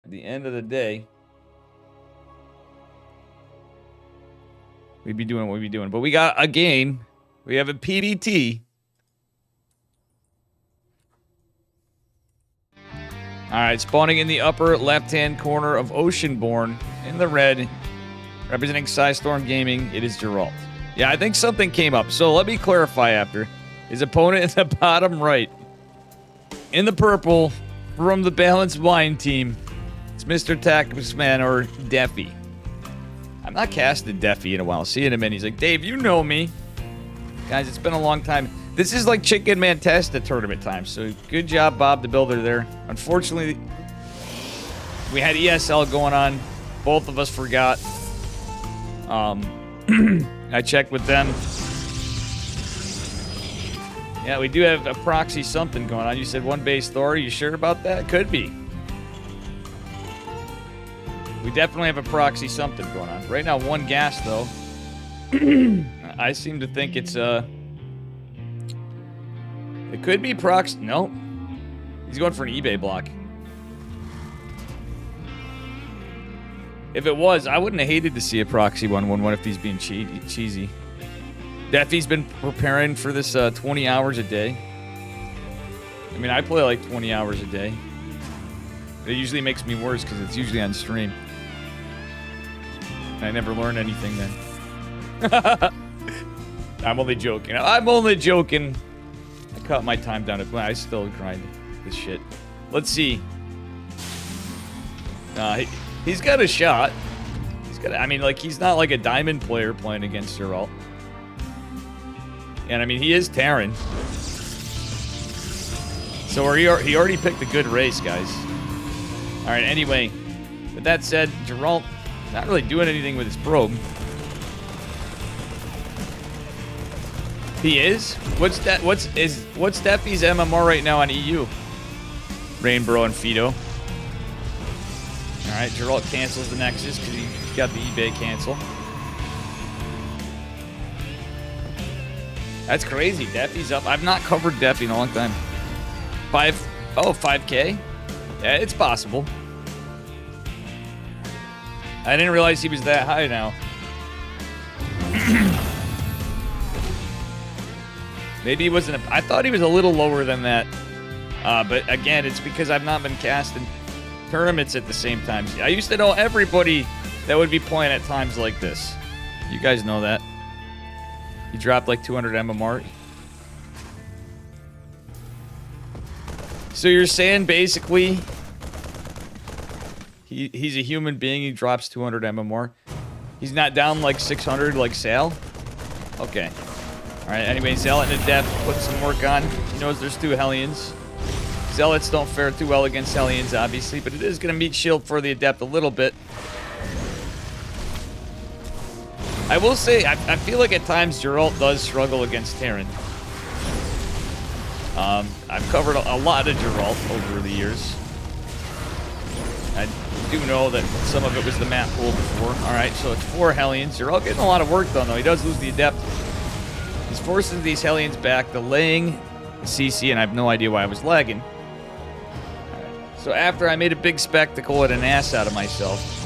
at the end of the day, we'd be doing what we'd be doing. But we got a gain. We have a PBT. All right, spawning in the upper left-hand corner of Oceanborn in the red, representing Psystorm Gaming, it is Geralt. Yeah, I think something came up. So let me clarify after. His opponent in the bottom right. In the purple, from the Balanced Wine team, it's Mr. Taxman or Deffy. I'm not casted Deffy in a while. See in a minute. He's like, Dave, you know me. Guys, it's been a long time. This is like Chicken Mantesta tournament time, so good job, Bob the Builder there. Unfortunately, we had ESL going on. Both of us forgot. I checked with them. Yeah, we do have a proxy something going on. You said one base Thor. Are you sure about that? Could be. We definitely have a proxy something going on. Right now, one gas, though. I seem to think it's, it could be proxy. No. He's going for an eBay block. If it was, I wouldn't have hated to see a proxy 1-1-1 if he's being cheesy. Deffy's been preparing for this 20 hours a day. I mean, I play like 20 hours a day. It usually makes me worse because it's usually on stream. I never learn anything then. I'm only joking. I'm only joking. I cut my time down. I still grind this shit. Let's see. He's got a shot. I mean, like, he's not like a diamond player playing against Geralt. And I mean, he is Terran. So he already picked a good race, guys. All right, anyway. With that said, Geralt not really doing anything with his probe. He is? What's Deffy's MMR right now on EU? Rainbow and Fido. All right, Geralt cancels the Nexus because he got the eBay cancel. That's crazy. Deffy's up. I've not covered Deffy in a long time. 5K? Yeah, it's possible. I didn't realize he was that high now. Maybe he wasn't. I thought he was a little lower than that. But again, it's because I've not been casting tournaments at the same time. I used to know everybody that would be playing at times like this. You guys know that. He dropped like 200 MMR. So you're saying basically he's a human being. He drops 200 MMR. He's not down like 600 like Sal? Okay. Alright, anyway, Zealot and Adept put some work on. He knows there's two Hellions. Zealots don't fare too well against Hellions, obviously, but it is going to meet shield for the Adept a little bit. I will say, I feel like at times Geralt does struggle against Terran. I've covered a lot of Geralt over the years. I do know that some of it was the map pool before. Alright, so it's 4 Hellions. Geralt getting a lot of work done, though. He does lose the Adept. He's forcing these Hellions back, delaying CC, and I have no idea why I was lagging. Right. So after I made a big spectacle and an ass out of myself.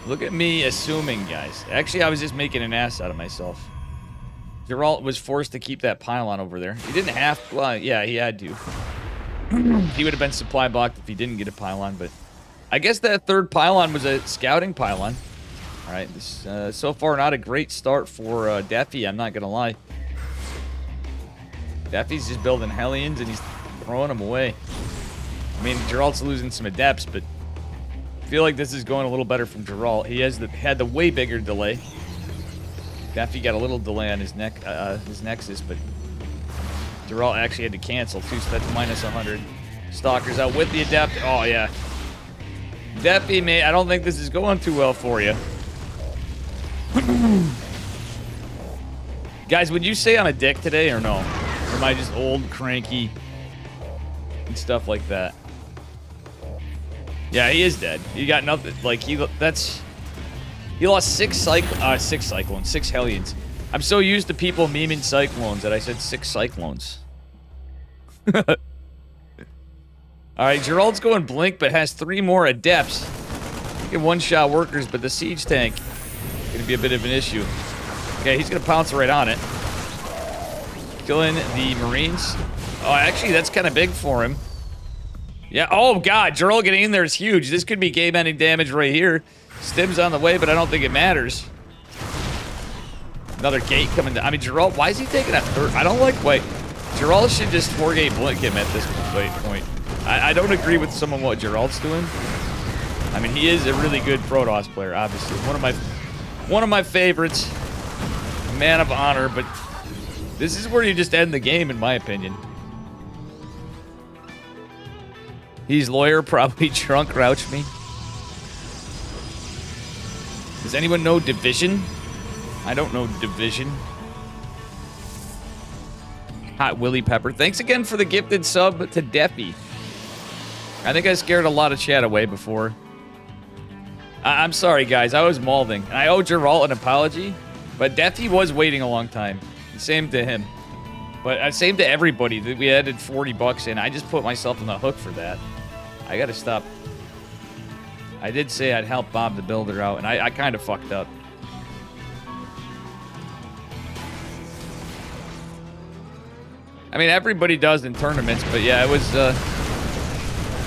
Look at me assuming, guys. Actually, I was just making an ass out of myself. Geralt was forced to keep that pylon over there. He didn't have to. Well, yeah, he had to. He would have been supply blocked if he didn't get a pylon, but I guess that third pylon was a scouting pylon. All right, this so far not a great start for Deffy, I'm not going to lie. Deffy's just building Hellions and he's throwing them away. I mean, Geralt's losing some Adepts, but I feel like this is going a little better from Geralt. He had the way bigger delay. Deffy got a little delay on his Nexus, but Geralt actually had to cancel too, so that's minus 100. Stalker's out with the Adept. Oh, yeah. Deffy, mate, I don't think this is going too well for you. Guys, would you say I'm a dick today or no? Or am I just old, cranky, and stuff like that? Yeah, he is dead. He got nothing. Like, he lost 6 Cyclones, 6 Hellions. I'm so used to people memeing Cyclones that I said 6 Cyclones. All right, Gerald's going blink, but has 3 more adepts. He can one-shot workers, but the siege tank is going to be a bit of an issue. Okay, he's going to pounce right on it. Killing the Marines. Oh, actually, that's kind of big for him. Yeah, oh god, Gerald getting in there is huge. This could be game-ending damage right here. Stim's on the way, but I don't think it matters. Another gate coming down. I mean, Gerald, why is he taking a third? I don't like, wait. Gerald should just 4-gate blink him at this point. I don't agree with some of what Gerald's doing. I mean, he is a really good Protoss player, obviously. One of my favorites. Man of honor, but this is where you just end the game, in my opinion. He's lawyer, probably drunk, Rouch me. Does anyone know Division? I don't know Division. Hot Willy Pepper. Thanks again for the gifted sub to Deppy. I think I scared a lot of chat away before. I'm sorry, guys. I was mauling. And I owe Geralt an apology. But Deppy was waiting a long time. Same to him. But same to everybody. We added 40 bucks in. I just put myself on the hook for that. I gotta stop. I did say I'd help Bob the Builder out, and I kind of fucked up. I mean, everybody does in tournaments, but yeah, it was,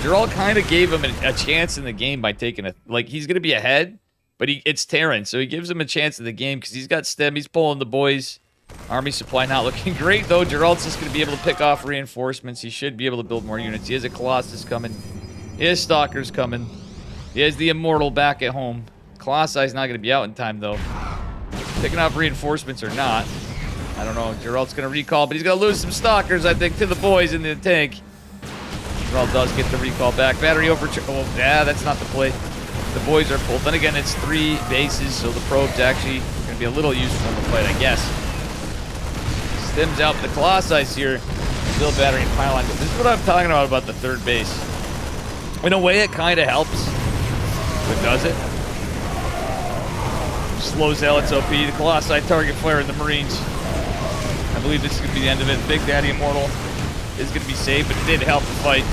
Gerald kind of gave him a chance in the game by taking a, like, he's gonna be ahead, but it's Terran, so he gives him a chance in the game, because he's got stem, he's pulling the boys. Army supply not looking great, though. Gerald's just gonna be able to pick off reinforcements. He should be able to build more units. He has a Colossus coming. He has Stalkers coming. He has the Immortal back at home. Colossi's not going to be out in time, though. Picking up reinforcements or not. I don't know. Gerald's going to recall, but he's going to lose some Stalkers, I think, to the boys in the tank. Gerald does get the recall back. Battery over... Oh, yeah, that's not the play. The boys are full. Then again, it's 3 bases, so the probe's actually going to be a little useful in the fight, I guess. Stims out, but the Colossi's here. Still battery and pylon. This is what I'm talking about the third base. In a way, it kind of helps. But does it? Slow Zealots OP. The Colossi target flare in the Marines. I believe this is going to be the end of it. Big Daddy Immortal is going to be safe, but it did help the fight.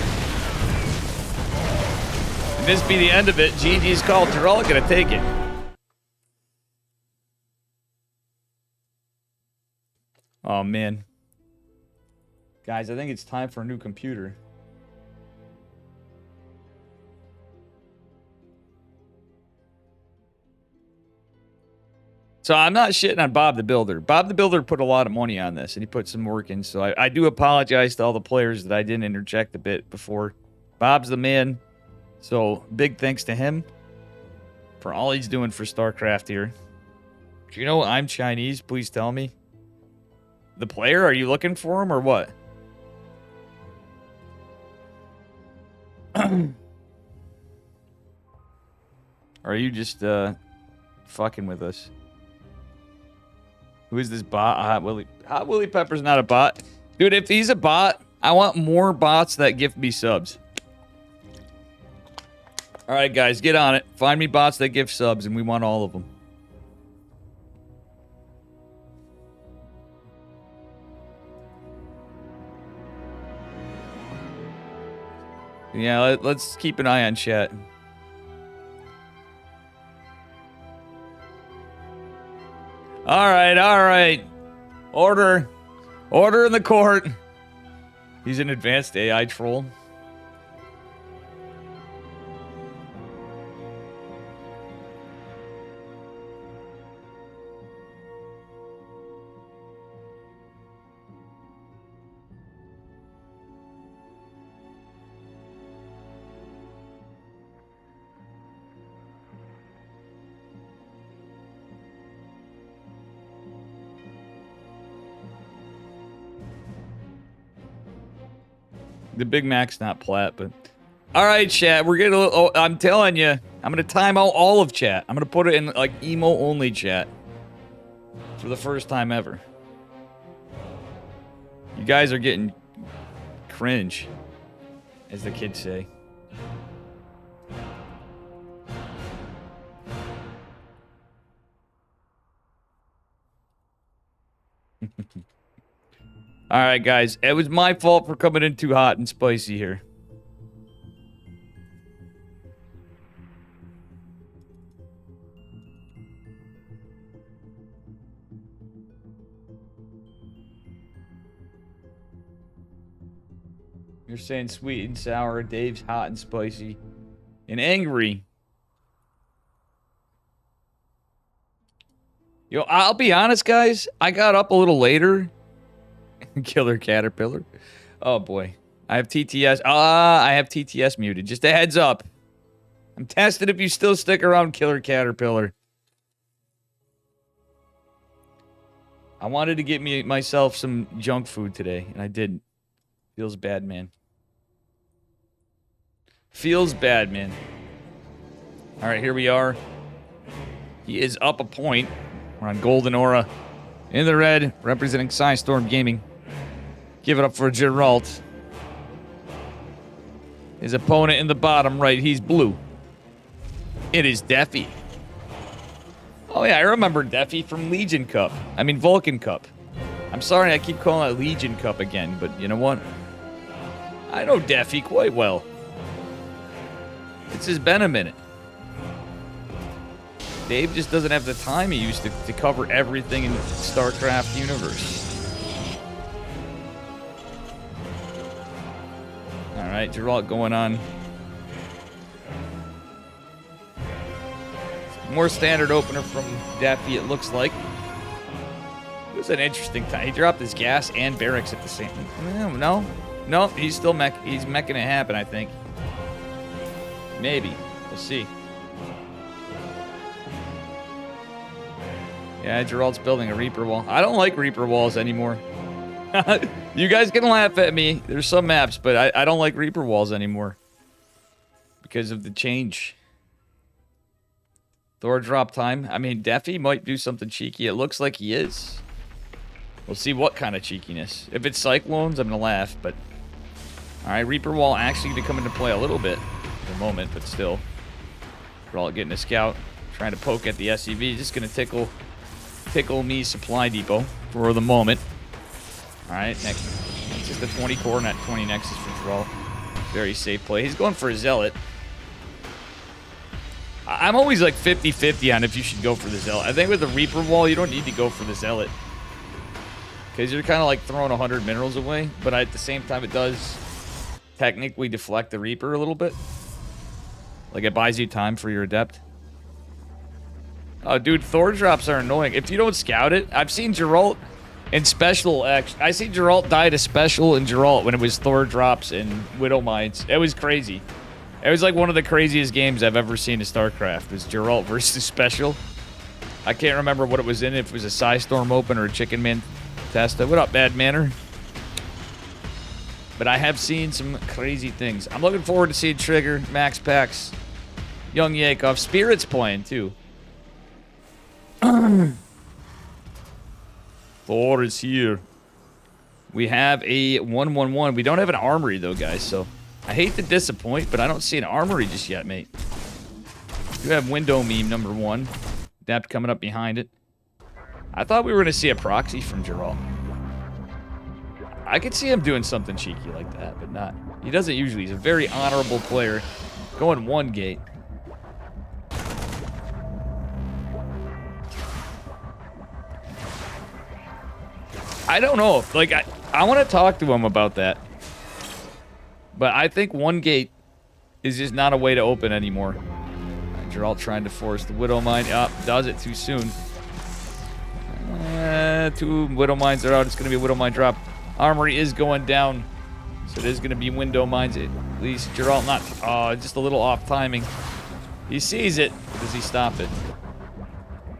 And this be the end of it. GG's called. Gerald going to take it. Oh, man. Guys, I think it's time for a new computer. So I'm not shitting on Bob the Builder. Bob the Builder put a lot of money on this, and he put some work in. So I do apologize to all the players that I didn't interject a bit before. Bob's the man. So big thanks to him for all he's doing for StarCraft here. Do you know I'm Chinese? Please tell me. The player? Are you looking for him or what? Or are you just fucking with us? Who is this bot? Hot Willy. Hot Willy Pepper's not a bot. Dude, if he's a bot, I want more bots that gift me subs. Alright, guys, get on it. Find me bots that gift subs, and we want all of them. Yeah, let's keep an eye on chat. All right. Order in the court. He's an advanced AI troll. The Big Mac's not plat, but... Alright, chat, we're getting a little... Oh, I'm telling you, I'm going to time out all of chat. I'm going to put it in, like, emo-only chat. For the first time ever. You guys are getting... cringe. As the kids say. Alright, guys. It was my fault for coming in too hot and spicy here. You're saying sweet and sour. Dave's hot and spicy. And angry. Yo, I'll be honest, guys. I got up a little later. Killer Caterpillar. Oh, boy. I have TTS. I have TTS muted. Just a heads up. I'm testing if you still stick around, Killer Caterpillar. I wanted to get myself some junk food today, and I didn't. Feels bad, man. Feels bad, man. All right, here we are. He is up a point. We're on Golden Aura. In the red, representing Psystorm Gaming. Give it up for Geralt. His opponent in the bottom right, he's blue. It is Defi. Oh yeah, I remember Defi from Legion Cup. I mean Vulcan Cup. I'm sorry I keep calling it Legion Cup again, but you know what? I know Defi quite well. It's just been a minute. Dave just doesn't have the time he used to cover everything in the StarCraft universe. Alright, Geralt going on. More standard opener from Daffy, it looks like. It was an interesting time. He dropped his gas and barracks at the same time. No, he's still he's making it happen, I think. Maybe. We'll see. Yeah, Geralt's building a Reaper wall. I don't like Reaper walls anymore. You guys can laugh at me. There's some maps, but I don't like Reaper walls anymore. Because of the change. Thor drop time. I mean, Defi might do something cheeky. It looks like he is. We'll see what kind of cheekiness. If it's Cyclones, I'm going to laugh, but... Alright, Reaper wall actually going to come into play a little bit at the moment, but still. Geralt getting a scout. Trying to poke at the SCV. Just going to tickle me supply depot for the moment. Alright, next. It's just a 20 core, not 20 Nexus for Geralt. Very safe play. He's going for a Zealot. I'm always like 50-50 on if you should go for the Zealot. I think with the Reaper wall, you don't need to go for the Zealot. Because you're kind of like throwing 100 minerals away. But at the same time, it does technically deflect the Reaper a little bit. Like it buys you time for your Adept. Oh, dude, Thor drops are annoying. If you don't scout it, I've seen Geralt in Special. I seen Geralt die to Special and Geralt when it was Thor drops and Widow Mines. It was crazy. It was like one of the craziest games I've ever seen in StarCraft. It was Geralt versus Special. I can't remember what it was in, if it was a Psystorm Open or a Chicken Man Testa. What up, Bad Manner? But I have seen some crazy things. I'm looking forward to seeing Trigger, Max Pax, Young Yakov. Spirit's playing, too. Thor is here. We have a 1-1-1. We don't have an armory, though, guys, so... I hate to disappoint, but I don't see an armory just yet, mate. You have window meme number 1. Adept coming up behind it. I thought we were going to see a proxy from Geralt. I could see him doing something cheeky like that, but not. He doesn't usually. He's a very honorable player. Going 1 gate. I don't know. Like, I want to talk to him about that. But I think 1 gate is just not a way to open anymore. Right, Geralt trying to force the Widow Mine. Does it too soon. 2 Widow Mines are out. It's going to be a Widow Mine drop. Armory is going down. So it is going to be Window Mines. At least Geralt not... Oh, just a little off timing. He sees it. Does he stop it?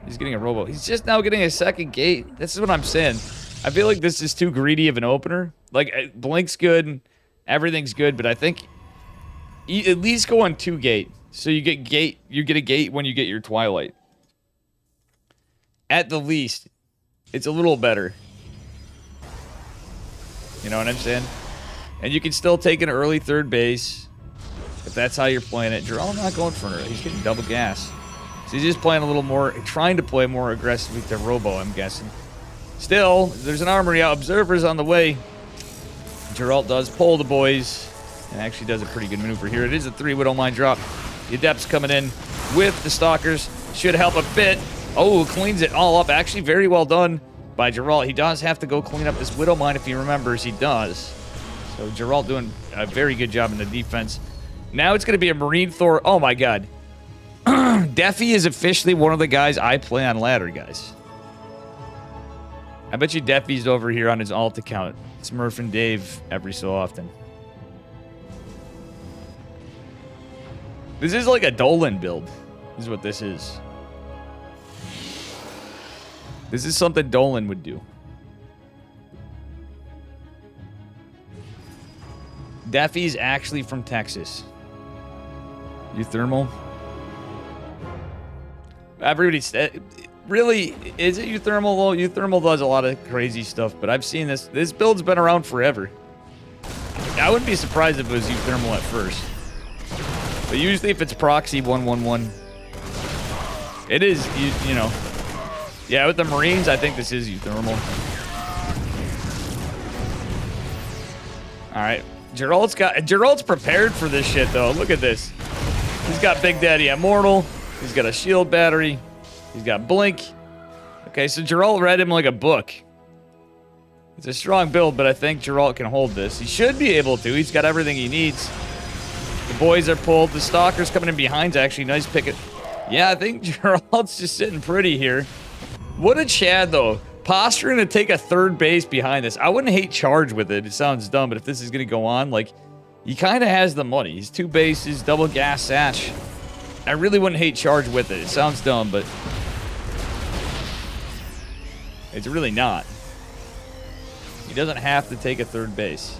He's getting a robo. He's just now getting a 2nd gate. This is what I'm saying. I feel like this is too greedy of an opener. Like, Blink's good... Everything's good, but I think at least go on 2 gate. So you get a gate when you get your Twilight. At the least, it's a little better. You know what I'm saying? And you can still take an early 3rd base if that's how you're playing it. Geralt not going for an early. He's getting double gas. So he's just playing a little more, trying to play more aggressively to Robo, I'm guessing. Still, there's an armory out. Observers on the way. Geralt does pull the boys and actually does a pretty good maneuver here. It is a 3 Widow Mine drop. The Adepts coming in with the Stalkers. Should help a bit. Oh, cleans it all up. Actually, very well done by Geralt. He does have to go clean up this Widow Mine if he remembers. He does. So Geralt doing a very good job in the defense. Now it's going to be a Marine Thor. Oh my god. Defi is officially one of the guys I play on ladder, guys. I bet you Defi's over here on his alt account. Smurf and Dave every so often. This is like a Dolan build. This is what this is. This is something Dolan would do. Defi's actually from Texas. Euthermal. Everybody's... Really, is it Euthermal though? Euthermal does a lot of crazy stuff, but I've seen this. This build's been around forever. I wouldn't be surprised if it was Euthermal at first. But usually if it's proxy 111, it is, you know. Yeah, with the Marines, I think this is Euthermal. Alright. Geralt's prepared for this shit though. Look at this. He's got Big Daddy Immortal. He's got a shield battery. He's got Blink. Okay, so Geralt read him like a book. It's a strong build, but I think Geralt can hold this. He should be able to. He's got everything he needs. The boys are pulled. The Stalker's coming in behind's actually. Nice pick. Yeah, I think Geralt's just sitting pretty here. What a Chad, though. Posturing to take a third base behind this. I wouldn't hate charge with it. It sounds dumb, but if this is going to go on, like, he kind of has the money. He's 2 bases, double gas satch. I really wouldn't hate charge with it. It sounds dumb, but... it's really not. He doesn't have to take a third base.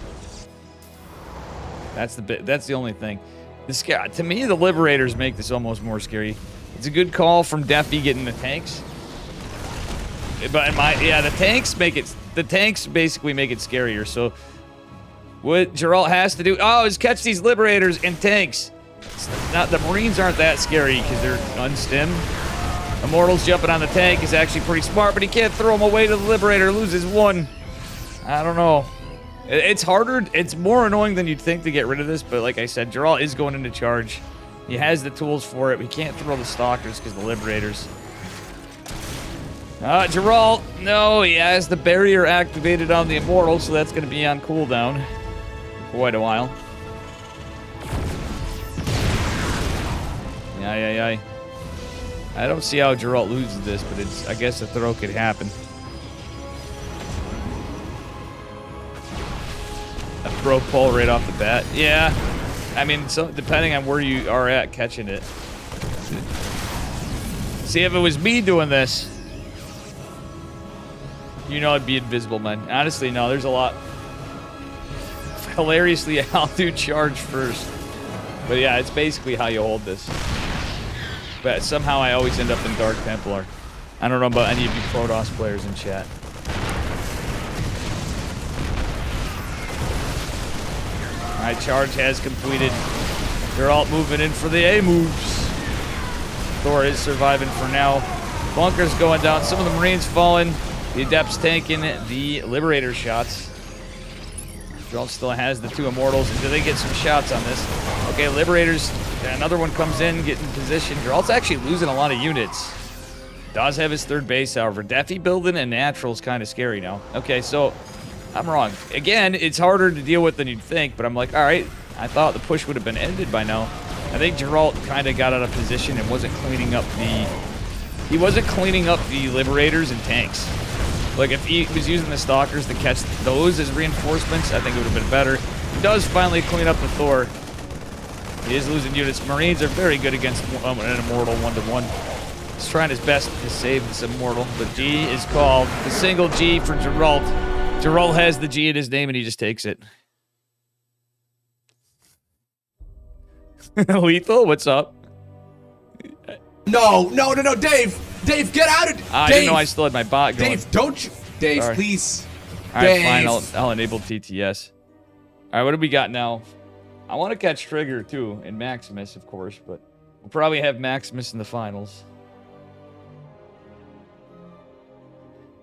That's the only thing. This guy, to me, the Liberators make this almost more scary. It's a good call from Defi getting the tanks. But the tanks make it. The tanks basically make it scarier. So what Geralt has to do, is catch these Liberators and tanks. Not the Marines aren't that scary because they're unstim. Immortal's jumping on the tank is actually pretty smart, but he can't throw him away to the Liberator. Loses 1. I don't know. It's harder. It's more annoying than you'd think to get rid of this, but like I said, Geralt is going into charge. He has the tools for it. We can't throw the Stalkers because the Liberators. Geralt, no, he has the barrier activated on the Immortal, so that's going to be on cooldown for quite a while. Yeah. I don't see how Geralt loses this, but I guess a throw could happen. A throw pull right off the bat. Yeah. I mean, so depending on where you are at catching it. See, if it was me doing this, you know I'd be invisible, man. Honestly, no, there's a lot. Hilariously, I'll do charge first. But yeah, it's basically how you hold this. But somehow I always end up in Dark Templar. I don't know about any of you Protoss players in chat. Alright, charge has completed. Geralt moving in for the A moves. Thor is surviving for now. Bunker's going down. Some of the Marines falling. The Adepts taking the Liberator shots. Geralt still has the 2 Immortals. Do they get some shots on this? Okay, Liberators. Another one comes in, getting position. Geralt's actually losing a lot of units. Does have his third base, however. Defi building and natural is kind of scary now. Okay, so I'm wrong. Again, it's harder to deal with than you'd think, but I'm like, all right, I thought the push would have been ended by now. I think Geralt kind of got out of position and wasn't cleaning up the... He wasn't cleaning up the Liberators and tanks. Like, if he was using the Stalkers to catch those as reinforcements, I think it would have been better. He does finally clean up the Thor. He is losing units. Marines are very good against an Immortal 1-to-1. He's trying his best to save this Immortal, but G is called. The single G for Geralt. Geralt has the G in his name, and he just takes it. Lethal, what's up? No, Dave! Dave, get out of... I didn't know I still had my bot going. Dave, don't you... Dave, Sorry. please. All right, Dave. fine. I'll enable TTS. All right, what do we got now? I want to catch Trigger, too, and Maximus, of course, but we'll probably have Maximus in the finals.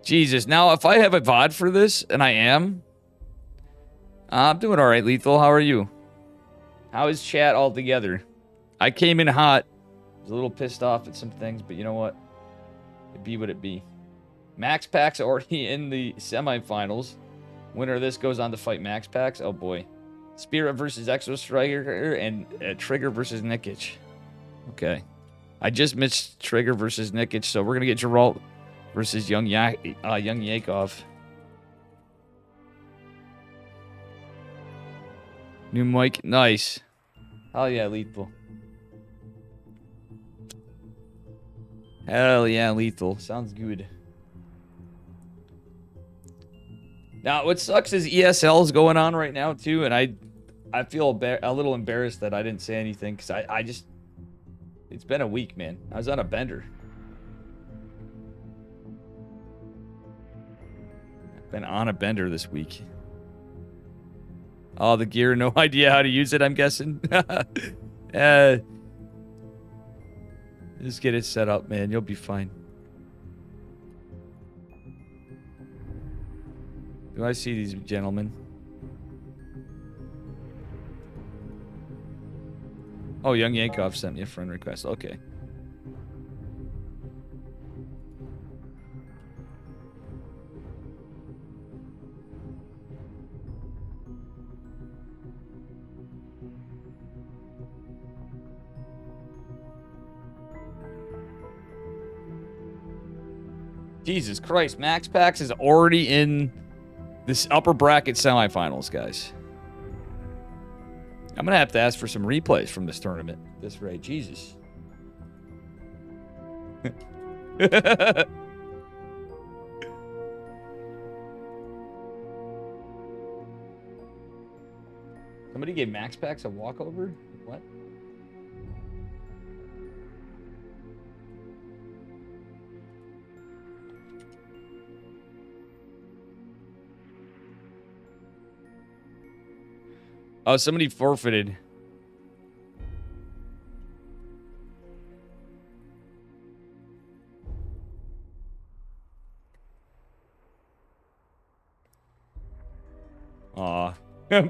Jesus. Now, if I have a VOD for this, and I am, I'm doing all right, Lethal. How are you? How is chat all together? I came in hot. I was a little pissed off at some things, but you know what? It be what it be. Max Pack's already in the semifinals. Winner of this goes on to fight Max Pax. Oh boy. Spirit versus Exo Striker and Trigger versus Nikic. Okay. I just missed Trigger versus Nikic, so we're going to get Geralt versus Young Yakov. New mic. Nice. Hell yeah, Lethal. Hell yeah, Lethal. Sounds good. Now, what sucks is ESL is going on right now, too, and I feel a little embarrassed that I didn't say anything, because I just... It's been a week, man. I was on a bender. I've been on a bender this week. Oh, the gear, no idea how to use it, I'm guessing. Just get it set up, man. You'll be fine. Do I see these gentlemen? Oh, Young Yakov sent me a friend request. Okay. Jesus Christ, Max Pax is already in this upper bracket semifinals, guys. I'm going to have to ask for some replays from this tournament at this rate. Jesus. Somebody gave Max Pax a walkover? What? Oh, somebody forfeited. Aw.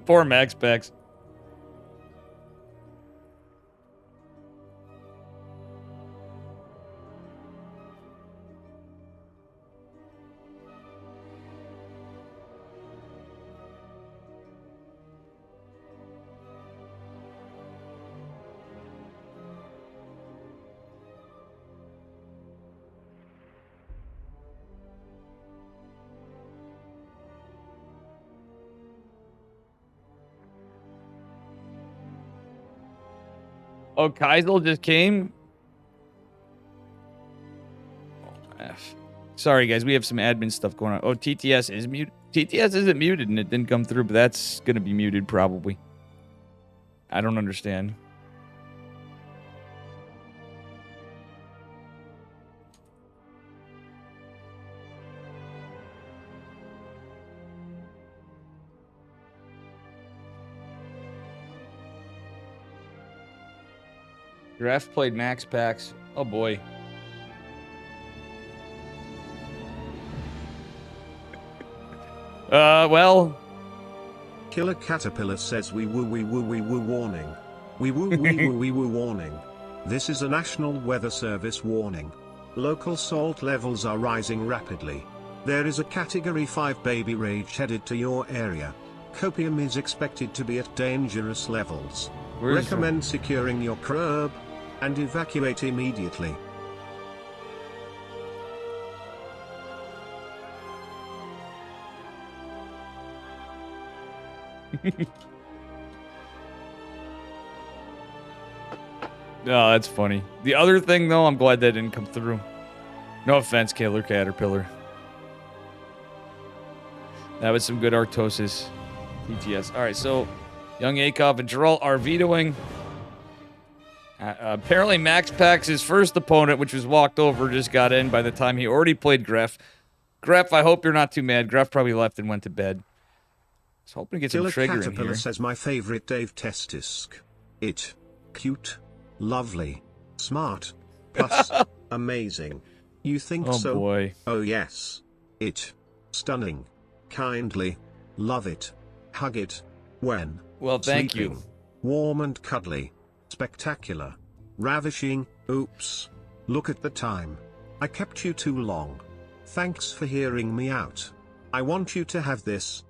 Poor Max Pax. Oh, Kaisel just came? Oh, F. Sorry, guys. We have some admin stuff going on. Oh, TTS is muted. TTS isn't muted, and it didn't come through, but that's going to be muted, probably. I don't understand. Graf played Max Pax. Oh boy. Well. Killer Caterpillar says we woo warning. We woo wee woo warning. This is a National Weather Service warning. Local salt levels are rising rapidly. There is a Category 5 baby rage headed to your area. Copium is expected to be at dangerous levels. Recommend securing your crib and evacuate immediately. Oh, that's funny. The other thing, though, I'm glad that didn't come through. No offense, Killer Caterpillar. That was some good Arctosis. TTS. All right, so Young Yakov and Geralt are vetoing. Apparently, Max Pax's first opponent, which was walked over, just got in by the time he already played Gref. Gref, I hope you're not too mad. Gref probably left and went to bed. I was hoping to get some trigger in here. Caterpillar says my favorite Dave Testisk. It. Cute. Lovely. Smart. Plus, amazing. You think so? Oh boy. Oh yes. It. Stunning. Kindly. Love it. Hug it. When. Well, thank sleeping. you. Warm and cuddly. Spectacular. Ravishing. Oops. Look at the time. I kept you too long. Thanks for hearing me out. I want you to have this.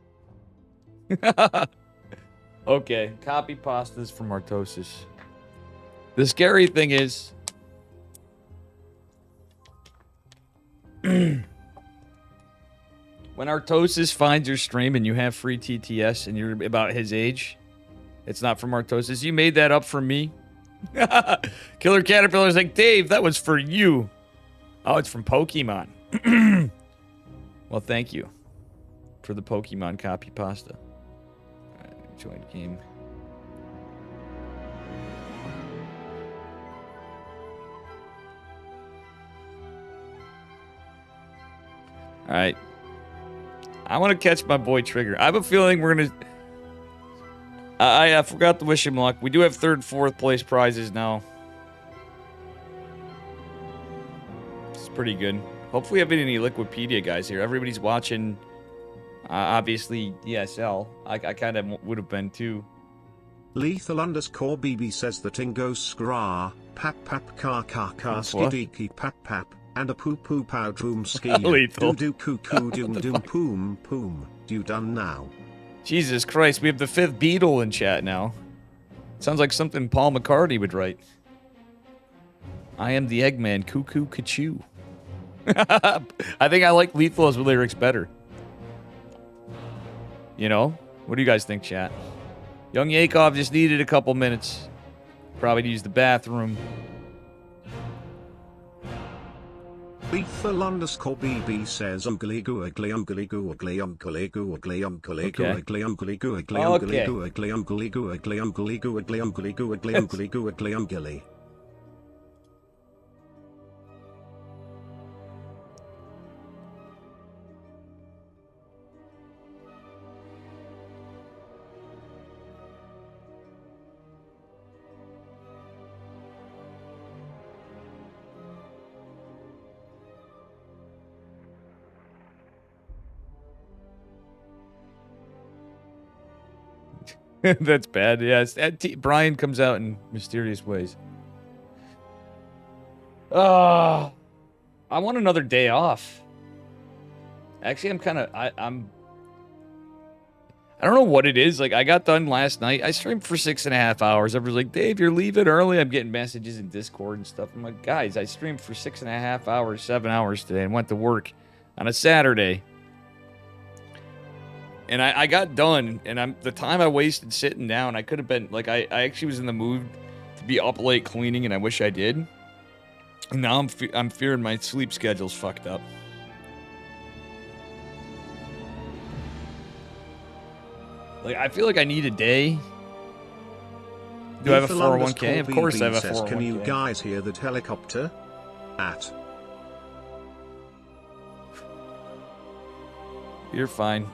Okay, copy pastas from Artosis. The scary thing is... when Artosis finds your stream and you have free TTS and you're about his age, it's not from Artosis. You made that up for me. Killer Caterpillar's like, Dave, that was for you. Oh, it's from Pokemon. Well, thank you for the Pokemon copy pasta. Alright, join game. Alright. I want to catch my boy Trigger. I have a feeling we're going to... I forgot to wish him luck. We do have 3rd and 4th place prizes now. It's pretty good. Hopefully, we haven't any Liquipedia guys here. Everybody's watching, obviously, ESL. I kind of would have been too. Lethal _BB says that Ingo Skra, pap pap car skidiki pap pap, and a poo poo pow droom ski. Lethal. Do coo coo doom doom poom poom. You done now? Jesus Christ, we have the 5th Beatle in chat now. Sounds like something Paul McCartney would write. I am the Eggman, cuckoo kachoo. I think I like Lethal's lyrics better. You know? What do you guys think, chat? Young Yakov just needed a couple minutes. Probably to use the bathroom. Lethal _BB says ugly goo ugly ugly goo ugly ugly goo ugly ugly goo ugly ugly goo ugly ugly goo ugly ugly goo ugly ugly goo ugly ugly goo ugly ugly goo ugly ugly. That's bad. Yes, Brian comes out in mysterious ways. I want another day off. Actually, I'm I don't know what it is. Like, I got done last night. I streamed for 6.5 hours. Everyone's like, Dave, you're leaving early. I'm getting messages in Discord and stuff. I'm like, guys, I streamed for 6.5 hours, 7 hours today, and went to work on a Saturday. And I got done, and the time I wasted sitting down, I could have been, like, I actually was in the mood to be up late cleaning, and I wish I did. And now I'm fearing my sleep schedule's fucked up. Like, I feel like I need a day. Do I have a 401k? Of course I have a 401k. Can you guys hear that helicopter? You're fine.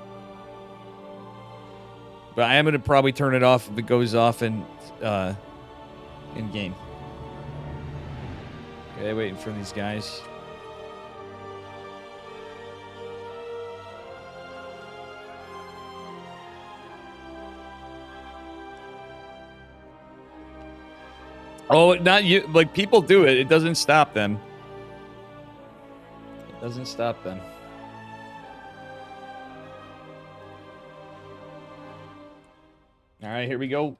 But I am going to probably turn it off if it goes off in game. Okay, waiting for these guys. Oh, not you. Like, people do it. It doesn't stop them. It doesn't stop them. All right, here we go.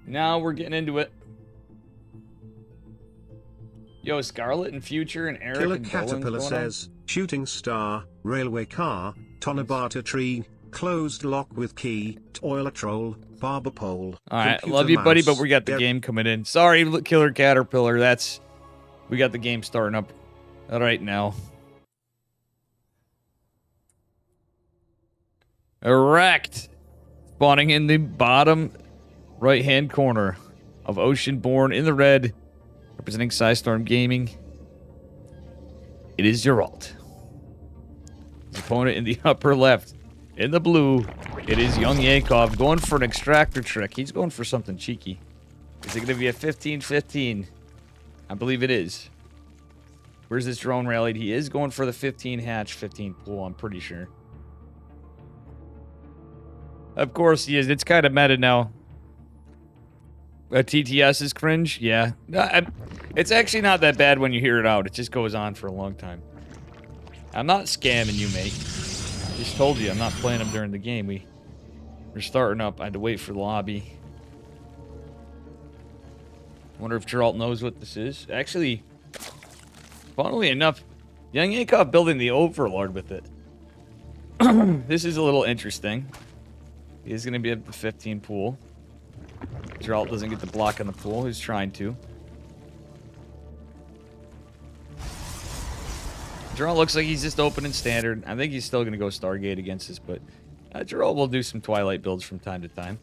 Now we're getting into it. Yo, Scarlet and Future and Eric Killer and Caterpillar says, shooting star, railway car, Tonabata tree, closed lock with key, toilet roll, barber pole. All right, love you, buddy, but we got the game coming in. Sorry, Killer Caterpillar. We got the game starting up right now. Erect. Spawning in the bottom right-hand corner of Oceanborn in the red, representing Psystorm Gaming. It is Geralt. His opponent in the upper left. In the blue, it is Young Yakov going for an extractor trick. He's going for something cheeky. Is it going to be a 15-15? I believe it is. Where's this drone rallied? He is going for the 15 hatch, 15 pull, I'm pretty sure. Of course he is. It's kind of meta now. TTS is cringe? Yeah. It's actually not that bad when you hear it out. It just goes on for a long time. I'm not scamming you, mate. Just told you I'm not playing them during the game. We're starting up. I had to wait for the lobby. Wonder if Geralt knows what this is. Actually, funnily enough, Young Yakov building the Overlord with it. This is a little interesting. He's going to be at the 15 pool. Geralt doesn't get the block on the pool. He's trying to. Geralt looks like he's just opening standard. I think he's still going to go Stargate against this, but Geralt will do some Twilight builds from time to time.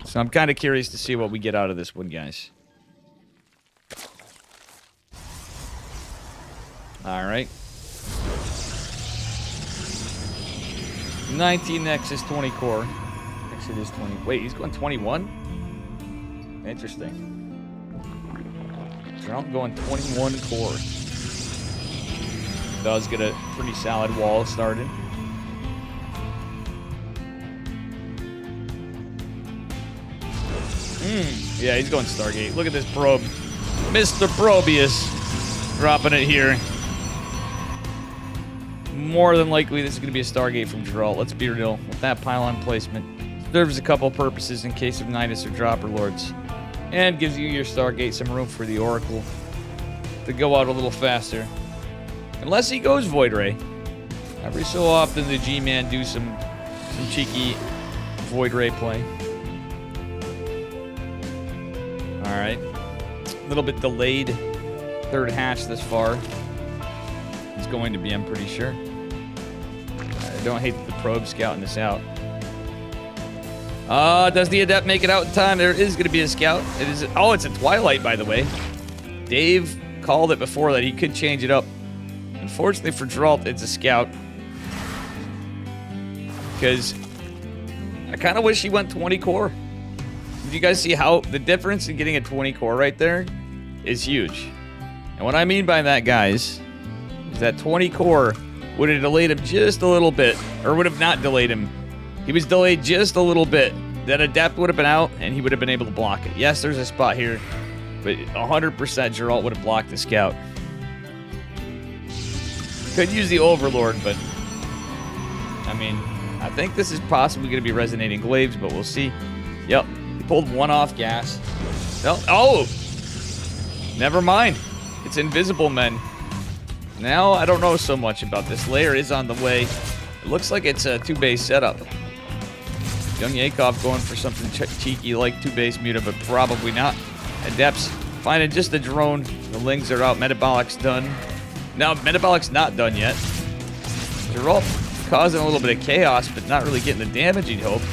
So I'm kind of curious to see what we get out of this one, guys. All right. 19 Nexus, 20 core. Actually, it is 20. Wait, he's going 21? Interesting. Geralt going 21 core. Does get a pretty solid wall started. Yeah, he's going Stargate. Look at this probe. Mr. Probius dropping it here. More than likely, this is going to be a Stargate from Geralt. Let's be real. With that pylon placement, serves a couple purposes in case of Nidus or Dropper Lords. And gives you your Stargate some room for the Oracle to go out a little faster. Unless he goes Void Ray. Every so often, the G-Man do some cheeky Void Ray play. Alright. A little bit delayed third hatch this far. It's going to be, I'm pretty sure. I don't hate the probe scouting this out. Does the Adept make it out in time? There is going to be a scout. It is. Oh, it's a Twilight, by the way. Dave called it before that he could change it up. Unfortunately for Geralt, it's a scout. Because I kind of wish he went 20 core. Did you guys see how the difference in getting a 20 core right there is huge? And what I mean by that, guys, is that 20 core would have delayed him just a little bit, or would have not delayed him. He was delayed just a little bit. That Adept would have been out, and he would have been able to block it. Yes, there's a spot here, but 100% Geralt would have blocked the scout. Could use the Overlord, but I mean, I think this is possibly going to be Resonating Glaives, but we'll see. Yep, he pulled one off gas. Oh, never mind. It's Invisible Men. Now, I don't know so much about this. Lair is on the way. It looks like it's a 2-base setup. Young Yakov going for something cheeky like 2-base muta, but probably not. Adepts finding just a drone. The Lings are out. Metabolic's done. Now, Metabolic's not done yet. Geralt causing a little bit of chaos, but not really getting the damage he'd hoped.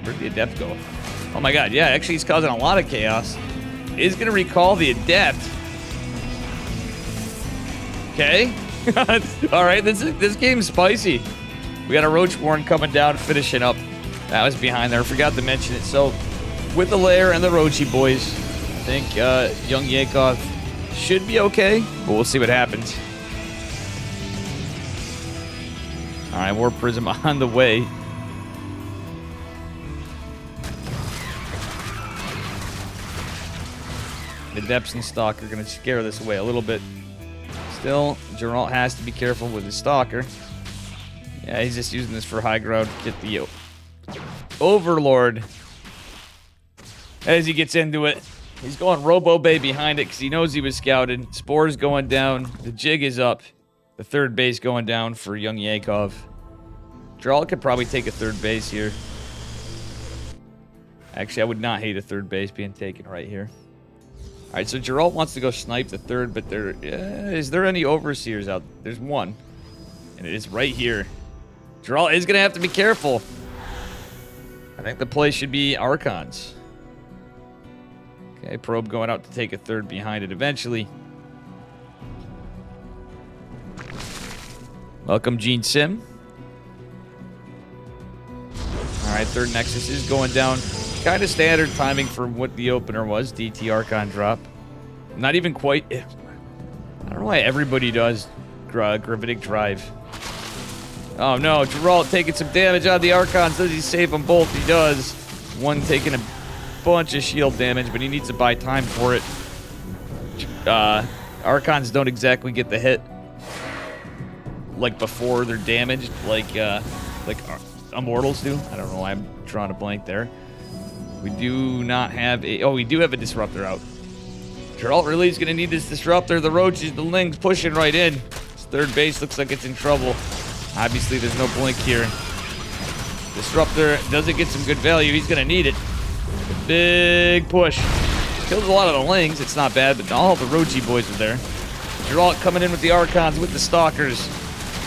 Where'd the Adept go? Oh my god, yeah, actually he's causing a lot of chaos. Is going to recall the Adept. Okay. Alright, this game's spicy. We got a Roachborn coming down, finishing up. That was behind there. I forgot to mention it. So, with the Lair and the Roachy boys, I think Young Yakov should be okay, but we'll see what happens. Alright, War Prism on the way. The Depths and Stalker are going to scare this away a little bit. Still, Geralt has to be careful with his Stalker. Yeah, he's just using this for high ground to get the Overlord. As he gets into it, he's going Robo Bay behind it because he knows he was scouted. Spore's going down. The Jig is up. The third base going down for Young Yakov. Geralt could probably take a third base here. Actually, I would not hate a third base being taken right here. All right, so Geralt wants to go snipe the third, but is there any Overseers out? There's one, and it is right here. Geralt is going to have to be careful. I think the play should be Archons. Okay, Probe going out to take a third behind it eventually. Welcome, Gene Sim. All right, third Nexus is going down. Kind of standard timing for what the opener was. DT Archon drop. Not even quite. I don't know why everybody does Gravitic Drive. Oh no, Geralt taking some damage on the Archons. Does he save them both? He does. One taking a bunch of shield damage, but he needs to buy time for it. Archons don't exactly get the hit. like before they're damaged, like Immortals do. I don't know why I'm drawing a blank there. We do not have a... Oh, we do have a Disruptor out. Geralt really is going to need this Disruptor. The Roaches, the Lings pushing right in. His third base looks like it's in trouble. Obviously, there's no blink here. Disruptor doesn't get some good value. He's going to need it. Big push. Kills a lot of the Lings. It's not bad, but all the Roachy boys are there. Geralt coming in with the Archons, with the Stalkers.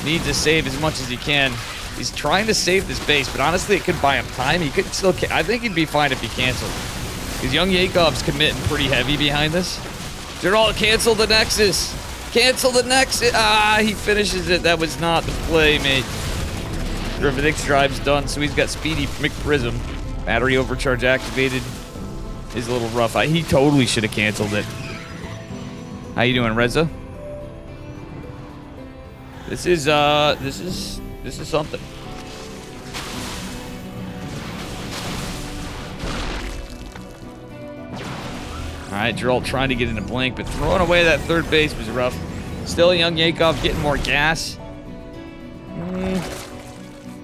Needs to save as much as he can. He's trying to save this base, but honestly, it could buy him time. He could still... I think he'd be fine if he canceled. Because young Yakov's committing pretty heavy behind this. Geralt, cancel the Nexus. Cancel the Nexus. Ah, he finishes it. That was not the play, mate. Gravitic's drive's done, so he's got Speedy McPrism. Battery overcharge activated. Is a little rough. He totally should have canceled it. How you doing, Reza? This is something. All right, Geralt trying to get into blank, but throwing away that third base was rough. Still, young Yakov getting more gas.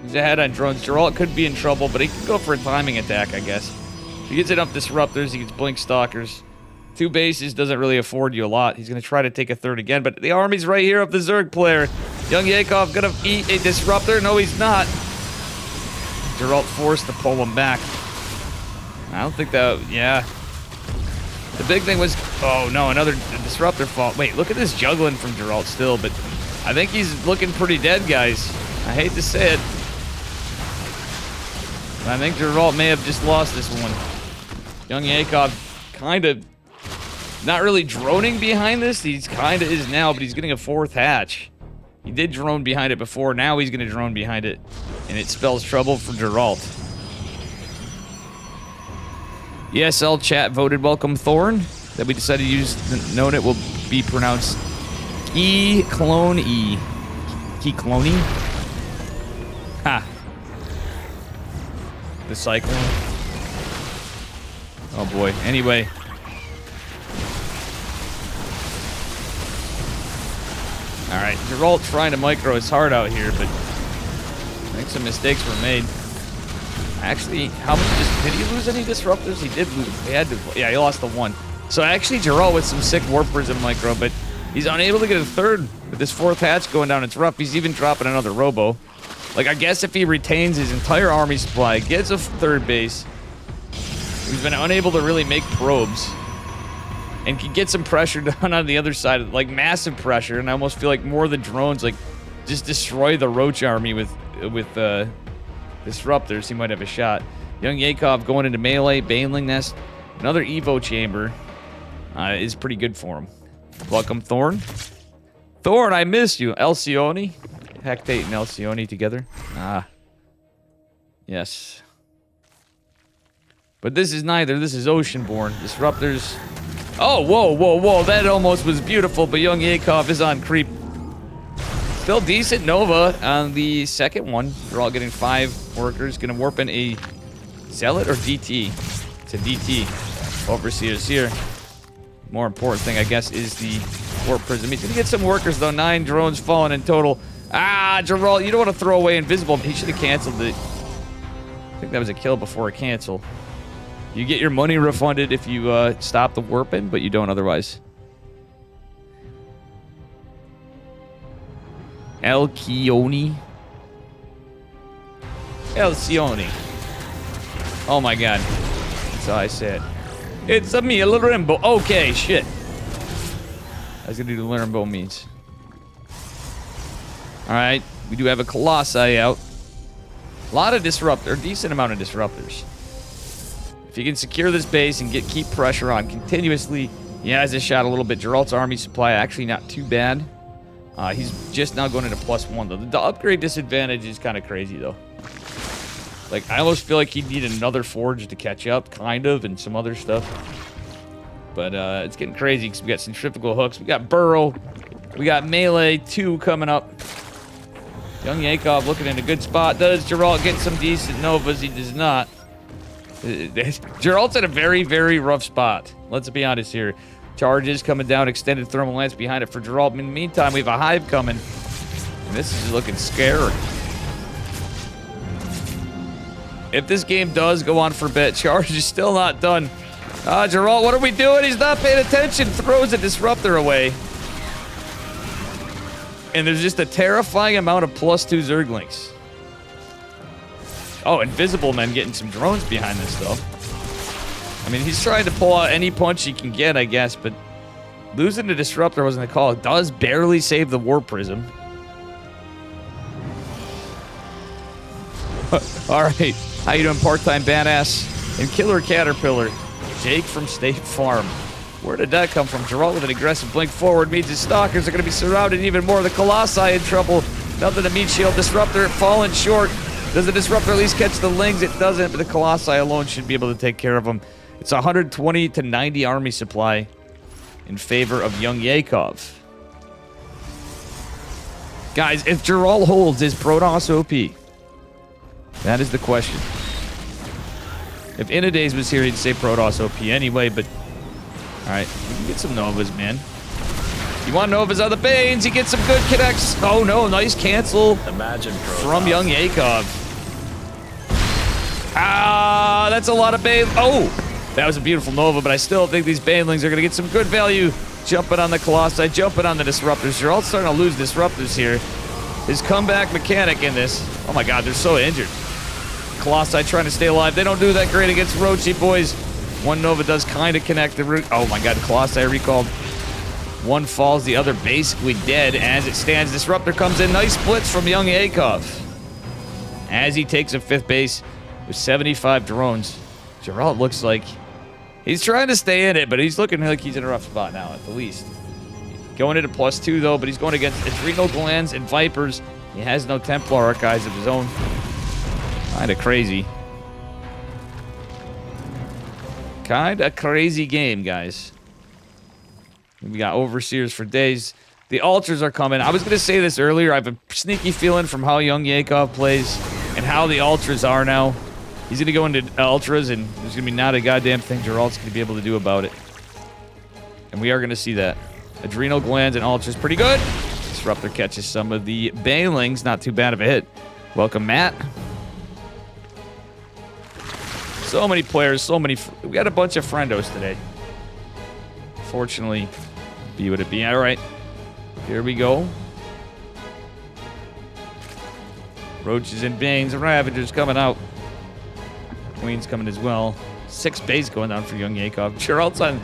He's ahead on drones. Geralt could be in trouble, but he can go for a timing attack, I guess. If he gets enough Disruptors, he gets Blink Stalkers. 2 bases doesn't really afford you a lot. He's going to try to take a third again, but the army's right here of the Zerg player. Young Yakov going to eat a Disruptor. No, he's not. Geralt forced to pull him back. I don't think that... Yeah. The big thing was... Oh, no, another Disruptor fall. Wait, look at this juggling from Geralt still, but I think he's looking pretty dead, guys. I hate to say it. I think Geralt may have just lost this one. Young Yakov kind of not really droning behind this. He's kind of is now, but he's getting a 4th hatch. He did drone behind it before. Now he's going to drone behind it, and it spells trouble for Geralt. ESL chat voted welcome Thorn. That we decided to use the note it will be pronounced Key-Clone-E. Key-Clone-E? Ha. The Cyclone. Oh boy. Anyway. Alright, Geralt trying to micro his heart out here, but I think some mistakes were made. Actually, how much did he lose any Disruptors? He did lose. He had to. Yeah, he lost the 1. So actually, Geralt with some sick Warpers and micro, but he's unable to get a third with this 4th hatch going down. It's rough. He's even dropping another Robo. Like, I guess if he retains his entire army supply, gets a third base, he's been unable to really make probes, and can get some pressure down on the other side, like massive pressure, and I almost feel like more of the drones, like, just destroy the Roach army with Disruptors. He might have a shot. Young Yakov going into melee, Baneling Nest, another Evo Chamber is pretty good for him. Welcome, Thorn. Thorn, I miss you. Alcyone. Hectate and Alcyone together. Ah. Yes. But this is neither. This is Oceanborn. Disruptors. Oh, whoa, whoa, whoa. That almost was beautiful, but young Yakov is on creep. Still decent Nova on the second one. They're all getting 5 workers. Gonna warp in a Zealot or DT? It's a DT. Overseer's here. More important thing, I guess, is the Warp Prism. He's gonna get some workers, though. 9 drones falling in total. Ah, Geralt, you don't want to throw away Invisible. He should have canceled it. I think that was a kill before a cancel. You get your money refunded if you stop the warping, but you don't otherwise. Alcyone. Alcyone. Oh my god. That's how I say it. It's a meal Limbo. Okay, shit. I was gonna do the Limbo means. Alright, we do have a Colossi out. A lot of decent amount of Disruptors. If you can secure this base and keep pressure on continuously, he has a shot a little bit. Geralt's army supply actually not too bad. He's just now going into +1 though. The upgrade disadvantage is kind of crazy though. Like, I almost feel like he'd need another Forge to catch up, kind of, and some other stuff. But it's getting crazy because we got Centrifugal Hooks, we got Burrow, we got Melee 2 coming up. Young Yakov looking in a good spot. Does Geralt get some decent Novas? He does not. Geralt's at a very, very rough spot. Let's be honest here. Charges coming down, extended thermal lance behind it for Geralt. In the meantime, we have a Hive coming. And this is looking scary. If this game does go on for a bit, Charge is still not done. Geralt, what are we doing? He's not paying attention. Throws a disruptor away. And there's just a terrifying amount of +2 Zerglings. Oh, Invisible Men getting some drones behind this, though. I mean, he's trying to pull out any punch he can get, I guess, but losing the disruptor wasn't the call. It does barely save the War Prism. All right. How you doing, part-time badass? And Killer Caterpillar. Jake from State Farm. Where did that come from? Geralt with an aggressive blink forward means his stalkers are going to be surrounded even more. The Colossi in trouble. Nothing to meet shield. Disruptor falling short. Does the Disruptor at least catch the Lings? It doesn't, but the Colossi alone should be able to take care of them. It's 120 to 90 army supply in favor of young Yakov. Guys, if Geralt holds, is Protoss OP? That is the question. If Inadays was here, he'd say Protoss OP anyway, but... Alright, we can get some Novas, man. You want Novas on the Banes? He gets some good connects. Oh no, nice cancel. Imagine Protoss. From young Yakov. Ah, that's a lot of Bane. Oh, that was a beautiful Nova, but I still think these Banelings are going to get some good value. Jumping on the Colossi, jumping on the Disruptors. You're all starting to lose Disruptors here. His comeback mechanic in this. Oh my god, they're so injured. Colossi trying to stay alive. They don't do that great against Rochi, boys. One Nova does kind of connect the root. Oh my god, Colossi recalled. One falls, the other basically dead. As it stands, Disruptor comes in. Nice splits from young Yakov. As he takes a 5th base with 75 drones. Geralt looks like he's trying to stay in it, but he's looking like he's in a rough spot now, at the least. Going into +2, though, but he's going against Adrenal Glands and Vipers. He has no Templar Archives of his own. Kinda crazy. Kinda crazy game, guys. We got Overseers for days. The Ultras are coming. I was going to say this earlier. I have a sneaky feeling from how young Yakov plays and how the Ultras are now. He's going to go into Ultras, and there's going to be not a goddamn thing Geralt's going to be able to do about it. And we are going to see that. Adrenal Glands and Ultras pretty good. Disruptor catches some of the Banelings. Not too bad of a hit. Welcome, Matt. So many players, so many... We got a bunch of friendos today. Fortunately, be what it be. All right. Here we go. Roaches and Banes. Ravagers coming out. Queen's coming as well. 6 base going down for young Yakov. Geralt's on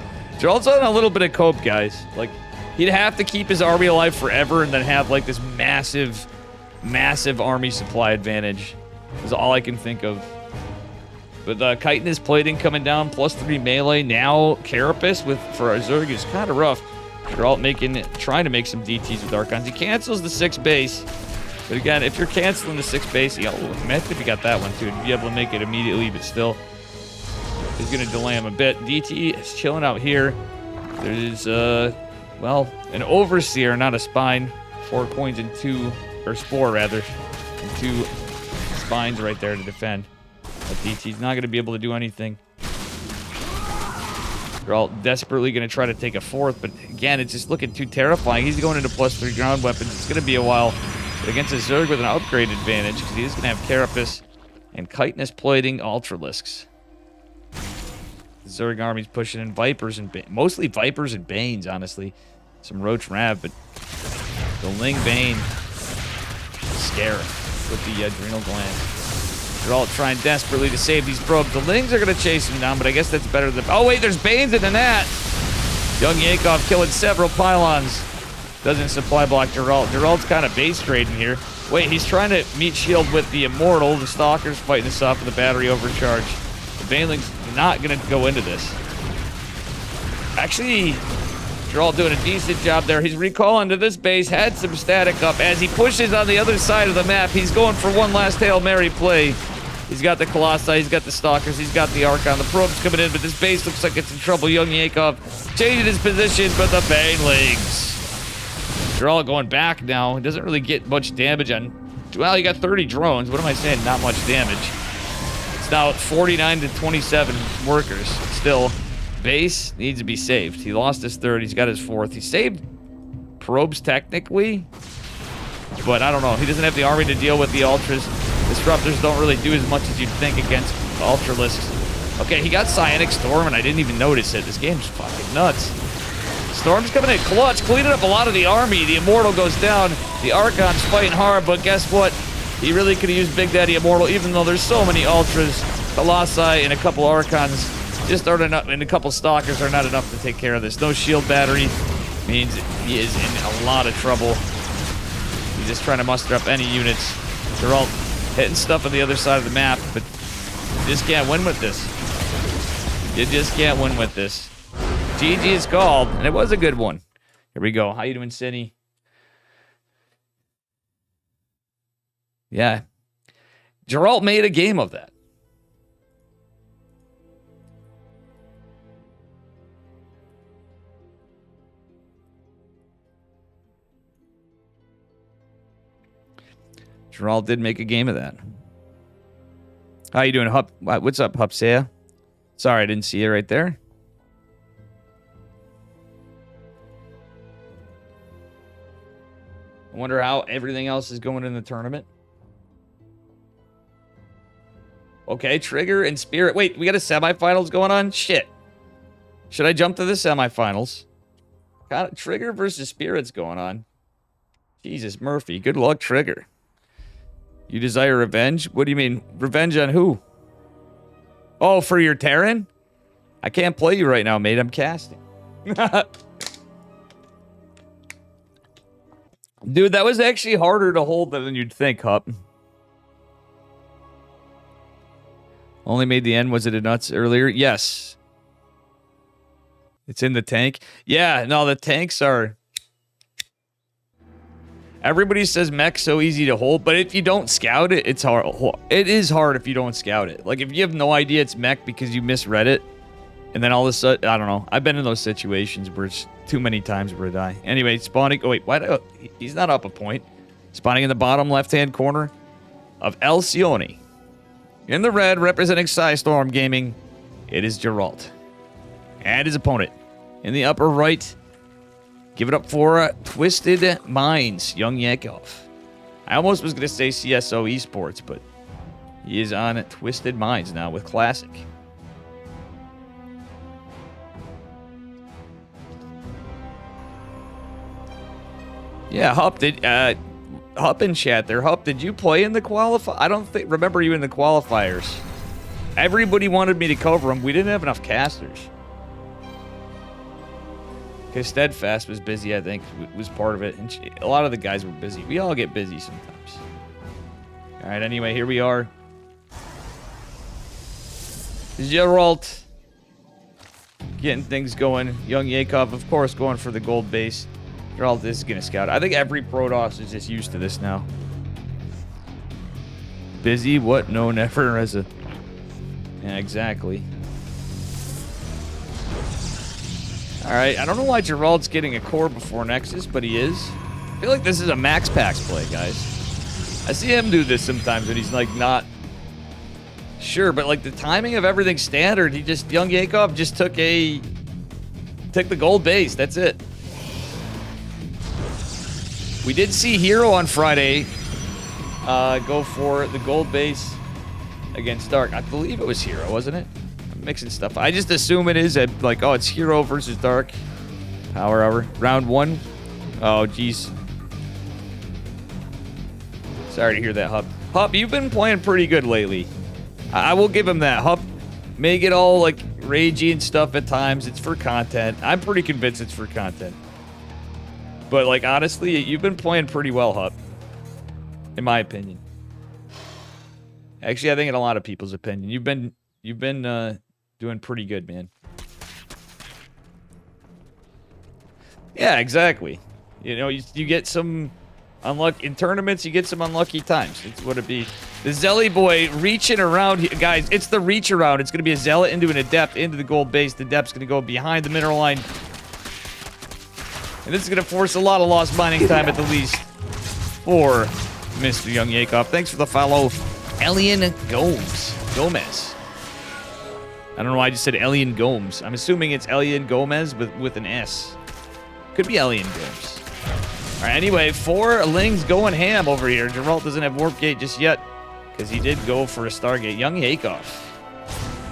a little bit of cope, guys. Like, he'd have to keep his army alive forever and then have, like, this massive, massive army supply advantage. Is all I can think of. But Chitinous Plating coming down, +3 melee. Now Carapace for our Zerg is kind of rough. Geralt trying to make some DTs with Archons. He cancels the 6 base. But again, if you're canceling the 6 base, imagine if you got that one too. You'd be able to make it immediately, but still, he's going to delay him a bit. DT is chilling out here. There's, well, an Overseer, not a Spine. 4 coins and 2, or Spore rather, and 2 Spines right there to defend. But DT's not going to be able to do anything. They're all desperately going to try to take a 4th, but again, it's just looking too terrifying. He's going into +3 ground weapons. It's going to be a while. But against a Zerg with an upgrade advantage, because he is going to have Carapace and Chitinous Plating Ultralisks. The Zerg army's pushing in Vipers and mostly Vipers and Banes, honestly. Some Roach Rav, but the Ling Bane scary with the Adrenal Glands. They're all trying desperately to save these probes. The Lings are going to chase him down, but I guess that's better than... Oh, wait, there's Banes in the net. Young Yakov killing several pylons. Doesn't supply block Geralt. Geralt's kind of base trading here. Wait, he's trying to meet shield with the Immortal. The Stalker's fighting this off with the battery overcharge. The Baneling's not going to go into this. Actually, Geralt doing a decent job there. He's recalling to this base, had some static up. As he pushes on the other side of the map, he's going for one last Hail Mary play. He's got the Colossi, he's got the Stalkers, he's got the Archon. The probes coming in, but this base looks like it's in trouble. Young Yakov changing his position, but the Banelings. Geralt going back now. He doesn't really get much damage on... Well, he got 30 drones. What am I saying? Not much damage. It's now 49 to 27 workers. Still, base needs to be saved. He lost his 3rd. He's got his 4th. He saved probes technically. But I don't know. He doesn't have the army to deal with the Ultras. Disruptors don't really do as much as you'd think against Ultralisks. Okay, he got Psionic Storm, and I didn't even notice it. This game's fucking nuts. Storm's coming in clutch, cleaning up a lot of the army. The Immortal goes down. The Archon's fighting hard, but guess what? He really could have used Big Daddy Immortal, even though there's so many Ultras. Colossi and a couple Archons just aren't enough, and a couple Stalkers are not enough to take care of this. No shield battery means he is in a lot of trouble. He's just trying to muster up any units. They're all hitting stuff on the other side of the map, but you just can't win with this. You just can't win with this. GG is called, and it was a good one. Here we go. How you doing, Cindy? Yeah. Geralt made a game of that. Geralt did make a game of that. How you doing, Hup? What's up, Hupsea? Sorry, I didn't see you right there. I wonder how everything else is going in the tournament. Okay, Trigger and Spirit. Wait, we got a semifinals going on? Shit. Should I jump to the semifinals? Got Trigger versus Spirit's going on. Jesus, Murphy. Good luck, Trigger. You desire revenge? What do you mean? Revenge on who? Oh, for your Terran? I can't play you right now, mate. I'm casting. Dude, that was actually harder to hold than you'd think, Hup. Only made the end. Was it a nuts earlier? Yes. It's in the tank. Yeah, no, the tanks are... Everybody says mech's so easy to hold, but if you don't scout it, it's hard. It is hard if you don't scout it. Like, if you have no idea it's mech because you misread it, and then all of a sudden, I don't know. I've been in those situations where it's too many times where I die. Anyway, spawning... Oh, wait, why? He's not up a point. Spawning in the bottom left-hand corner of Elcioni. In the red, representing Psystorm Gaming, it is Geralt. And his opponent. In the upper right... Give it up for Twisted Minds, Young Yakov. I almost was going to say CSO Esports, but he is on Twisted Minds now with Classic. Yeah, Hup did. Hup in chat there. Hup, did you play in the qualify? I don't remember you in the qualifiers. Everybody wanted me to cover them. We didn't have enough casters. Because Steadfast was busy, I think, was part of it. And a lot of the guys were busy. We all get busy sometimes. All right, anyway, here we are. Geralt getting things going. Young Yakov, of course, going for the gold base. Geralt is going to scout. I think every Protoss is just used to this now. Busy? What? No, never as a... Yeah, exactly. Alright, I don't know why Geralt's getting a core before Nexus, but he is. I feel like this is a Max Pax play, guys. I see him do this sometimes when he's, like, not sure, but, like, the timing of everything's standard. He just, Young Yakov just took the gold base. That's it. We did see Hero on Friday go for the gold base against Dark. I believe it was Hero, wasn't it? Mixing stuff. I just assume it is like, oh, it's Hero versus Dark. Power Hour. Round 1. Oh, jeez. Sorry to hear that, Hup. Hup, you've been playing pretty good lately. I will give him that. Hup may get all, like, ragey and stuff at times. It's for content. I'm pretty convinced it's for content. But, like, honestly, you've been playing pretty well, Hup. In my opinion. Actually, I think in a lot of people's opinion. You've been doing pretty good, man. Yeah, exactly. You know, you get some unlucky in tournaments. You get some unlucky times. It's what it be. The Zelly boy reaching around, guys. It's the reach around. It's gonna be a Zealot into an Adept into the gold base. The Adept's gonna go behind the mineral line, and this is gonna force a lot of lost mining time at the least for Mr. Young Yakov. Thanks for the follow, Elian Gomez. I don't know why I just said Elian Gomes. I'm assuming it's Elian Gomez with an S. Could be Elian Gomes. All right, anyway, 4 Lings going ham over here. Geralt doesn't have Warp Gate just yet because he did go for a Stargate. Young Yakov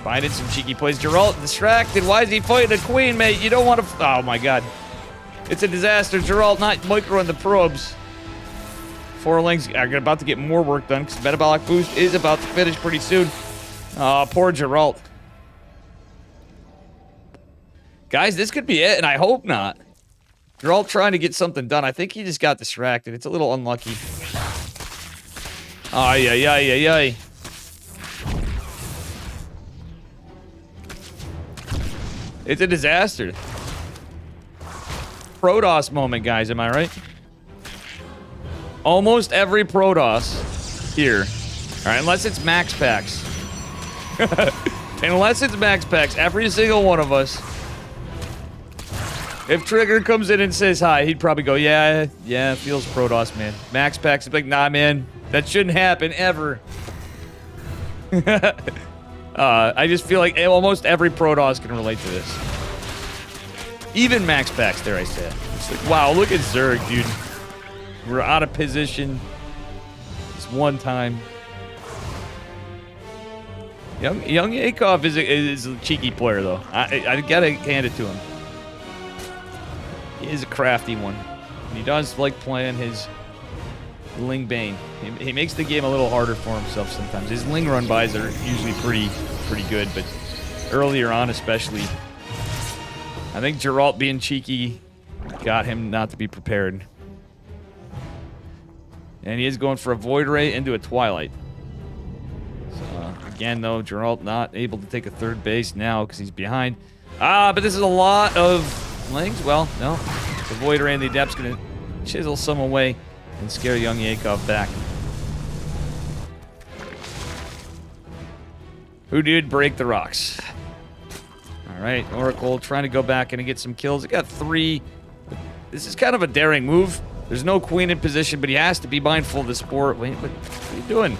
finding some cheeky plays. Geralt distracted. Why is he fighting a queen, mate? You don't want to... Oh, my God. It's a disaster. Geralt not microing the probes. 4 Lings are about to get more work done because Metabolic Boost is about to finish pretty soon. Oh, poor Geralt. Guys, this could be it, and I hope not. Geralt trying to get something done. I think he just got distracted. It's a little unlucky. Ay, ay, ay, ay, ay. It's a disaster. Protoss moment, guys. Am I right? Almost every Protoss here. All right, unless it's Max Packs. Unless it's Max Packs, every single one of us. If Trigger comes in and says hi, he'd probably go, yeah, feels Protoss, man. Max Packs would be like, nah, man, that shouldn't happen, ever. I just feel like almost every Protoss can relate to this. Even Max Packs, dare I say it. It's like, wow, look at Zerg, dude. We're out of position. This one time. Young Yakov is a cheeky player, though. I gotta hand it to him. He is a crafty one. And he does like playing his Ling Bane. He makes the game a little harder for himself sometimes. His Ling run-bys are usually pretty good, but earlier on especially, I think Geralt being cheeky got him not to be prepared. And he is going for a Void Ray into a Twilight. So, again, though, Geralt not able to take a 3rd base now because he's behind. But this is a lot of Lings. Well, no. The Void Ray and the Adept's going to chisel some away and scare young Yakov back. Who did break the rocks? All right, Oracle trying to go back and get some kills. He got 3. This is kind of a daring move. There's no queen in position, but he has to be mindful of the sport. Wait, what are you doing?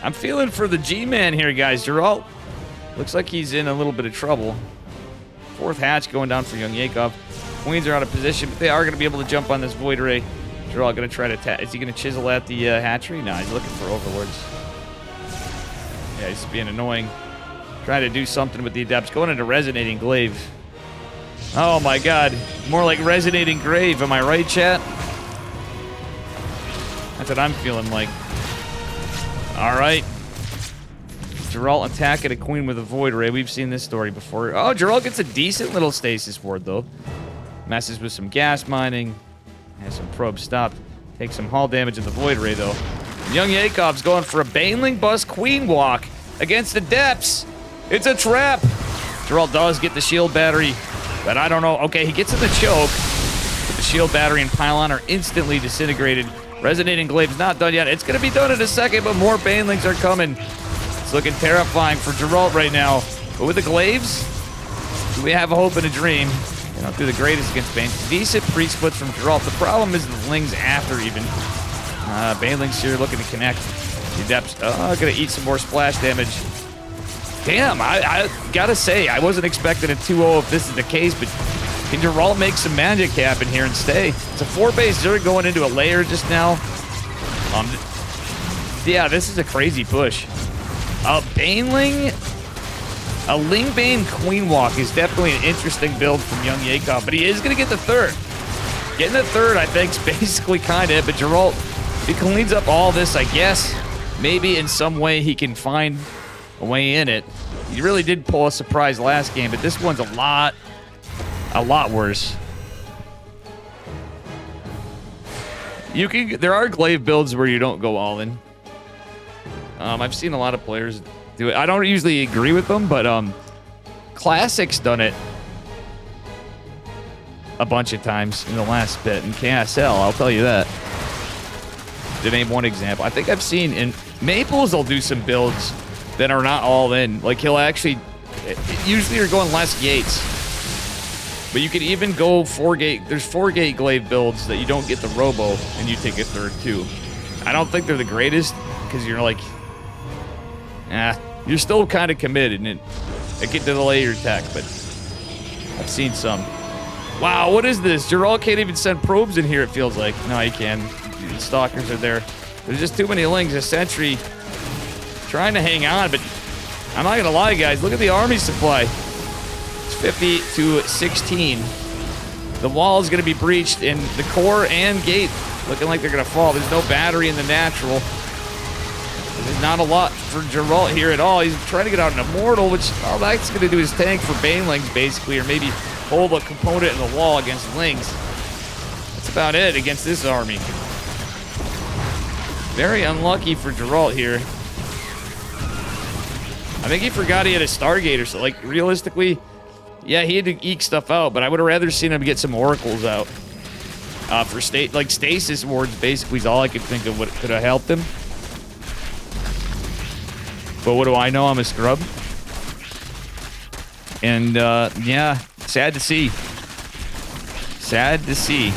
I'm feeling for the G-Man here, guys. Geralt looks like he's in a little bit of trouble. 4th hatch going down for young Yakov. Queens are out of position, but they are going to be able to jump on this Void Ray. Geralt going to try to attack. Is he going to chisel at the hatchery? No, he's looking for Overlords. Yeah, he's being annoying. Trying to do something with the Adepts. Going into Resonating Glaive. Oh my God. More like Resonating Grave. Am I right, chat? That's what I'm feeling like. All right. Geralt attacking a queen with a Void Ray. We've seen this story before. Oh, Geralt gets a decent little stasis ward, though. Messes with some gas mining. Has some probes stopped. Takes some hull damage of the Void Ray, though. And young Yakov's going for a Baneling Bust Queen Walk against the Depths. It's a trap. Geralt does get the shield battery, but I don't know. Okay, he gets in the choke. But the shield battery and pylon are instantly disintegrated. Resonating Glaive's not done yet. It's going to be done in a second, but more Banelings are coming. It's looking terrifying for Geralt right now. But with the Glaives, we have a hope and a dream. They don't do the greatest against Bane. Decent pre-splits from Geralt. The problem is the Lings after even. Banelings here looking to connect. The Adepts going to eat some more splash damage. Damn, I gotta say, I wasn't expecting a 2-0 if this is the case, but can Geralt make some magic happen here and stay? It's a 4-base Zerg going into a lair just now. Yeah, this is a crazy push. A Baneling, a Ling Bane Queen Walk is definitely an interesting build from young Yakov, but he is going to get the 3rd. Getting the 3rd, I think, is basically kind of it, but Geralt, he cleans up all this, I guess. Maybe in some way he can find a way in it. He really did pull a surprise last game, but this one's a lot worse. There are glaive builds where you don't go all in. I've seen a lot of players do it. I don't usually agree with them, but Classic's done it a bunch of times in the last bit in KSL, I'll tell you that. To name one example. I think I've seen in Maples, they'll do some builds that are not all in. Like, he'll actually... Usually you're going less gates. But you can even go 4-gate... There's 4-gate glaive builds that you don't get the robo, and you take a 3rd, too. I don't think they're the greatest, because you're like... You're still kind of committed, and it can delay your attack, but... I've seen some. Wow, what is this? Geralt can't even send probes in here, it feels like. No, he can. The stalkers are there. There's just too many lings. A sentry trying to hang on, but I'm not gonna lie, guys. Look at the army supply. It's 50 to 16. The wall is gonna be breached, and the core and gate looking like they're gonna fall. There's no battery in the natural. There's not a lot for Geralt here at all. He's trying to get out an immortal, which all that's gonna do is tank for banelings, basically, or maybe hold a component in the wall against lings. That's about it against this army. Very unlucky for Geralt here. I think he forgot he had a Stargazer, so, like, realistically, yeah, he had to eke stuff out, but I would have rather seen him get some oracles out. For stasis wards, basically, is all I could think of what could have helped him. But what do I know? I'm a scrub. And, yeah, sad to see. Sad to see.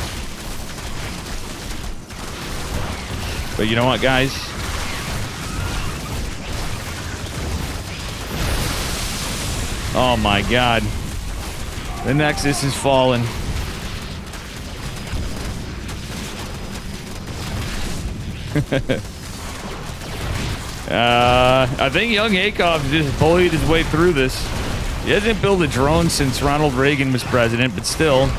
But you know what, guys? Oh my god. The Nexus is falling. I think young Akov just bullied his way through this. He hasn't built a drone since Ronald Reagan was president, but still,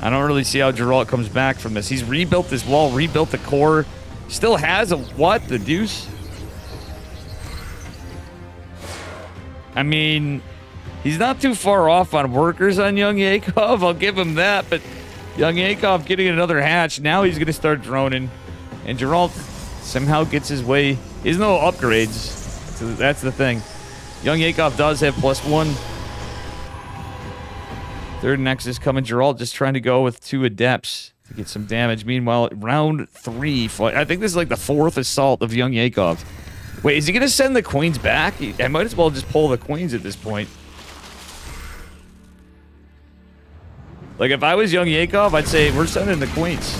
I don't really see how Geralt comes back from this. He's rebuilt this wall, rebuilt the core. Still has a what? The deuce? I mean, he's not too far off on workers on young Yakov. I'll give him that, but young Yakov getting another hatch. Now he's going to start droning. And Geralt somehow gets his way. He has no upgrades. So that's the thing. Young Yakov does have +1. Third Nexus coming. Geralt just trying to go with 2 Adepts to get some damage. Meanwhile, round 3. I think this is like the 4th assault of young Yakov. Wait, is he going to send the queens back? I might as well just pull the queens at this point. Like, if I was young Yakov, I'd say, we're sending the queens.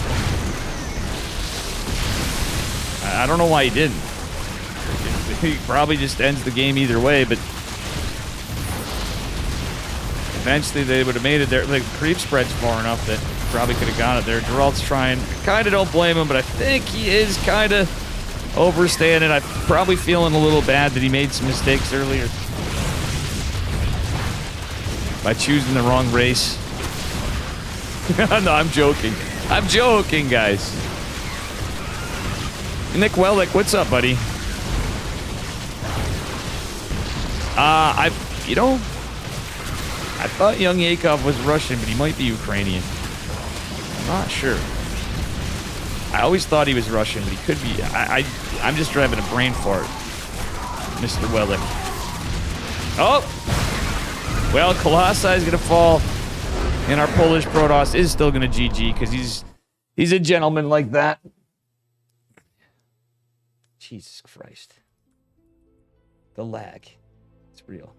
I don't know why he didn't. He probably just ends the game either way, but eventually they would have made it there. Like, creep spread's far enough that probably could have got it there. Geralt's trying. Kind of don't blame him, but I think he is kind of overstaying it. I'm probably feeling a little bad that he made some mistakes earlier by choosing the wrong race. No, I'm joking. I'm joking, guys. Nick Wellick, what's up, buddy? I thought young Yakov was Russian, but he might be Ukrainian. I'm not sure. I always thought he was Russian, but he could be. I'm just driving a brain fart, Mr. Wellick. Oh! Well, Colossi is going to fall, and our Polish Protoss is still going to GG, because he's a gentleman like that. Jesus Christ. The lag. It's real.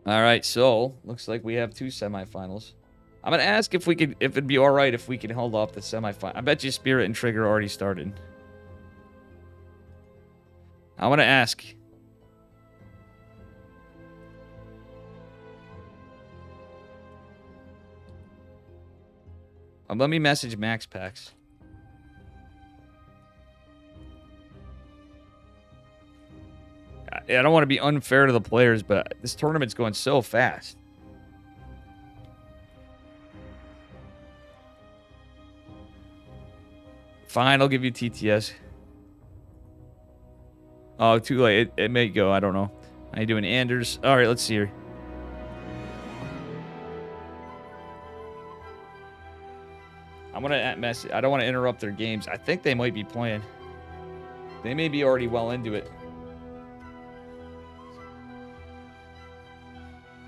All right, so looks like we have 2 semifinals. I'm gonna ask if it'd be all right if we can hold off the semifinal. I bet you Spirit and Trigger already started. I want to ask. Let me message Max Packs. I don't want to be unfair to the players, but this tournament's going so fast. Fine, I'll give you TTS. Oh, too late. It may go. I don't know. How you doing, Anders? All right, let's see here. I'm gonna mess. I don't want to interrupt their games. I think they might be playing. They may be already well into it.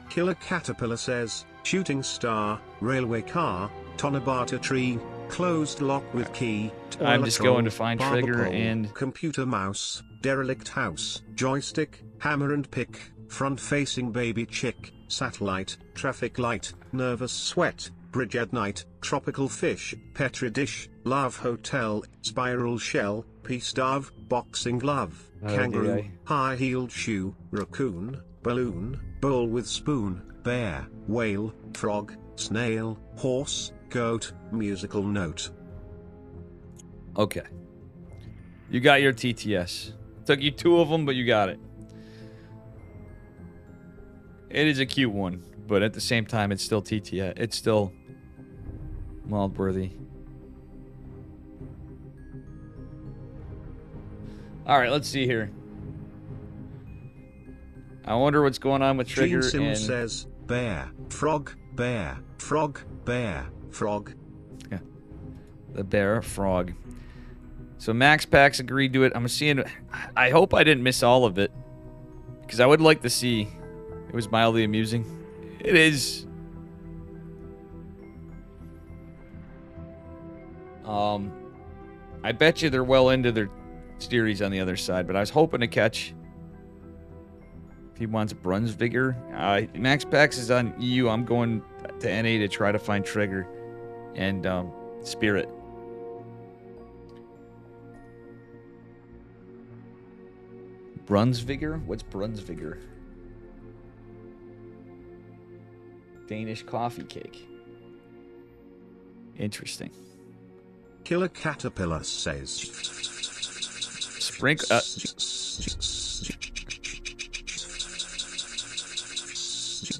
Killer Caterpillar says, shooting star, railway car, Tonabata tree, closed lock with key, I'm just going to find Trigger pole, and computer mouse, derelict house, joystick, hammer and pick, front facing baby chick, satellite, traffic light, nervous sweat, Bridget Knight, Tropical Fish, Petri Dish, Love Hotel, Spiral Shell, Peace Dove, Boxing Glove, Oh, Kangaroo, dear. High-Heeled Shoe, Raccoon, Balloon, Bowl with Spoon, Bear, Whale, Frog, Snail, Horse, Goat, Musical Note. Okay. You got your TTS. Took you 2 of them, but you got it. It is a cute one, but at the same time, it's still TTS. It's still Wildworthy. All right, let's see here. I wonder what's going on with Trigger Gene Sim and... says, Bear, Frog, Bear, Frog, Bear, Frog. Yeah. The bear frog. So Max Packs agreed to it. I'm seeing... I hope I didn't miss all of it, because I would like to see... It was mildly amusing. It is. I bet you they're well into their series on the other side, but I was hoping to catch... If he wants Brunsviger. Max Packs is on EU. I'm going to NA to try to find Trigger and Spirit. Brunsviger? What's Brunsviger? Danish coffee cake. Interesting. Killer Caterpillar says, Sprinkle.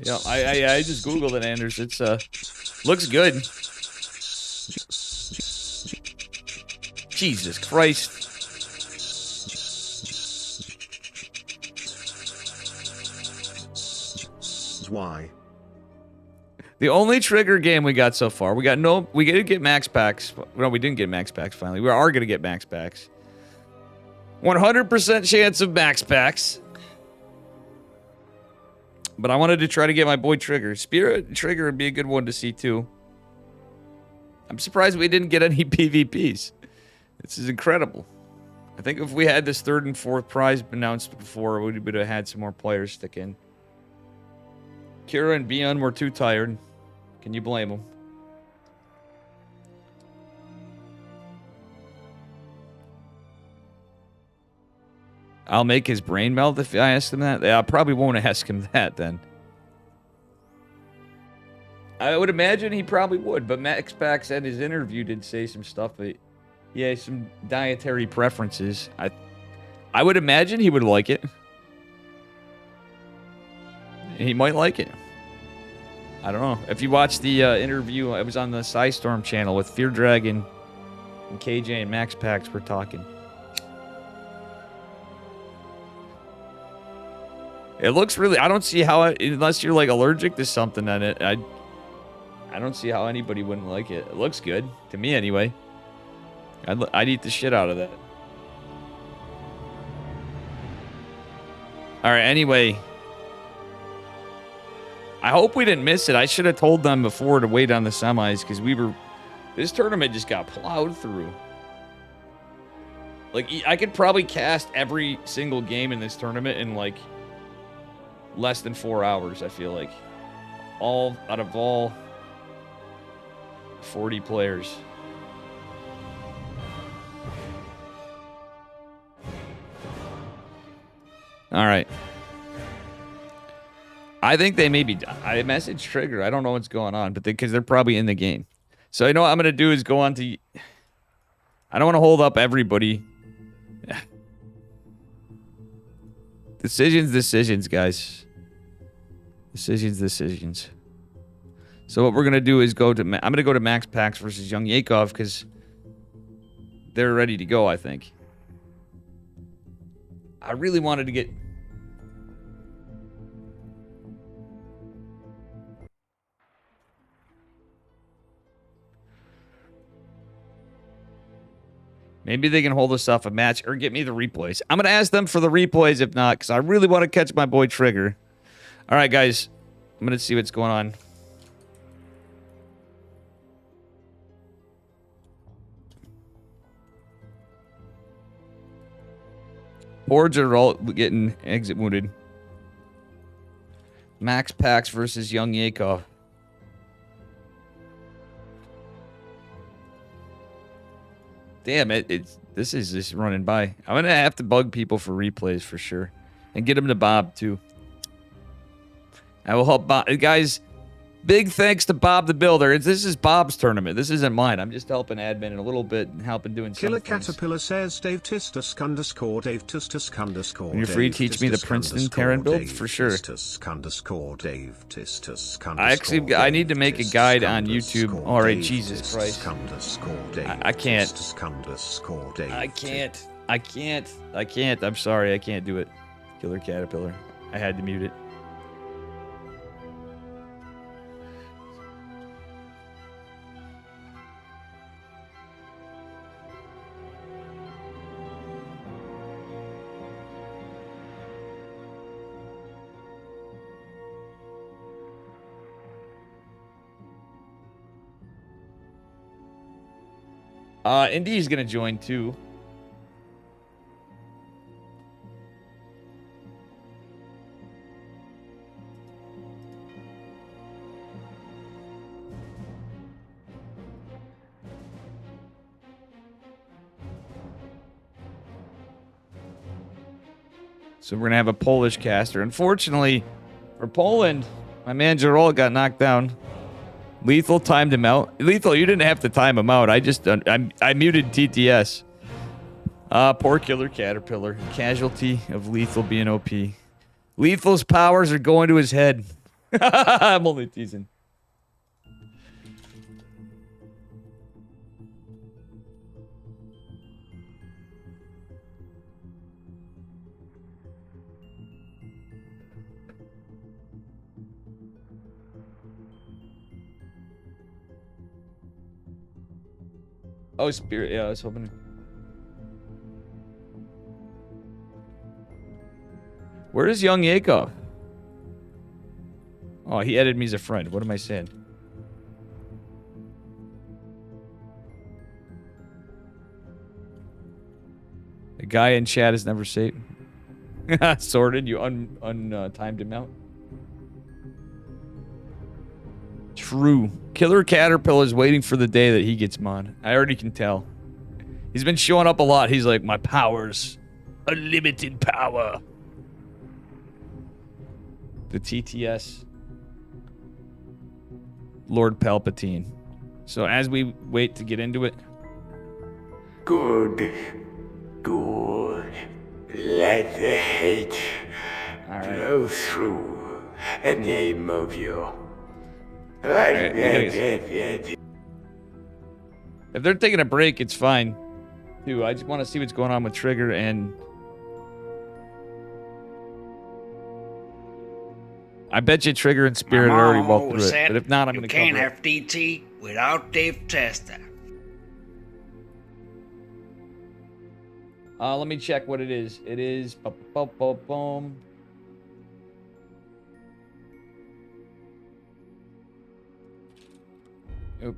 Yeah, I just googled it, Anders. It's looks good. Jesus Christ. Why? The only Trigger game we got so far, we didn't get Max Packs. No, we didn't get Max Packs finally. We are going to get Max Packs. 100% chance of Max Packs. But I wanted to try to get my boy Trigger. Spirit Trigger would be a good one to see too. I'm surprised we didn't get any PvPs. This is incredible. I think if we had this 3rd and 4th prize announced before, we would have had some more players stick in. Kira and Bion were too tired. Can you blame them? I'll make his brain melt if I ask him that. I probably won't ask him that then. I would imagine he probably would, but Max Packs at his interview did say some stuff. But he has some dietary preferences. I would imagine he would like it. He might like it. I don't know. If you watched the interview, it was on the Psystorm channel with Fear Dragon and KJ and Max Packs were talking. It looks really... I don't see how... unless you're, like, allergic to something on it, I don't see how anybody wouldn't like it. It looks good. To me, anyway. I'd eat the shit out of that. Alright, anyway... I hope we didn't miss it. I should have told them before to wait on the semis, because we were... This tournament just got plowed through. Like, I could probably cast every single game in this tournament in, like, less than 4 hours, I feel like. All out of all 40 players. All right. I think they may be... I messaged Trigger. I don't know what's going on, but because they're probably in the game. So you know what I'm going to do is go on to... I don't want to hold up everybody. Decisions, guys. Decisions. So what we're going to do is go to... I'm going to go to Max Packs versus Young Yakov because they're ready to go, I think. I really wanted to get... Maybe they can hold us off a match or get me the replays. I'm going to ask them for the replays if not, because I really want to catch my boy Trigger. All right, guys. I'm going to see what's going on. Boards are all getting exit wounded. Max Packs versus Young Yakov. Damn it! This is just running by. I'm gonna have to bug people for replays for sure, and get them to Bob too. I will help Bob, guys. Big thanks to Bob the Builder. This is Bob's tournament. This isn't mine. I'm just helping admin a little bit and helping doing some Killer things. Caterpillar says Dave Tistus underscore Dave Tistus underscore. When you're free, teach me the Princeton Terran build for sure. Tistus underscore Dave Tistus I need to make a guide on YouTube. All right, Jesus Christ. I can't. I can't. I'm sorry. I can't do it. Killer Caterpillar. I had to mute it. Indy's gonna join too. So we're gonna have a Polish caster. Unfortunately, for Poland, my man Jarol got knocked down. Lethal timed him out. Lethal, you didn't have to time him out. I muted TTS. Poor Killer Caterpillar. Casualty of Lethal being OP. Lethal's powers are going to his head. I'm only teasing. Oh, Spirit. Yeah, I was hoping. Where is young Yakov? Oh, he added me as a friend. What am I saying? The guy in chat is never safe. Sorted. You timed him out. True. Killer Caterpillar is waiting for the day that he gets mod. I already can tell. He's been showing up a lot. He's like, my powers. Unlimited power. The TTS. Lord Palpatine. So as we wait to get into it. Good. Let the hate flow through the name of you. If they're taking a break, it's fine. Too. I just want to see what's going on with Trigger and... I bet you Trigger and Spirit are already walked through it. But if not, I'm going to cover it. You can't have DT without Dave Testa. Let me check what it is. It is... Boom. Oop.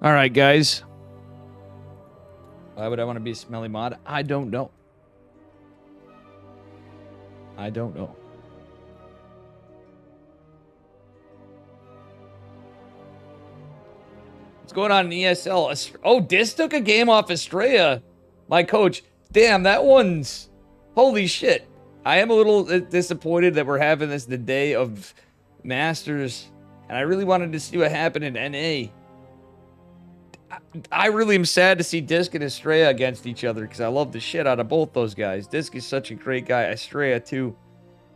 All right, guys. Why would I want to be a smelly mod? I don't know. I don't know. What's going on in ESL? Oh, Dis took a game off Estrella. My coach. Damn, that one's... Holy shit. I am a little disappointed that we're having this the day of Masters. And I really wanted to see what happened in NA. I really am sad to see Disc and Estrella against each other because I love the shit out of both those guys. Disc is such a great guy. Estrella, too.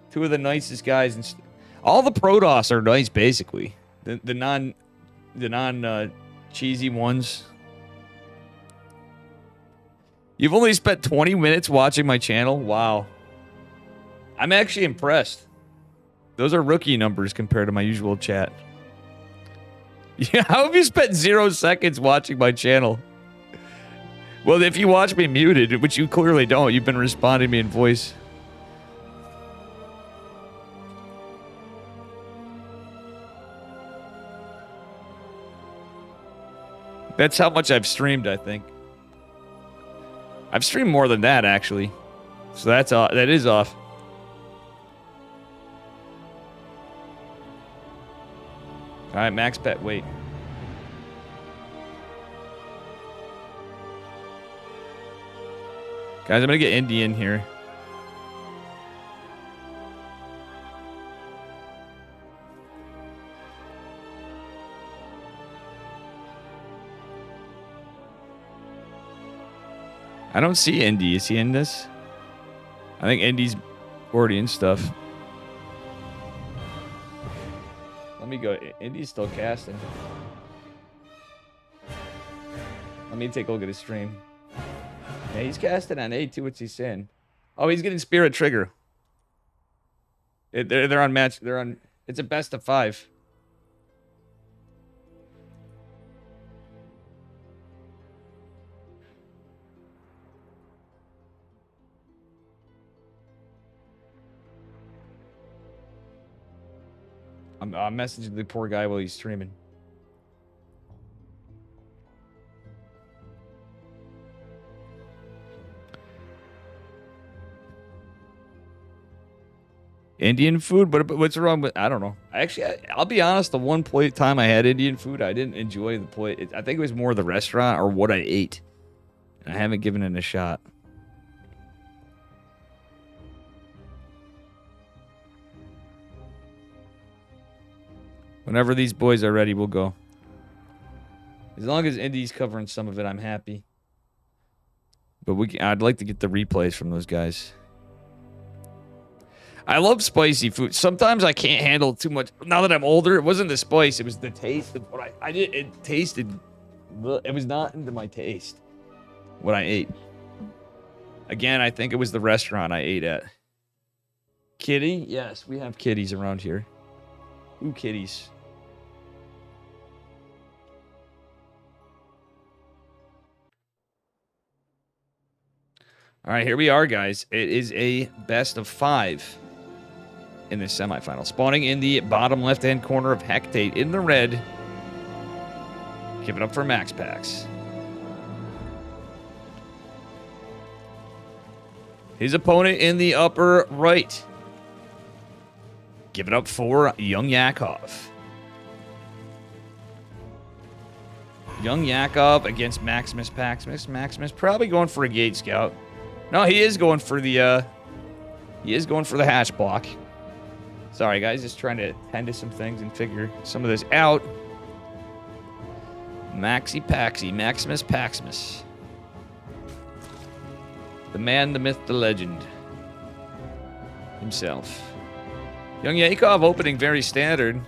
Two of the nicest guys. And all the Protoss are nice, basically. The non cheesy ones. You've only spent 20 minutes watching my channel? Wow. I'm actually impressed. Those are rookie numbers compared to my usual chat. Yeah, how have you spent 0 seconds watching my channel? Well, if you watch me muted, which you clearly don't, you've been responding to me in voice. That's how much I've streamed, I think. I've streamed more than that, actually. So that's that is off. All right, max bet. Wait. Guys, I'm going to get Indy in here. I don't see Indy. Is he in this? I think Indy's already in stuff. Let me go. Indy's still casting. Let me take a look at his stream. Yeah, he's casting on A2. What's he saying? Oh, he's getting Spirit Trigger. They're on match. They're on. It's a best of 5. I'm messaging the poor guy while he's streaming. Indian food, but what's wrong with? I don't know. I'll be honest. The one time I had Indian food, I didn't enjoy the plate. I think it was more the restaurant or what I ate. I haven't given it a shot. Whenever these boys are ready, we'll go. As long as Indy's covering some of it, I'm happy. But I'd like to get the replays from those guys. I love spicy food. Sometimes I can't handle too much. Now that I'm older, it wasn't the spice. It was the taste of what I did. It tasted. It was not into my taste. What I ate. Again, I think it was the restaurant I ate at. Kitty? Yes, we have kitties around here. Ooh, kitties. All right, here we are, guys. It is a best of 5 in this semifinal. Spawning in the bottom left-hand corner of Hectate in the red. Give it up for Max Pax. His opponent in the upper right. Give it up for Young Yakov. Young Yakov against Maximus Paximus. Maximus probably going for a Gate Scout. No, he is going for the hatch block. Sorry, guys, just trying to tend to some things and figure some of this out. Maxi Paxi, Maximus Paximus. The man, the myth, the legend. Himself. Young Yakov opening very standard.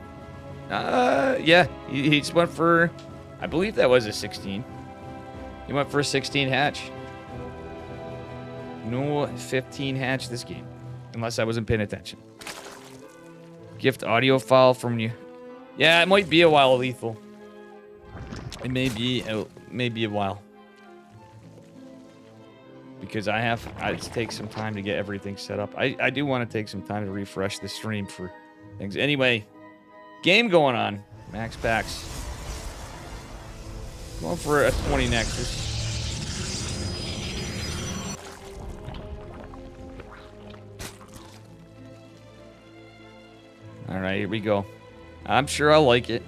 Yeah, he just went for, I believe that was a 16. He went for a 16 hatch. No 15 hatch this game, unless I wasn't paying attention. Gift audio file from you. Yeah, it might be a while, Lethal. It may be a while. Because it takes some time to get everything set up. I do want to take some time to refresh the stream for things. Anyway, game going on. Max Pax. Going for a 20 Nexus. All right, here we go. I'm sure I'll like it.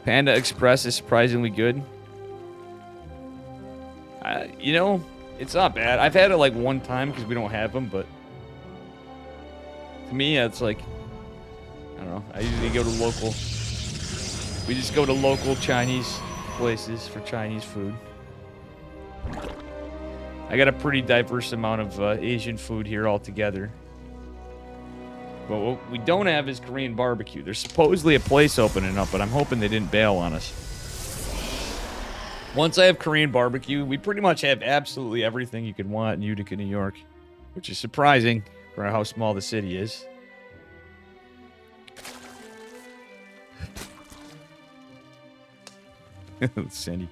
Panda Express is surprisingly good. You know, it's not bad. I've had it like one time because we don't have them, but to me, it's like, I don't know. I usually go to local. We just go to local Chinese places for Chinese food. I got a pretty diverse amount of Asian food here altogether. But what we don't have is Korean barbecue. There's supposedly a place opening up, but I'm hoping they didn't bail on us. Once I have Korean barbecue, we pretty much have absolutely everything you could want in Utica, New York, which is surprising for how small the city is. Sandy.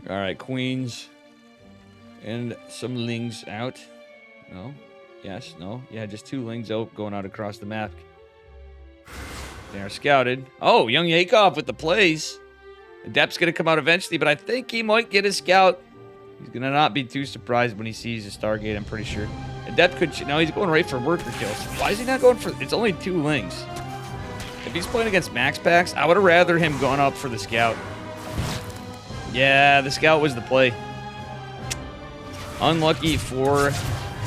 All right, queens and some lings out. No. Yes, no. Yeah, just 2 lings out going out across the map. They are scouted. Oh, Young Yakov with the plays. Adept's going to come out eventually, but I think he might get a scout. He's going to not be too surprised when he sees a Stargate, I'm pretty sure. Adept could... No, he's going right for worker kills. Why is he not going for... It's only 2 lings. If he's playing against Max Packs, I would have rather him going up for the scout. Yeah, the scout was the play. Unlucky for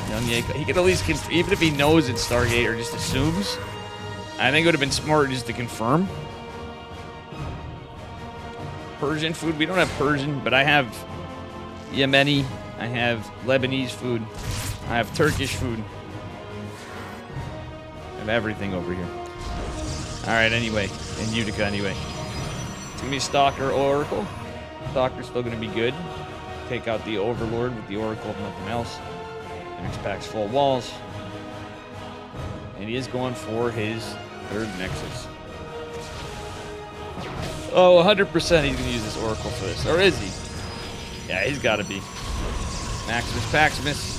Young Yako. He could at least... Even if he knows it's Stargate or just assumes, I think it would have been smart just to confirm. Persian food. We don't have Persian, but I have Yemeni. I have Lebanese food. I have Turkish food. I have everything over here. Alright, anyway. In Utica, anyway. It's going to be Stalker Oracle. Stalker's still going to be good. Take out the Overlord with the Oracle, if nothing else. Max Packs full walls. And he is going for his 3rd Nexus. Oh, 100% he's going to use this Oracle for this. Or is he? Yeah, he's got to be. Maximus Paximus.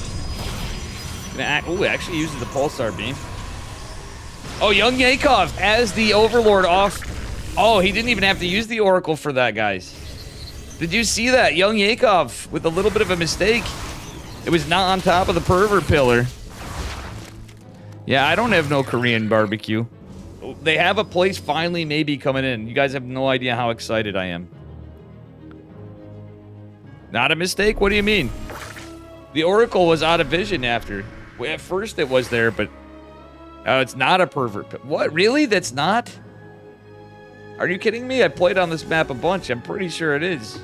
Oh, actually uses the Pulsar Beam. Oh, Young Yakov has the Overlord off. Oh, he didn't even have to use the Oracle for that, guys. Did you see that? Young Yakov with a little bit of a mistake. It was not on top of the pervert pillar. Yeah, I don't have no Korean barbecue. They have a place finally maybe coming in. You guys have no idea how excited I am. Not a mistake? What do you mean? The Oracle was out of vision after. Well, at first it was there, but... it's not a pervert. What? Really? That's not? Are you kidding me? I played on this map a bunch. I'm pretty sure it is.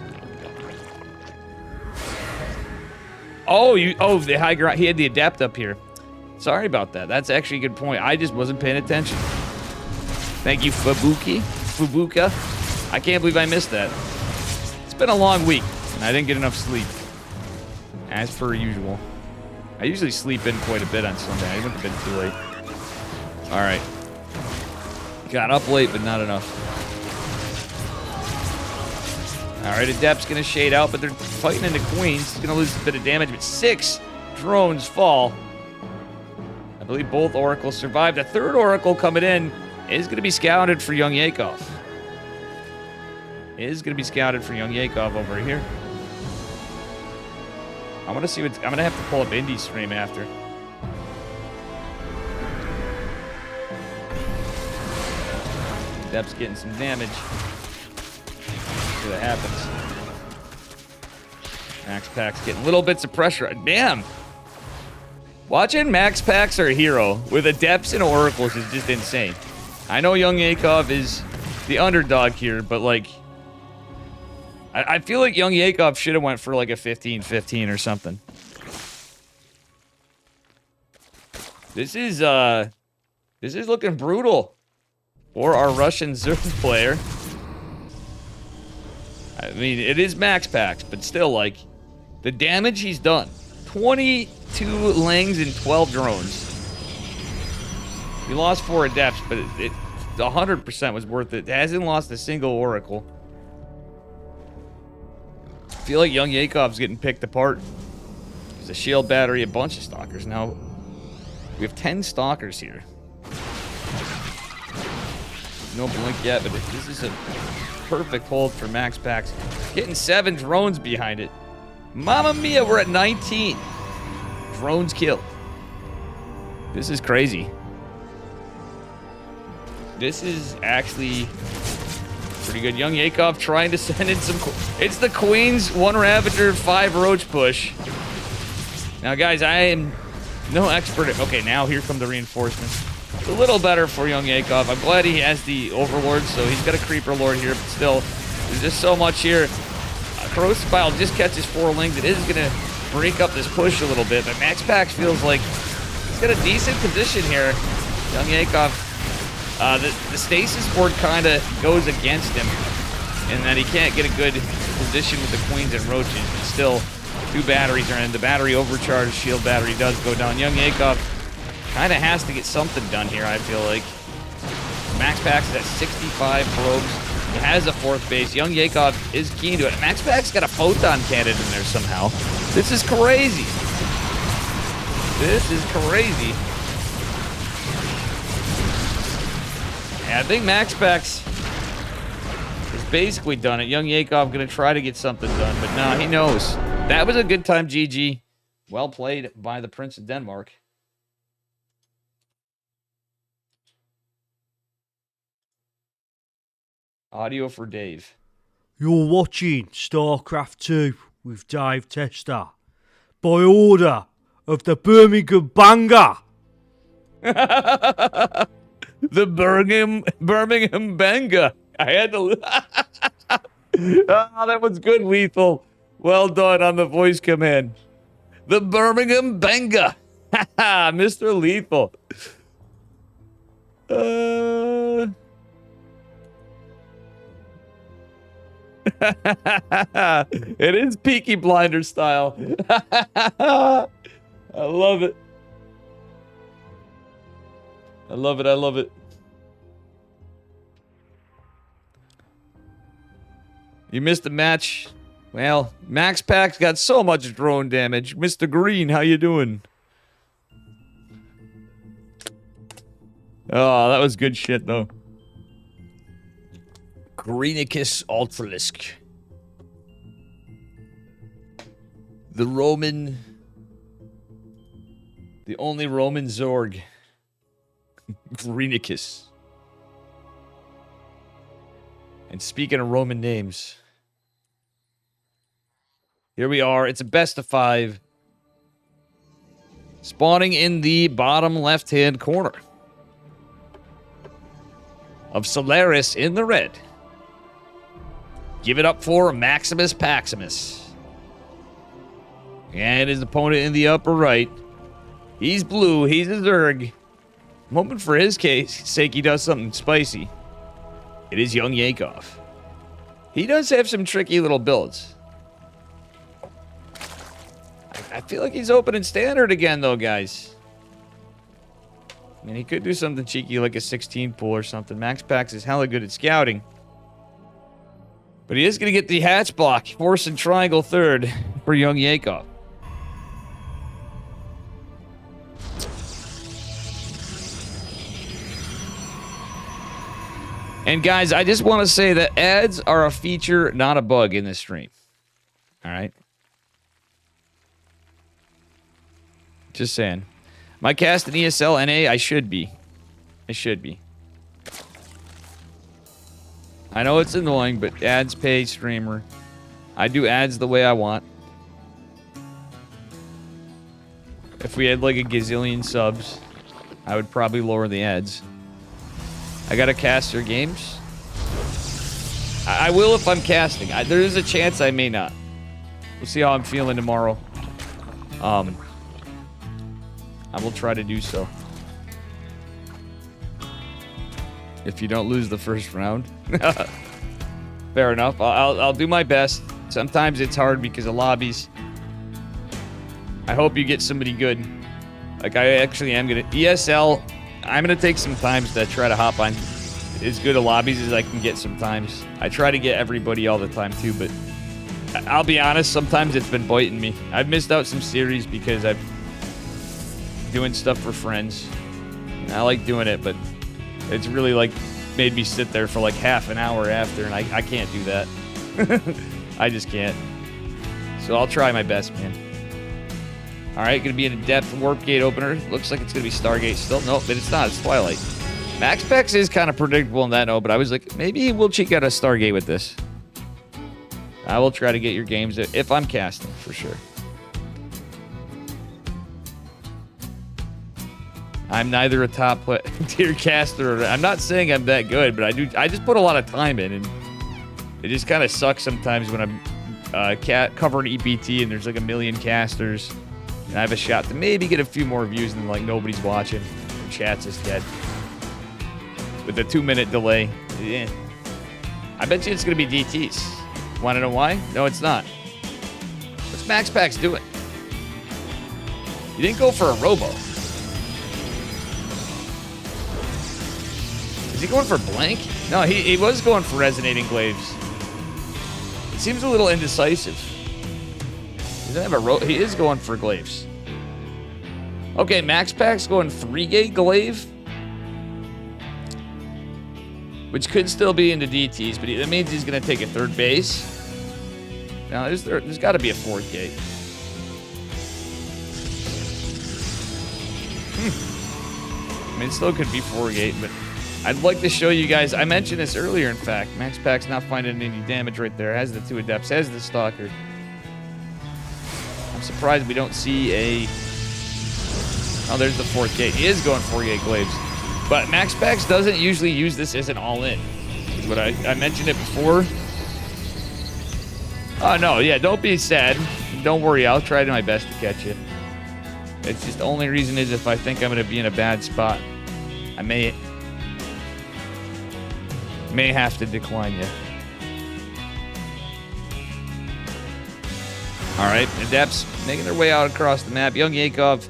Oh, the high ground. He had the Adept up here. Sorry about that. That's actually a good point. I just wasn't paying attention. Thank you, Fubuka. I can't believe I missed that. It's been a long week, and I didn't get enough sleep. As per usual. I usually sleep in quite a bit on Sunday. I went to bed too late. Alright. Got up late, but not enough. Alright, Adept's going to shade out, but they're fighting into Queens. He's going to lose a bit of damage, but 6 drones fall. I believe both Oracles survived. A 3rd Oracle coming in is going to be scouted for Young Yakov. Is going to be scouted for Young Yakov over here. I want to see what's... I'm going to have to pull up Indie's stream after. Dep's getting some damage. See what happens. Max Packs getting little bits of pressure. Damn! Watching Max Packs are a hero with Adepts and Oracles is just insane. I know Young Yakov is the underdog here, but like... I feel like Young Yakov should have went for like a 15-15 or something. This is looking brutal for our Russian Zerg player. I mean, it is Max Packs, but still, like, the damage he's done. 22 Lings and 12 drones. He lost 4 Adepts, but it 100% was worth it. Hasn't lost a single Oracle. I feel like Young Yakov's getting picked apart. There's a shield battery, a bunch of stalkers. Now, we have 10 stalkers here. No blink yet, but this is a perfect hold for Max Packs. Getting 7 drones behind it. Mamma mia, we're at 19. Drones killed. This is crazy. This is actually pretty good. Young Yakov trying to send in some... It's the Queens, 1 Ravager, 5 Roach push. Now, guys, I am no expert at... Okay, now here come the reinforcements. It's a little better for Young Yakov. I'm glad he has the Overlord, so he's got a Creeper Lord here, but still, there's just so much here. Corrosive Bile just catches 4 Lings. It is going to break up this push a little bit, but Max Packs feels like he's got a decent position here. Young Yakov, the Stasis Board kind of goes against him, in that he can't get a good position with the Queens and Roaches, but still, 2 batteries are in. The battery overcharged, shield battery does go down. Young Yakov kind of has to get something done here, I feel like. Max Packs is at 65 probes. He has a 4th base. Young Yakov is keen to it. Max Packs got a photon cannon in there somehow. This is crazy. This is crazy. And I think Max Packs is basically done it. Young Yakov going to try to get something done, but no, he knows. That was a good time, GG. Well played by the Prince of Denmark. Audio for Dave. You're watching StarCraft 2 with Dave Tester by order of the Birmingham Banger. The Birmingham Banger. I had to. Oh, that was good, Lethal. Well done on the voice command. The Birmingham Banger. Mr. Lethal. It is Peaky Blinders style. I love it. I love it. I love it. You missed the match. Well, Max Pack's got so much drone damage. Mr. Green, how you doing? Oh, that was good shit, though. Greenicus Ultralisk. The Roman... The only Roman Zorg. Greenicus. And speaking of Roman names, here we are. It's a best of 5. Spawning in the bottom left-hand corner of Solaris in the red. Give it up for Maximus Paximus. And his opponent in the upper right. He's blue. He's a Zerg. I'm hoping for his sake he does something spicy. It is Young Yakov. He does have some tricky little builds. I feel like he's opening standard again, though, guys. I mean, he could do something cheeky like a 16 pool or something. Max Pax is hella good at scouting. But he is going to get the hatch block. Force and triangle third for Young Yakov. And guys, I just want to say that ads are a feature, not a bug in this stream. All right? Just saying. My cast in ESL NA, I should be. I should be. I know it's annoying, but ads pay streamer. I do ads the way I want. If we had like a gazillion subs, I would probably lower the ads. I gotta cast your games. I will if I'm casting. There is a chance I may not. We'll see how I'm feeling tomorrow. I will try to do so. If you don't lose the first round. Fair enough. I'll do my best. Sometimes it's hard because of lobbies. I hope you get somebody good. Like, I actually am gonna... ESL... I'm going to take some times to try to hop on as good a lobbies as I can get sometimes. I try to get everybody all the time too, but I'll be honest, sometimes it's been biting me. I've missed out some series because I'm doing stuff for friends. And I like doing it, but it's really like made me sit there for like half an hour after, and I can't do that. I just can't. So I'll try my best, man. All right, going to be an in-depth Warp Gate opener. Looks like it's going to be Stargate still. Nope, but it's not. It's Twilight. Max Pex is kind of predictable in that note, but I was like, maybe we'll check out a Stargate with this. I will try to get your games if I'm casting, for sure. I'm neither a top tier caster. I'm not saying I'm that good, but I just put a lot of time in, and it just kind of sucks sometimes when I'm covering EPT and there's like a million casters. And I have a shot to maybe get a few more views and like nobody's watching. The chat's just dead. With a 2-minute delay. Yeah. I bet you it's going to be DTs. Want to know why? No, it's not. What's Max Pax doing? You didn't go for a Robo. Is he going for blank? No, he was going for Resonating Glaives. It seems a little indecisive. He doesn't have a he is going for glaives. Okay, Max Pack's going 3-gate glaive. which could still be into DTs, but that means he's going to take a third base. Now, there's got to be a fourth gate. I mean, it still could be 4 gate, but I'd like to show you guys. I mentioned this earlier, in fact. Max Pack's not finding any damage right there. Has the 2 Adepts, has the Stalker. I'm surprised we don't see a... Oh, there's the 4th gate. He is going 4 gate glaives. But Max Pax doesn't usually use this as an all-in. But I mentioned it before. Oh, no, yeah, don't be sad. Don't worry, I'll try my best to catch you. It's just the only reason is if I think I'm going to be in a bad spot, I may have to decline you. All right, Adepts making their way out across the map. Young Yakov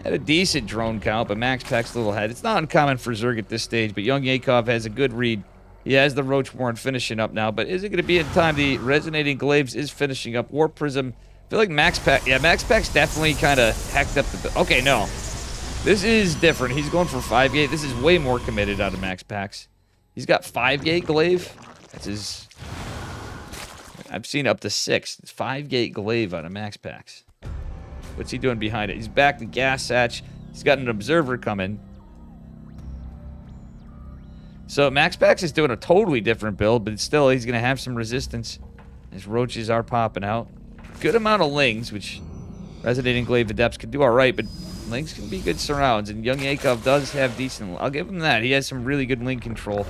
had a decent drone count, but Max Pack's a little ahead. It's not uncommon for Zerg at this stage, but Young Yakov has a good read. He has the Roach Warren finishing up now, but is it going to be in time? The Resonating Glaives is finishing up. War Prism, I feel like Max Pack, yeah, Max Pack's definitely kind of hacked up the... Okay, no. This is different. He's going for 5 gate. This is way more committed out of Max Pax. He's got 5 gate glaive. That's his... I've seen up to 6. It's 5 gate glaive out of Max Pax. What's he doing behind it? He's back to Gas Hatch. He's got an Observer coming. So Max Pax is doing a totally different build, but still he's going to have some resistance. His Roaches are popping out. Good amount of Lings, which Resonating Glaive Adepts can do all right, but Lings can be good surrounds, and Young Yakov does have decent... I'll give him that. He has some really good Ling control.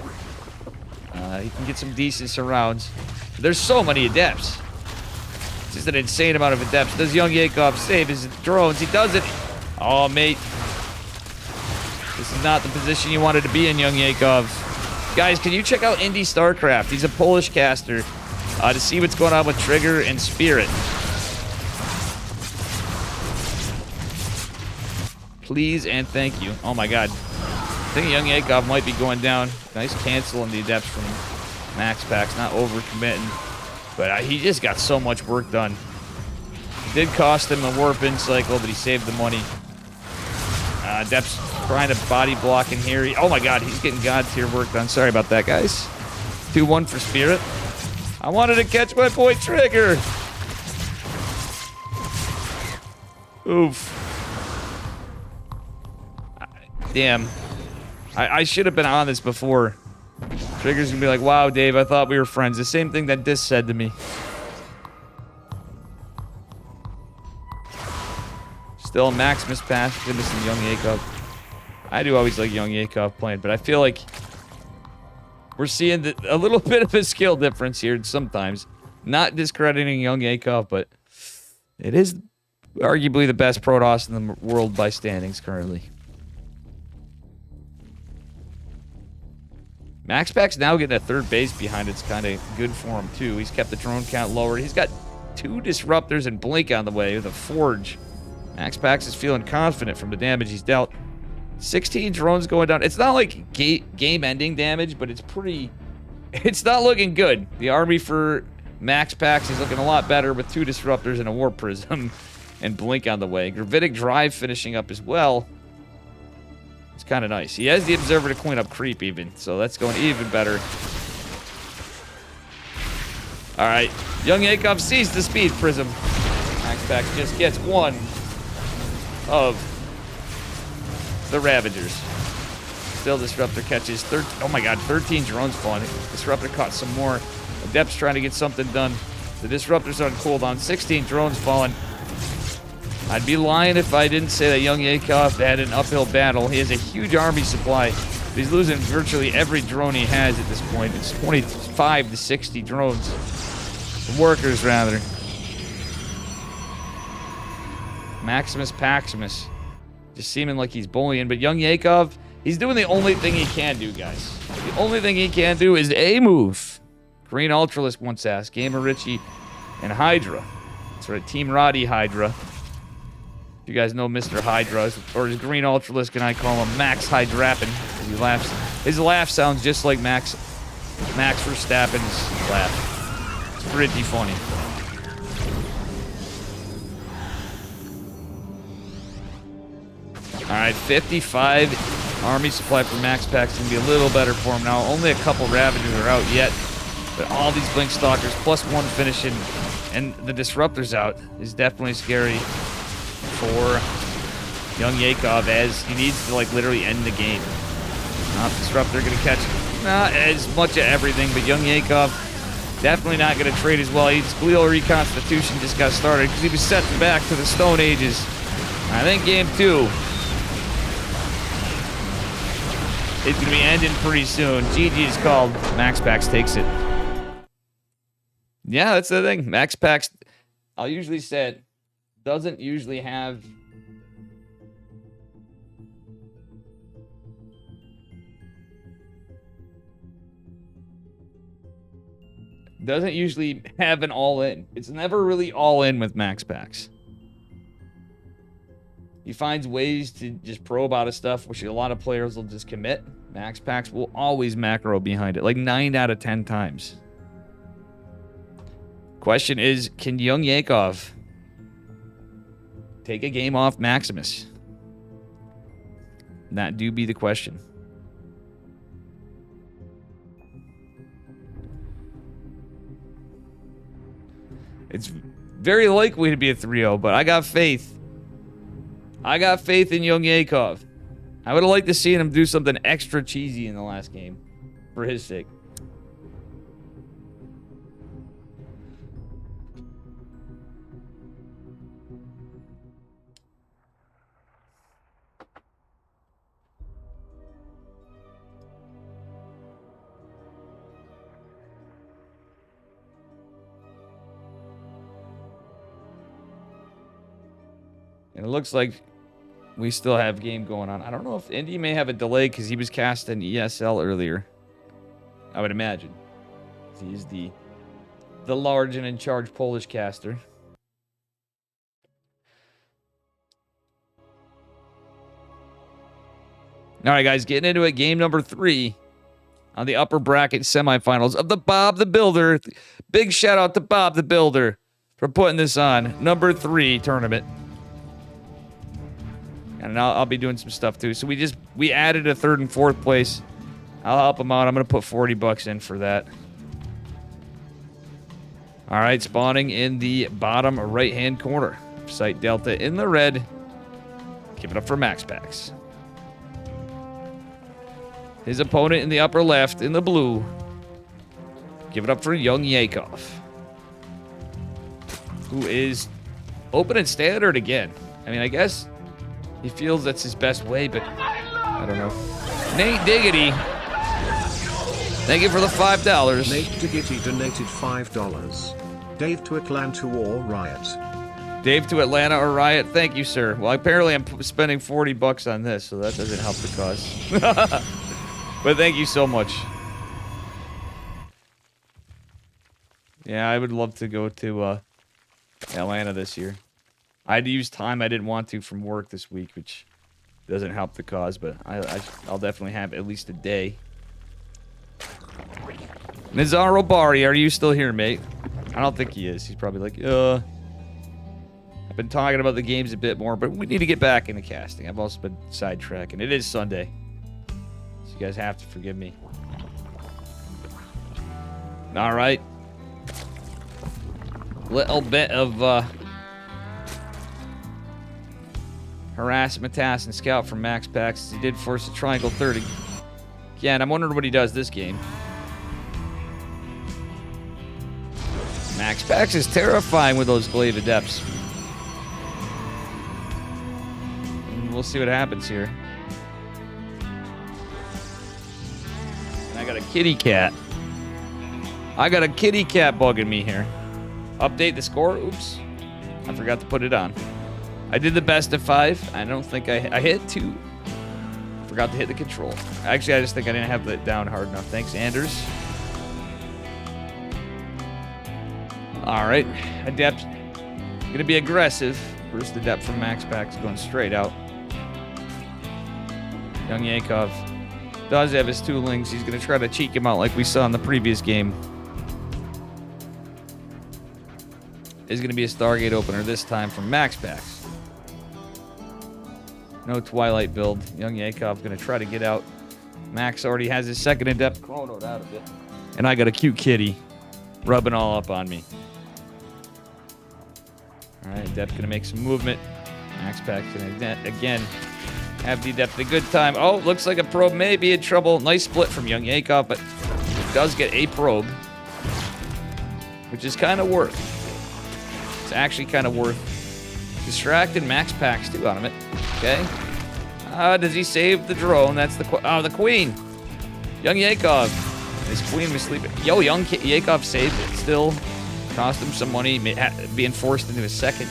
He can get some decent surrounds. There's so many Adepts. It's just an insane amount of Adepts. Does Young Yakov save his drones? He does it. Oh, mate. This is not the position you wanted to be in, Young Yakov. Guys, can you check out Indie StarCraft? He's a Polish caster. To see what's going on with Trigger and Spirit. Please and thank you. Oh my god. I think Young Yakov might be going down. Nice cancel on the Adepts from Max Pax. Not overcommitting. But he just got so much work done. It did cost him a Warp In cycle, but he saved the money. Adepts trying to body block in here. Oh my god, he's getting God tier work done. Sorry about that, guys. 2-1 for Spirit. I wanted to catch my boy Trigger. Oof. Damn. I should have been on this before. Trigger's gonna be like, wow, Dave, I thought we were friends. The same thing that Dis said to me. Still Maximus Pass. Goodness, and Young Yakov. I do always like Young Yakov playing, but I feel like we're seeing a little bit of a skill difference here sometimes. Not discrediting Young Yakov, but it is arguably the best Protoss in the world by standings currently. Max Pack's now getting a third base behind it's kind of good for him too. He's kept the drone count lower. He's got 2 Disruptors and Blink on the way with a Forge. Max Pax is feeling confident from the damage he's dealt. 16 drones going down. It's not like game-ending damage, but it's pretty... It's not looking good. The army for Max Pax is looking a lot better with 2 Disruptors and a War Prism and Blink on the way. Gravitic Drive finishing up as well. It's kind of nice. He has the Observer to clean up creep even, so that's going even better. All right. Young Yakov sees the Speed Prism. Max Pax just gets one of the Ravagers. Still Disruptor catches 13. Oh my god, 13 drones falling. Disruptor caught some more. Adepts trying to get something done. The Disruptor's on cooldown. 16 drones falling. I'd be lying if I didn't say that Young Yakov had an uphill battle. He has a huge army supply. He's losing virtually every drone he has at this point. It's 25 to 60 drones. Workers, rather. Maximus Paximus. Just seeming like he's bullying. But Young Yakov, he's doing the only thing he can do, guys. The only thing he can do is a move. Green Ultralisk once asked. Gamer Richie and Hydra. That's right, Team Roddy Hydra. You guys know Mr. Hydra, or his Green Ultralisk, and I call him Max Hydrappin. He laughs. His laugh sounds just like Max Verstappen's laugh. It's pretty funny. All right, 55 Army supply for Max Packs can be a little better for him now. Only a couple Ravagers are out yet, but all these Blink Stalkers plus one finishing and the Disruptors out is definitely scary for young Yakov, as he needs to like literally end the game. Not Disruptor gonna catch not as much of everything, but young Yakov definitely not gonna trade as well. His glial reconstitution just got started because he was set back to the Stone Ages. I think game 2 is gonna be ending pretty soon. GG is called. Max Packs takes it. Yeah, that's the thing. Max Packs, I'll usually say it, doesn't usually have an all-in. It's never really all-in with Max Packs. He finds ways to just probe out of stuff, which a lot of players will just commit. Max Packs will always macro behind it, like 9 out of 10 times. Question is, can young Yakov take a game off Maximus? That do be the question. It's very likely to be a 3-0, but I got faith. I got faith in young Yakov. I would have liked to see him do something extra cheesy in the last game, for his sake. And it looks like we still have game going on. I don't know if Indy may have a delay because he was cast in ESL earlier. I would imagine. He's the large and in charge Polish caster. All right, guys, getting into it. Game number 3 on the upper bracket semifinals of the Bob the Builder. Big shout out to Bob the Builder for putting this on. Number 3 tournament. And I'll be doing some stuff too. So we added a 3rd and 4th place. I'll help them out. I'm going to put $40 in for that. All right, spawning in the bottom right-hand corner. Site Delta in the red. Give it up for Max Packs. His opponent in the upper left in the blue. Give it up for young Yakov, who is opening standard again. I mean, I guess he feels that's his best way, but I don't know. Nate Diggity, thank you for the $5. Nate Diggity donated $5. Dave to Atlanta or Riot. Dave to Atlanta or Riot, thank you, sir. Well, apparently I'm spending $40 on this, so that doesn't help the cause. But thank you so much. Yeah, I would love to go to Atlanta this year. I had to use time I didn't want to from work this week, which doesn't help the cause, but I'll definitely have at least a day. Nizaro Bari, are you still here, mate? I don't think he is. He's probably like, I've been talking about the games a bit more, but we need to get back into casting. I've also been sidetracking. It is Sunday, so you guys have to forgive me. All right. Little bit of harassment task and scout from Max Packs. He did force a triangle 30. Yeah, and I'm wondering what he does this game. Max Packs is terrifying with those Glaive Adepts. And we'll see what happens here. And I got a kitty cat. I got a kitty cat bugging me here. Update the score. Oops. I forgot to put it on. I did the best of 5. I don't think I hit 2. Forgot to hit the control. Actually, I just think I didn't have it down hard enough. Thanks, Anders. All right. Adept. Going to be aggressive. First Adept from Max Packs going straight out. Young Yakov does have his 2 links. He's going to try to cheek him out like we saw in the previous game. Is going to be a Stargate opener this time from Max Packs. No Twilight build. Young Yakov gonna try to get out. Max already has his second Adept chronoed out of it. And I got a cute kitty rubbing all up on me. Alright, Adept gonna make some movement. Max Pack's gonna again have the Adept a good time. Oh, looks like a probe may be in trouble. Nice split from Young Yakov, but it does get a probe. Which is kind of worth. It's actually kind of worth. Distracted Max Packs too out of it. Okay. Does he save the drone? That's the the queen. Young Yakov. His queen was sleeping. Yo, Young Yakov saved it. Still cost him some money, being forced into a second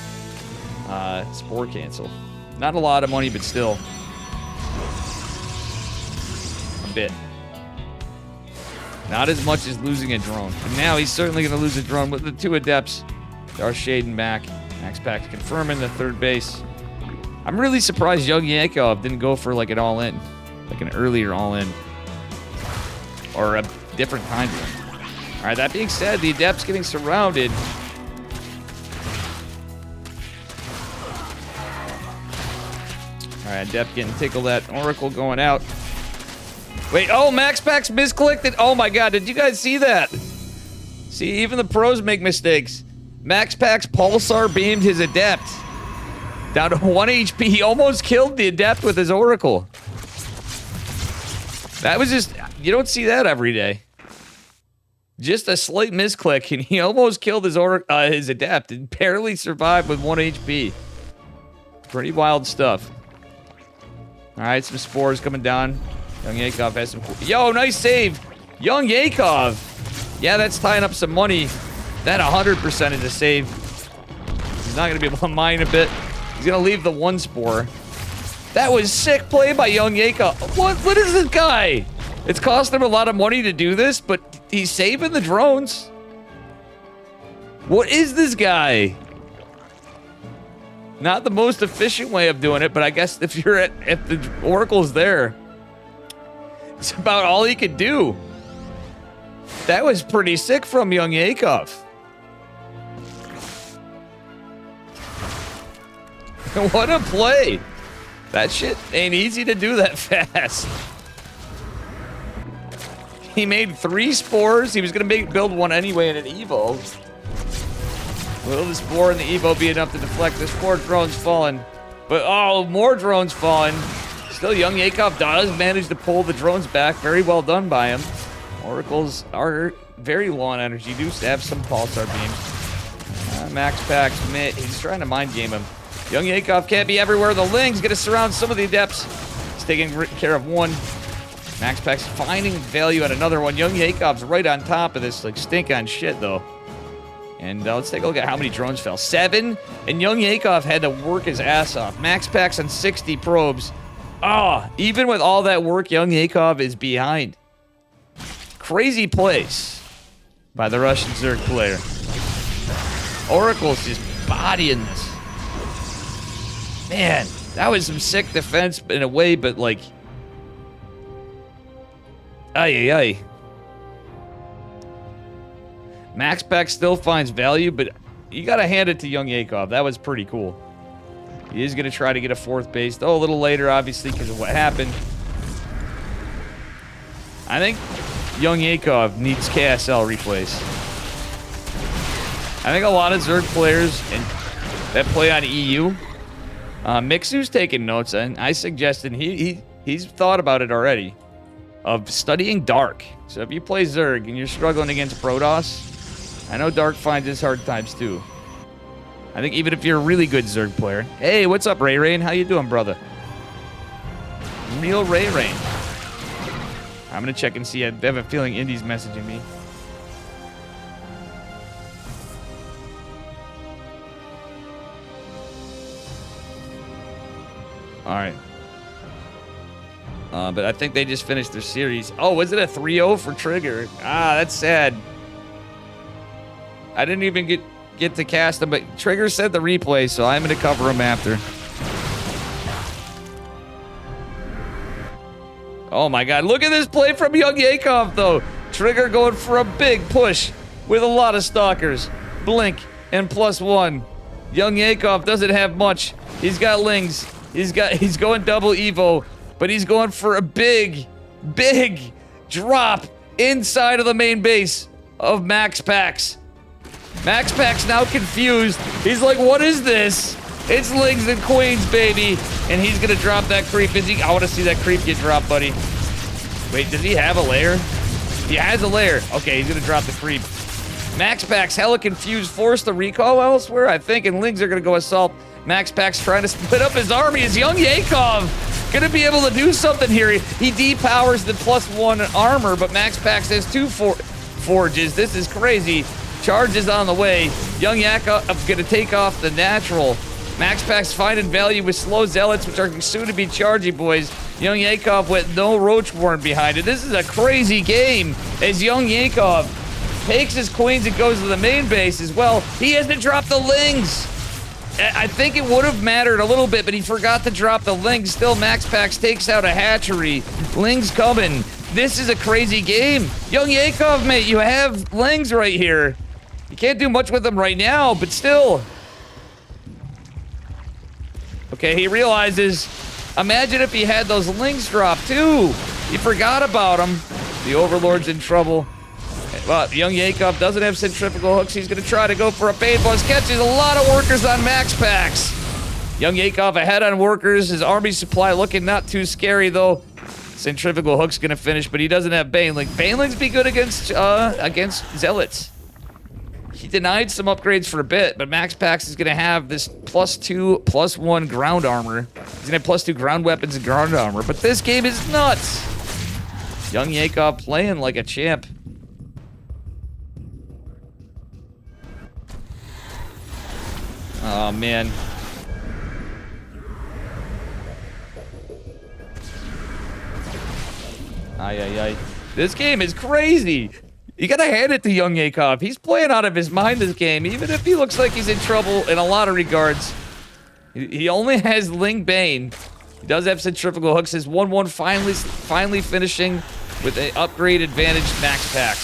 spore cancel. Not a lot of money, but still a bit. Not as much as losing a drone. And now he's certainly going to lose a drone with the 2 Adepts. Darth Shaden back. Max Pack confirming the 3rd base. I'm really surprised Young Yakov didn't go for like an all-in. Like an earlier all-in. Or a different kind of one. Alright, that being said, the Adept's getting surrounded. Alright, Adept getting tickled at. Oracle going out. Wait, oh, Max Pack's misclicked it. Oh my god, did you guys see that? See, even the pros make mistakes. Max Pack's Pulsar beamed his Adept. Down to 1 HP. He almost killed the Adept with his Oracle. That was just... You don't see that every day. Just a slight misclick, and he almost killed his Adept and barely survived with 1 HP. Pretty wild stuff. Alright, some spores coming down. Young Yakov has some... Yo, nice save! Young Yakov! Yeah, that's tying up some money. That 100% is a save. He's not going to be able to mine a bit. He's going to leave the 1 spore. That was sick play by Young Yakov. What is this guy? It's cost him a lot of money to do this, but he's saving the drones. What is this guy? Not the most efficient way of doing it, but I guess if the Oracle's there, it's about all he could do. That was pretty sick from Young Yakov. What a play. That shit ain't easy to do that fast. He made 3 spores. He was going to build 1 anyway in an Evo. Will the spore and the Evo be enough to deflect this? 4 drones falling. But, oh, more drones falling. Still, Young Yakov does manage to pull the drones back. Very well done by him. Oracles are very low on energy. Do have some pulsar beams. Max Pack's mid. He's trying to mind game him. Young Yakov can't be everywhere. The Ling's going to surround some of the Adepts. He's taking care of 1. Max Pack's finding value on another one. Young Yakov's right on top of this, like, stink on shit, though. And let's take a look at how many drones fell. 7, and Young Yakov had to work his ass off. Max Pack's on 60 probes. Even with all that work, Young Yakov is behind. Crazy place by the Russian Zerg player. Oracle's just bodying this. Man, that was some sick defense in a way, but like... Ay. Max Pack still finds value, but you gotta hand it to Young Yakov. That was pretty cool. He is gonna try to get a 4th base, though a little later, obviously, because of what happened. I think Young Yakov needs KSL replays. I think a lot of Zerg players that play on EU, Mixu's taking notes, and I suggested he's thought about it already, of studying Dark. So if you play Zerg and you're struggling against Protoss, I know Dark finds his hard times too. I think even if you're a really good Zerg player. Hey, what's up, Ray Rain? How you doing, brother? Real Ray Rain. I'm gonna check and see. I have a feeling Indy's messaging me. All right. But I think they just finished their series. Oh, was it a 3-0 for Trigger? That's sad. I didn't even get to cast him, but Trigger said the replay, so I'm going to cover him after. Oh my god, look at this play from Young Yakov, though. Trigger going for a big push with a lot of stalkers. Blink and +1. Young Yakov doesn't have much. He's got Lings. He's going double Evo, but he's going for a big drop inside of the main base of MaxPax. MaxPax now confused. He's like, what is this? It's Lings and Queens, baby. And he's gonna drop that creep. I want to see that creep get dropped, buddy. Wait, does he have a lair? He has a lair. Okay, he's gonna drop the creep. MaxPax, hella confused, forced the recall elsewhere, I think, and Lings are gonna go assault. MaxPax trying to split up his army. Is Young Yakov gonna be able to do something here? He depowers the +1 armor, but MaxPax has 2 forges. This is crazy. Charge is on the way. Young Yakov gonna take off the natural. MaxPax finding value with slow zealots, which are soon to be charging boys. Young Yakov with no Roachborn behind it. This is a crazy game as Young Yakov takes his queens and goes to the main base as well. He hasn't dropped the Lings. I think it would have mattered a little bit, but he forgot to drop the Lings. Still, MaxPax takes out a hatchery. Lings coming. This is a crazy game. Young Yakov, mate, you have Lings right here. You can't do much with them right now, but still. Okay, he realizes, imagine if he had those Lings drop too. He forgot about them. The Overlord's in trouble. But Young Yakov doesn't have centrifugal hooks. He's going to try to go for a paid buzz. Catches a lot of workers on MaxPax. Young Yakov ahead on workers. His army supply looking not too scary, though. Centrifugal hook's going to finish, but he doesn't have Baneling. Baneling's be good against Zealots. He denied some upgrades for a bit, but MaxPax is going to have this +2, +1 ground armor. He's going to have +2 ground weapons and ground armor, but this game is nuts. Young Yakov playing like a champ. Oh, man. Ay. This game is crazy. You gotta hand it to Young Yakov. He's playing out of his mind this game, even if he looks like he's in trouble in a lot of regards. He only has Ling Bane. He does have centrifugal hooks. His 1-1 finally finishing with an upgrade advantage MaxPax.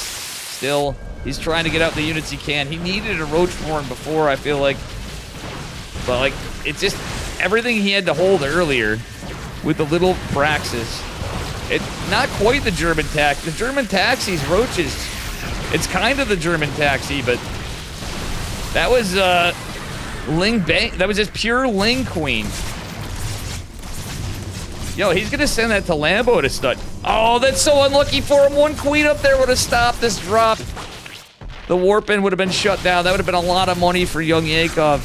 Still, he's trying to get out the units he can. He needed a Roachborn before, I feel like. But, like, it's just everything he had to hold earlier with the little Praxis. It's not quite the German taxi. The German taxi's roaches. It's kind of the German taxi, but that was Ling Bang. That was just pure Ling Queen. Yo, he's gonna send that to Lambo to stud. Oh, that's so unlucky for him. One queen up there would have stopped this drop. The Warpin would have been shut down. That would have been a lot of money for Young Yakov.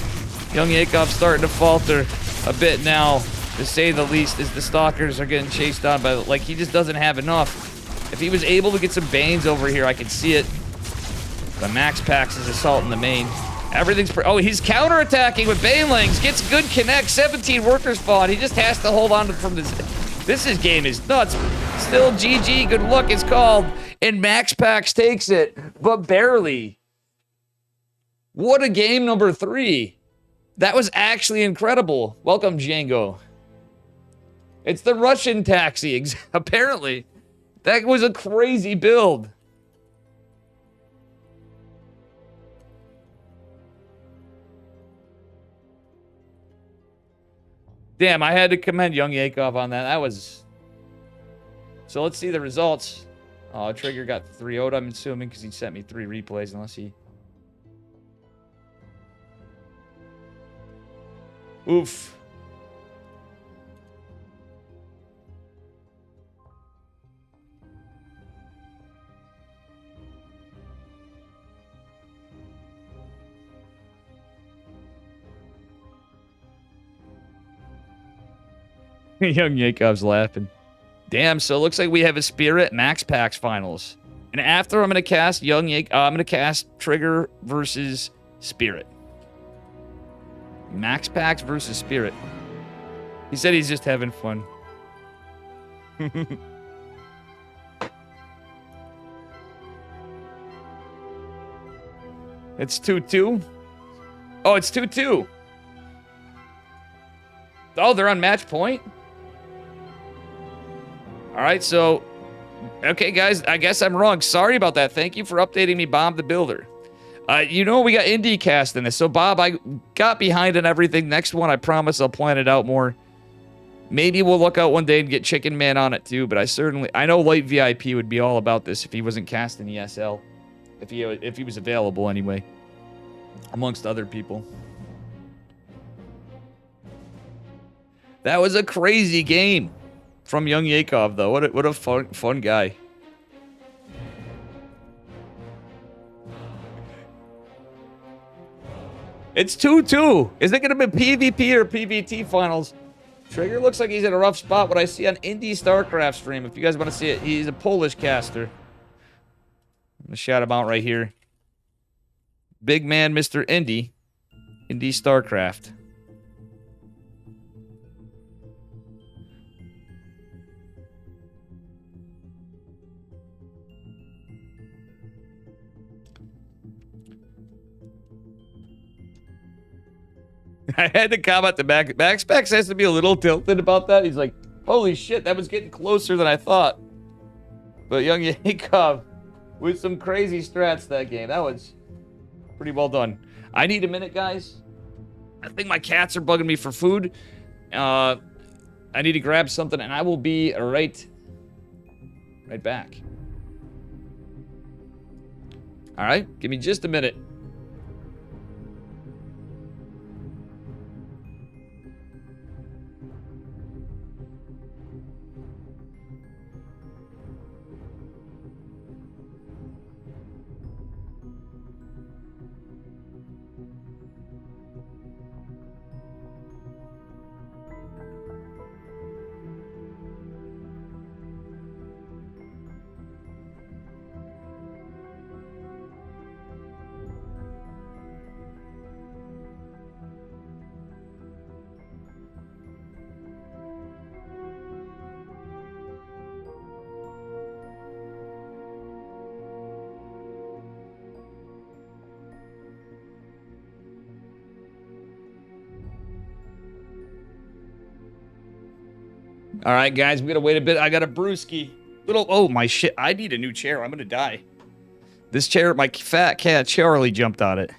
Young Yakov starting to falter a bit now, to say the least, as the Stalkers are getting chased on by, like, he just doesn't have enough. If he was able to get some Banes over here, I could see it. But MaxPax is assaulting the main. Everything's oh, he's counterattacking with Banelings. Gets good connect. 17 workers spawn. He just has to hold on to from this. This game is nuts. Still GG. Good luck is called. And MaxPax takes it, but barely. What a game number 3. That was actually incredible. Welcome, Django. It's the Russian taxi, apparently. That was a crazy build. Damn, I had to commend Young Yakov on that. That was... So let's see the results. Oh, Trigger got 3-0'd, I'm assuming, because he sent me 3 replays, unless he... Oof. Young Yakov's laughing. Damn, so it looks like we have a Spirit MaxPax finals. And after I'm gonna cast I'm gonna cast Trigger versus Spirit. MaxPax versus Spirit. He said he's just having fun. It's 2-2. Oh, it's 2-2. Oh, they're on match point? All right, so... Okay, guys, I guess I'm wrong. Sorry about that. Thank you for updating me, Bob the Builder. You know, we got IndieCast in this. So, Bob, I got behind on everything. Next one, I promise I'll plan it out more. Maybe we'll look out one day and get Chicken Man on it too, but I know Light VIP would be all about this if he wasn't cast in ESL. If he was available anyway. Amongst other people. That was a crazy game from Young Yakov, though. What a fun guy. It's 2-2. Is it going to be PvP or PvT finals? Trigger looks like he's in a rough spot. What I see on Indie StarCraft stream, if you guys want to see it, he's a Polish caster. I'm going to shout him out right here. Big man, Mr. Indie StarCraft. I had to comment the Backspecs has to be a little tilted about that. He's like, holy shit, that was getting closer than I thought. But Young Yakov with some crazy strats that game. That was pretty well done. I need a minute, guys. I think my cats are bugging me for food. I need to grab something, and I will be right back. All right, give me just a minute. All right, guys, we gotta wait a bit. I got a brewski. Oh, my shit. I need a new chair. I'm gonna die. This chair, my fat cat Charlie jumped on it.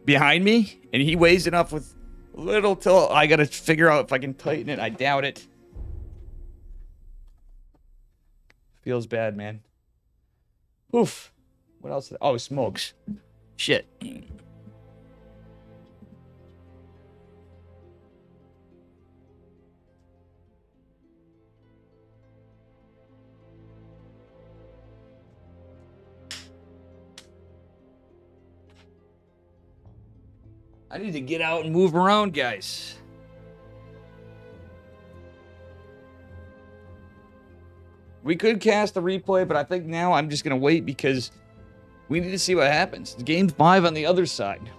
Behind me, and he weighs enough with little till I gotta figure out if I can tighten it. I doubt it. Feels bad, man. Oof. What else? Oh, smokes. Shit. I need to get out and move around, guys. We could cast a replay, but I think now I'm just going to wait because we need to see what happens. Game 5 on the other side.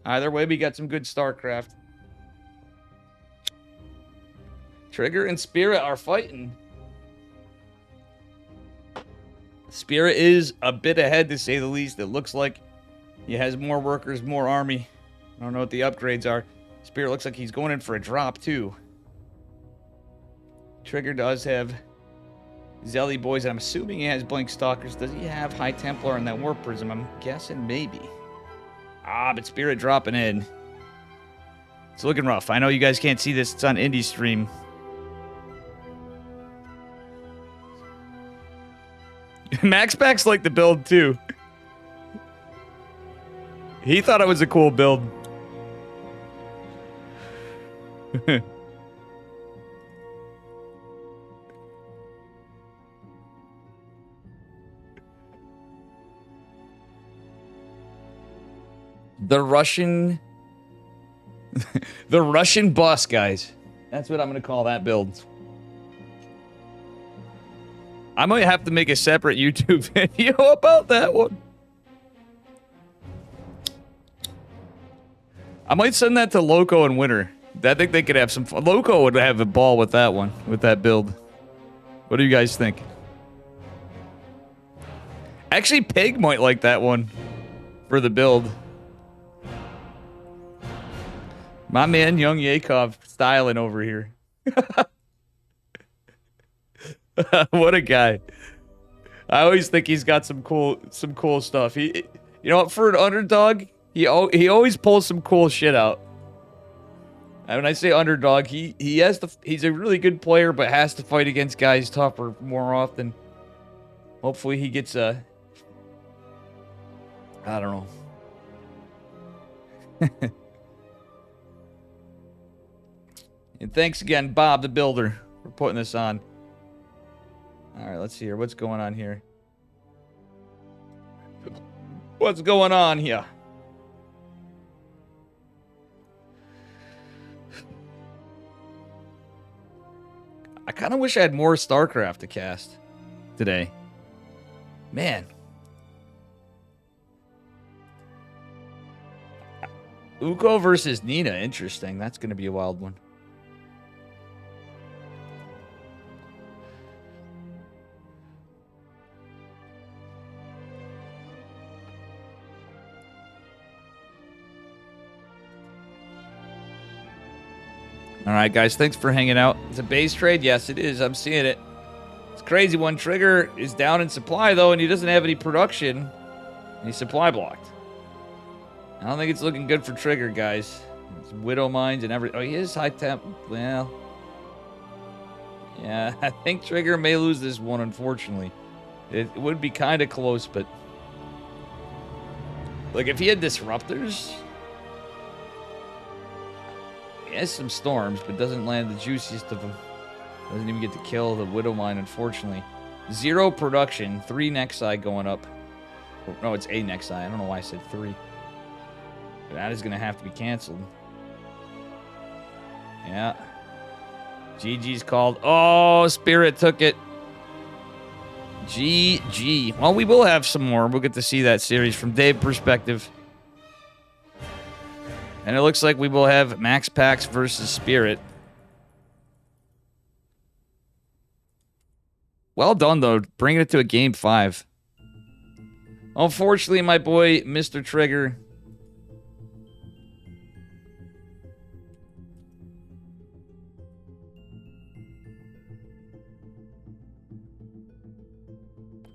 Either way, we got some good StarCraft. Trigger and Spirit are fighting. Spirit is a bit ahead, to say the least. It looks like he has more workers, more army. I don't know what the upgrades are. Spirit looks like he's going in for a drop, too. Trigger does have Zelly Boys. I'm assuming he has Blink Stalkers. Does he have High Templar and that Warp Prism? I'm guessing maybe. Ah, but Spirit dropping in. It's looking rough. I know you guys can't see this. It's on Indie Stream. Max Pax liked the build too. He thought it was a cool build. The Russian the Russian boss, guys. That's what I'm going to call that build. I might have to make a separate YouTube video about that one. I might send that to Loco and Winter. I think they could have some fun. Loco would have a ball with that one, with that build. What do you guys think? Actually, Pig might like that one for the build. My man, Young Yakov, styling over here. What a guy. I always think he's got some cool stuff. You know what, for an underdog, he always pulls some cool shit out. When I say underdog, he has he's a really good player, but has to fight against guys tougher more often. Hopefully he gets a... I don't know. And thanks again, Bob the Builder, for putting this on. All right, let's see here. What's going on here? What's going on here? I kind of wish I had more StarCraft to cast today. Man. Uko versus Nina. Interesting. That's going to be a wild one. All right, guys. Thanks for hanging out. It's a base trade. Yes, it is. I'm seeing it. It's crazy. One Trigger is down in supply, though, and he doesn't have any production. And he's supply blocked. I don't think it's looking good for Trigger, guys. It's Widow Mines and everything. Oh, he is high temp. Well, yeah, I think Trigger may lose this one, unfortunately. It would be kind of close, but... Like, if he had Disruptors... He has some storms, but doesn't land the juiciest of them. Doesn't even get to kill the Widow Mine, unfortunately. 0 production. 3 Nexi going up. Oh, no, it's a Nexi. I don't know why I said 3. But that is going to have to be canceled. Yeah. GG's called. Oh, Spirit took it. GG. Well, we will have some more. We'll get to see that series from Dave's perspective. And it looks like we will have Max Pax versus Spirit. Well done, though. Bringing it to a game 5. Unfortunately, my boy, Mr. Trigger.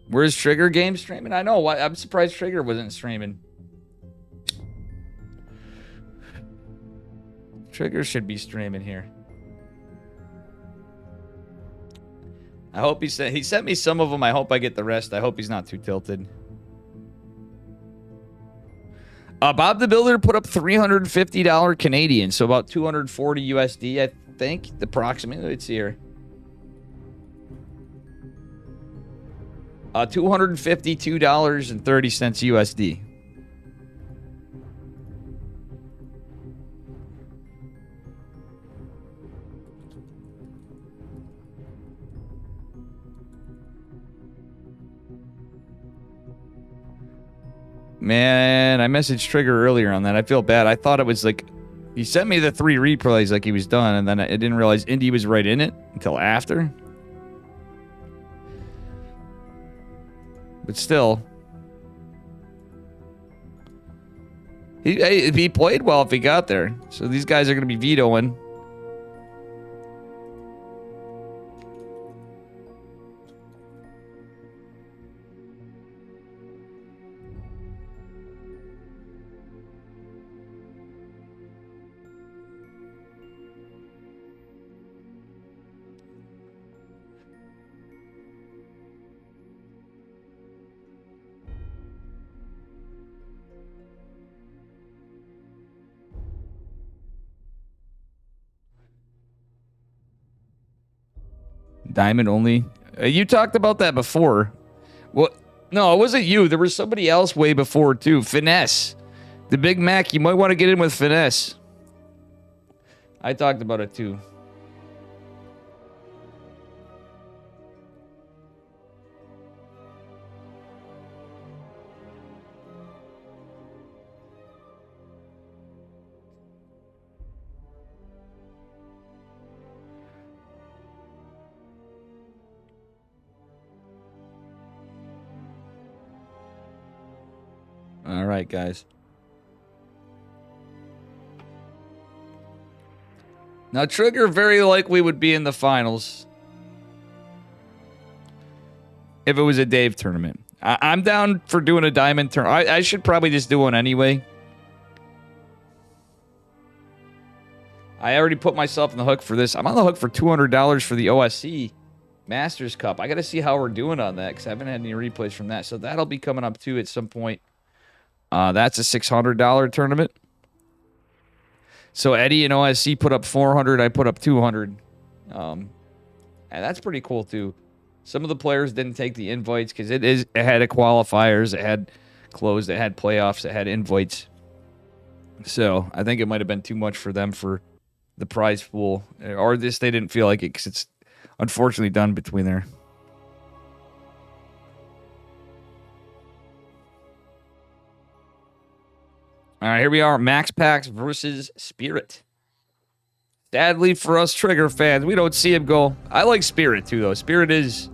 Where's Trigger game streaming? I know. I'm surprised Trigger wasn't streaming. Trigger should be streaming here. I hope he sent me some of them. I hope I get the rest. I hope he's not too tilted. Bob the Builder put up $350 Canadian, so about 240 USD, I think. Approximately, it's here. $252.30 USD. Man, I messaged Trigger earlier on that. I feel bad. I thought it was like... He sent me the 3 replays like he was done, and then I didn't realize Indy was right in it until after. But still... He played well if he got there. So these guys are going to be vetoing. Diamond only. You talked about that before. Well, no, it wasn't you. There was somebody else way before, too. Finesse. The Big Mac, you might want to get in with Finesse. I talked about it, too. All right, guys. Now, Trigger very likely would be in the finals if it was a Dave tournament. I'm down for doing a diamond tournament. I should probably just do one anyway. I already put myself on the hook for this. I'm on the hook for $200 for the OSC Masters Cup. I got to see how we're doing on that because I haven't had any replays from that. So that'll be coming up too at some point. That's a $600 tournament. So Eddie and OSC put up 400. I put up 200. And that's pretty cool too. Some of the players didn't take the invites because it had qualifiers, it had closed, it had playoffs, it had invites. So I think it might have been too much for them for the prize pool, or they didn't feel like it because it's unfortunately done between there. All right, here we are, Max Pax versus Spirit. Sadly for us Trigger fans, we don't see him go. I like Spirit too, though. Spirit is...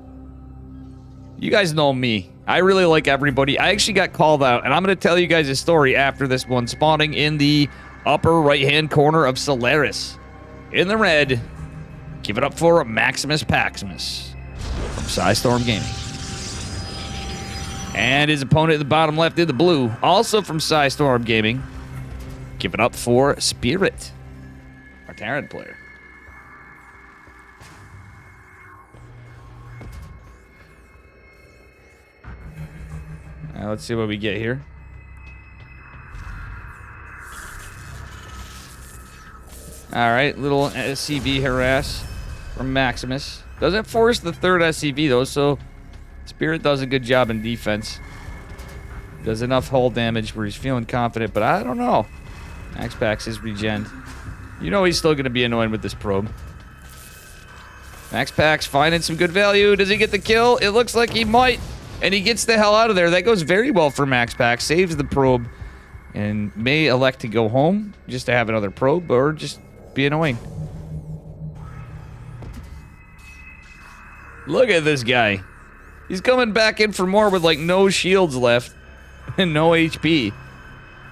You guys know me. I really like everybody. I actually got called out, and I'm going to tell you guys a story after this one, spawning in the upper right-hand corner of Solaris. In the red, give it up for Maximus Paximus from Psystorm Gaming. And his opponent at the bottom left in the blue, also from Psystorm Gaming. Give it up for Spirit, our Terran player. Now let's see what we get here. All right, little SCV harass from Maximus. Doesn't force the third SCV though, so Spirit does a good job in defense. Does enough hull damage where he's feeling confident, but I don't know. Max Pax is regen. You know he's still going to be annoying with this probe. Max Pax finding some good value. Does he get the kill? It looks like he might. And he gets the hell out of there. That goes very well for Max Pax. Saves the probe. And may elect to go home just to have another probe or just be annoying. Look at this guy. He's coming back in for more with like no shields left and no HP.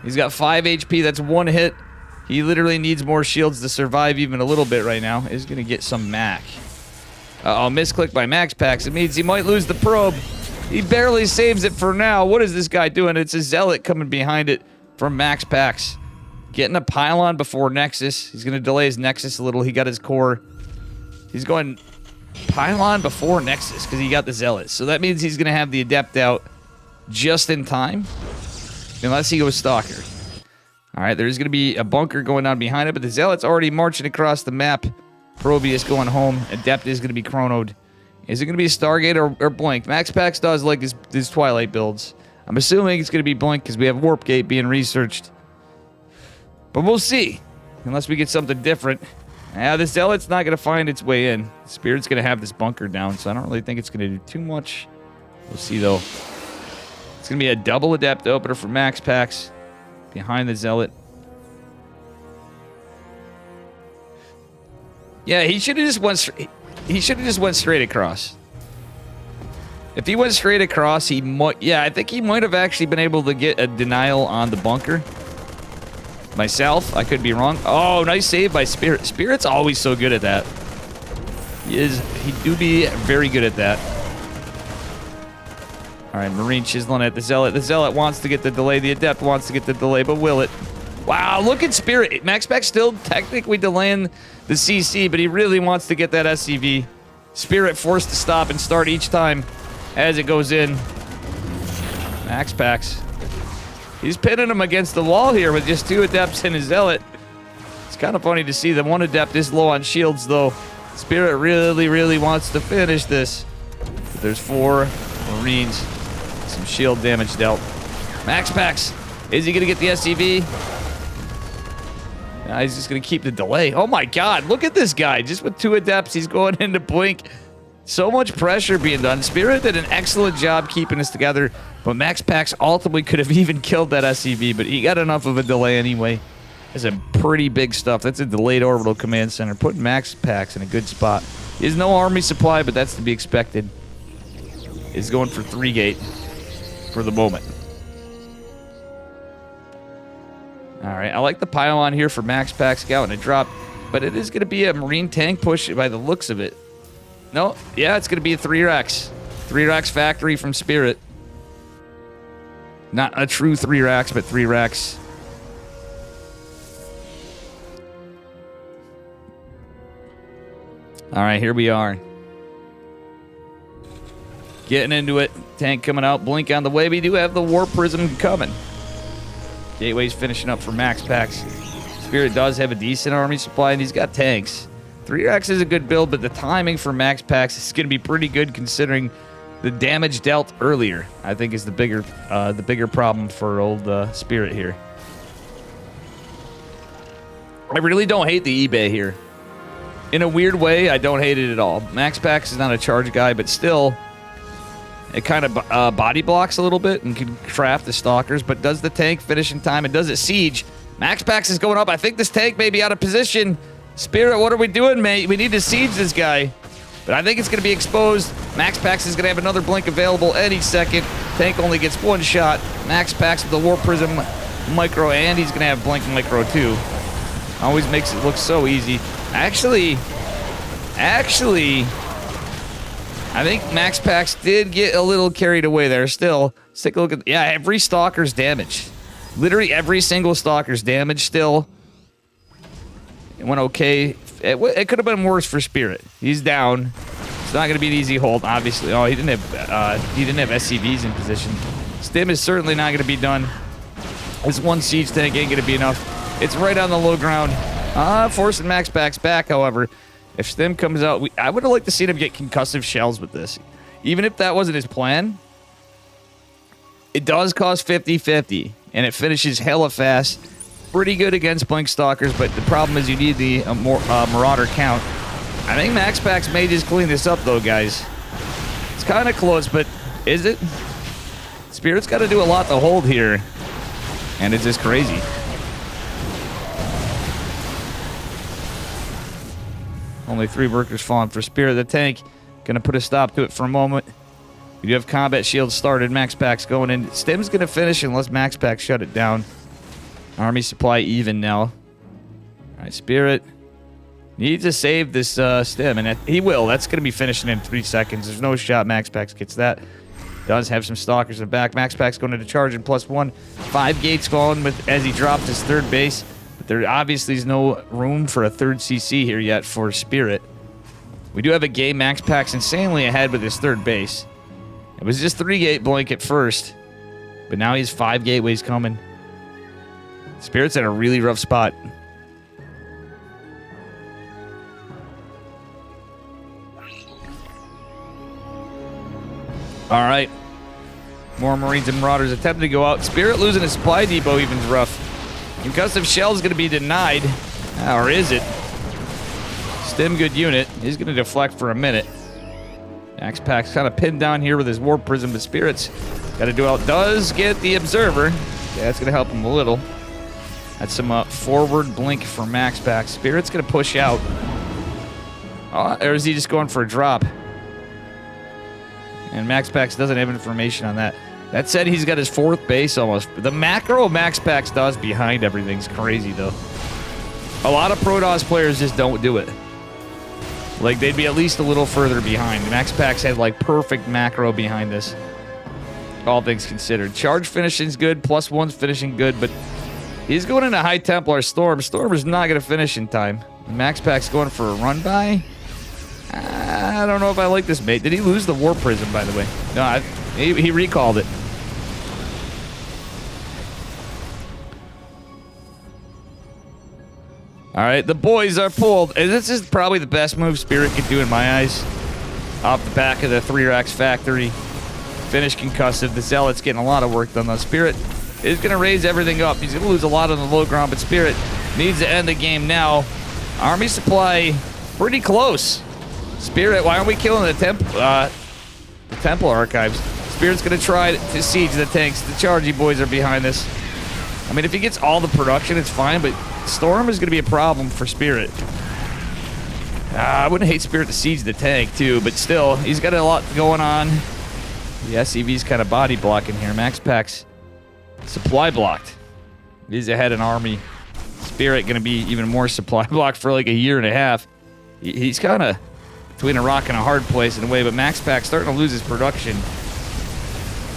He's got 5 HP. That's 1 hit. He literally needs more shields to survive even a little bit right now. He's going to get some Mac. Uh-oh, misclick by Max Pax. It means he might lose the probe. He barely saves it for now. What is this guy doing? It's a Zealot coming behind it from Max Pax. Getting a pylon before Nexus. He's going to delay his Nexus a little. He got his core. He's going pylon before Nexus because he got the Zealot. So that means he's going to have the Adept out just in time. Unless he goes Stalker. Alright, there's going to be a bunker going on behind it, but the Zealot's already marching across the map. Probius going home. Adept is going to be chronoed. Is it going to be a Stargate or Blink? Max Pax does like his Twilight builds. I'm assuming it's going to be Blink because we have Warp Gate being researched. But we'll see. Unless we get something different. Yeah, the Zealot's not going to find its way in. Spirit's going to have this bunker down, so I don't really think it's going to do too much. We'll see, though. It's going to be a double Adept opener for Max Pax behind the Zealot. Yeah, he should have just went straight across. If he went straight across, he might... Yeah, I think he might have actually been able to get a denial on the bunker. Myself, I could be wrong. Oh, nice save by Spirit. Spirit's always so good at that. He do be very good at that. All right, Marine chiseling at the Zealot. The Zealot wants to get the delay. The Adept wants to get the delay, but will it? Wow, look at Spirit. Max Pax still technically delaying the CC, but he really wants to get that SCV. Spirit forced to stop and start each time as it goes in. Max Pax. He's pinning him against the wall here with just 2 Adepts and a Zealot. It's kind of funny to see that 1 Adept is low on shields, though. Spirit really, really wants to finish this. But there's 4 Marines. Some shield damage dealt. Max Pax. Is he going to get the SCV? Nah, he's just going to keep the delay. Oh my god, look at this guy. Just with 2 Adepts, he's going into Blink. So much pressure being done. Spirit did an excellent job keeping us together, but Max Pax ultimately could have even killed that SCV, but he got enough of a delay anyway. That's some pretty big stuff. That's a delayed orbital command center, putting Max Pax in a good spot. He has no army supply, but that's to be expected. He's going for 3 gate for the moment. Alright, I like the pylon here for Max Pax scouting a drop, but it is going to be a Marine tank push by the looks of it. No, yeah, it's going to be a 3-Rax. 3-Rax factory from Spirit. Not a true 3-Rax, but 3-Rax. All right, here we are. Getting into it. Tank coming out. Blink on the way. We do have the War Prism coming. Gateway's finishing up for Max Packs. Spirit does have a decent army supply, and he's got tanks. 3X is a good build, but the timing for Max Packs is going to be pretty good considering the damage dealt earlier. I think is the bigger problem for old Spirit here. I really don't hate the eBay here. In a weird way, I don't hate it at all. Max Packs is not a charge guy, but still, it kind of body blocks a little bit and can craft the stalkers, but does the tank finish in time and does it siege? Max Packs is going up. I think this tank may be out of position. Spirit, what are we doing, mate? We need to siege this guy. But I think it's going to be exposed. Max Packs is going to have another blink available any second. Tank only gets one shot. Max Packs with the War Prism Micro, and he's going to have Blink Micro too. Always makes it look so easy. Actually, I think Max Packs did get a little carried away there. Still, let's take a look at... Yeah, every stalker's damaged. Literally every single stalker's damaged still. It went okay. It could have been worse for Spirit. He's down. It's not going to be an easy hold, obviously. Oh, he didn't have SCVs in position. Stim is certainly not going to be done. This one siege tank ain't going to be enough. It's right on the low ground. Forcing Max Packs back, however. If Stim comes out, I would have liked to see him get concussive shells with this. Even if that wasn't his plan, it does cost 50-50, and it finishes hella fast. Pretty good against Blink Stalkers, but the problem is you need the Marauder count. I think Max Packs may just clean this up, though, guys. It's kind of close, but is it? Spirit's got to do a lot to hold here, and it's just crazy. Only 3 workers falling for Spirit. The tank going to put a stop to it for a moment. We do have combat shields started. Max Packs going in. Stim's going to finish unless Max Packs shut it down. Army supply even now. All right, Spirit needs to save this Stim, and he will. That's going to be finishing in 3 seconds. There's no shot Max Packs gets that. Does have some stalkers in the back. Max Packs going into charge in +1. 5 gates falling with as he dropped his 3rd base. But there obviously is no room for a 3rd CC here yet for Spirit. We do have a gate. Max Packs insanely ahead with his 3rd base. It was just 3-gate blink at first, but now he has 5 gateways coming. Spirit's in a really rough spot. All right. More Marines and Marauders attempting to go out. Spirit losing his supply depot even's rough. Concussive shell is going to be denied. Or is it? Stim good unit. He's going to deflect for a minute. Max Packs kind of pinned down here with his War Prism, but Spirit's got to do out. Does get the Observer. Yeah, that's going to help him a little. That's some forward blink for Max Packs. Spirit's going to push out. Or is he just going for a drop? And Max Packs doesn't have information on that. That said, he's got his 4th base almost. The macro Max Packs does behind everything's crazy, though. A lot of Protoss players just don't do it. Like, they'd be at least a little further behind. Max Packs had, like, perfect macro behind this. All things considered. Charge finishing's good. +1's finishing good, but he's going into High Templar Storm. Stormer's not going to finish in time. Max Packs going for a run-by. I don't know if I like this mate. Did he lose the War Prism, by the way? No, he recalled it. All right, the boys are pulled. And this is probably the best move Spirit could do in my eyes. Off the back of the 3Rax factory. Finish concussive. The Zealot's getting a lot of work done, though. Spirit is going to raise everything up. He's going to lose a lot on the low ground, but Spirit needs to end the game now. Army supply pretty close. Spirit, why aren't we killing the Temple Archives? Spirit's going to try to siege the tanks. The Chargy boys are behind this. I mean, if he gets all the production, it's fine, but Storm is going to be a problem for Spirit. I wouldn't hate Spirit to siege the tank, too, but still, he's got a lot going on. The SCV's kind of body blocking here. Max Packs supply blocked. He's ahead in Army. Spirit going to be even more supply blocked for like a year and a half. He's kind of between a rock and a hard place in a way, but Max Packs starting to lose his production.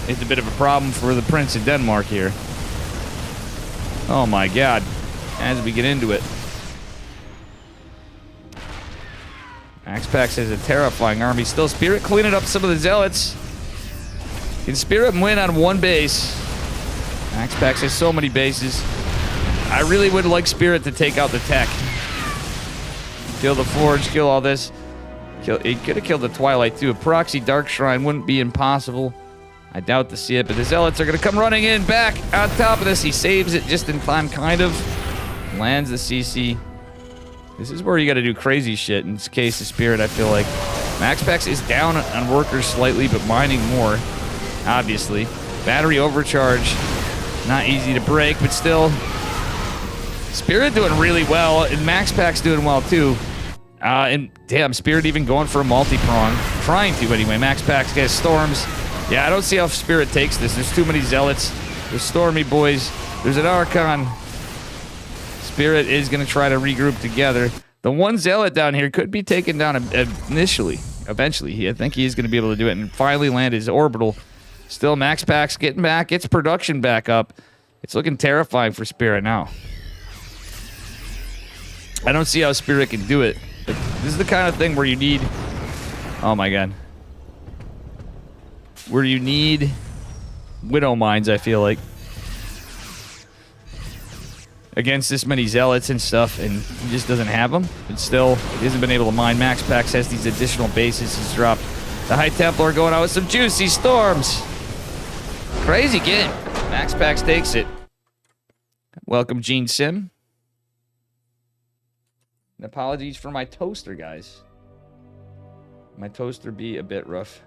It's a bit of a problem for the Prince of Denmark here. Oh my god. As we get into it. Max MaxPax has a terrifying army. Still, Spirit cleaning up some of the Zealots. Can Spirit win on one base? MaxPax has so many bases. I really would like Spirit to take out the tech. Kill the Forge, kill all this. He could have killed the Twilight too. A proxy Dark Shrine wouldn't be impossible. I doubt to see it, but the Zealots are going to come running in back on top of this. He saves it just in time, kind of. Lands the CC. This is where you got to do crazy shit. In this case of Spirit, I feel like MaxPax is down on workers slightly, but mining more, obviously. Battery overcharge. Not easy to break, but still. Spirit doing really well, and MaxPax doing well too. And damn, Spirit even going for a multi-prong. Trying to, anyway. MaxPax gets Storms. Yeah, I don't see how Spirit takes this. There's too many Zealots. There's Stormy boys. There's an Archon. Spirit is going to try to regroup together. The one Zealot down here could be taken down initially. Eventually, I think he is going to be able to do it and finally land his orbital. Still, MaxPax getting back. Gets production back up. It's looking terrifying for Spirit now. I don't see how Spirit can do it. But this is the kind of thing where you need... Oh my god. Where you need Widow Mines, I feel like. Against this many Zealots and stuff, and he just doesn't have them. But still, he hasn't been able to mine. MaxPax has these additional bases. He's dropped the High Templar going out with some juicy Storms. Crazy game. MaxPax takes it. Welcome, Gene Sim. And apologies for my toaster, guys. My toaster be a bit rough.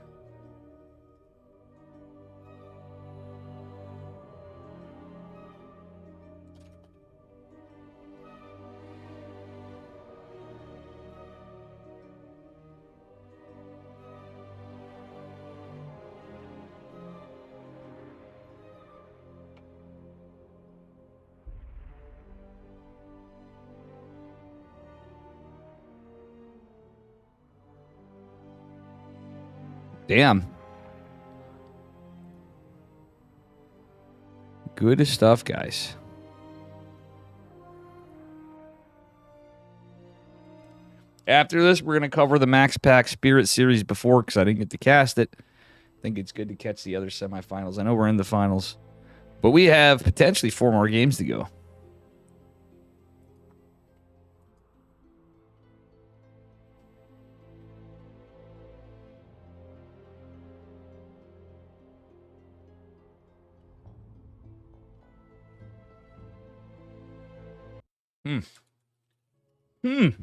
Damn. Good stuff, guys. After this, we're going to cover the MaxPax Spirit series before, because I didn't get to cast it. I think it's good to catch the other semifinals. I know we're in the finals. But we have potentially 4 more games to go.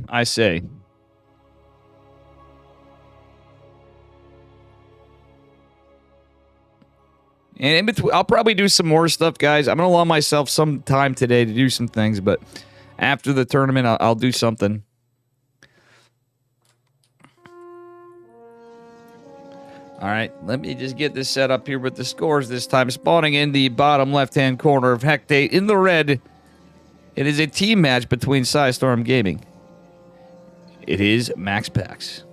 I say. And in between, I'll probably do some more stuff, guys. I'm going to allow myself some time today to do some things, but after the tournament, I'll do something. All right, let me just get this set up here with the scores this time. Spawning in the bottom left-hand corner of Hectate in the red. It is a team match between Psystorm Gaming. It is MaxPax.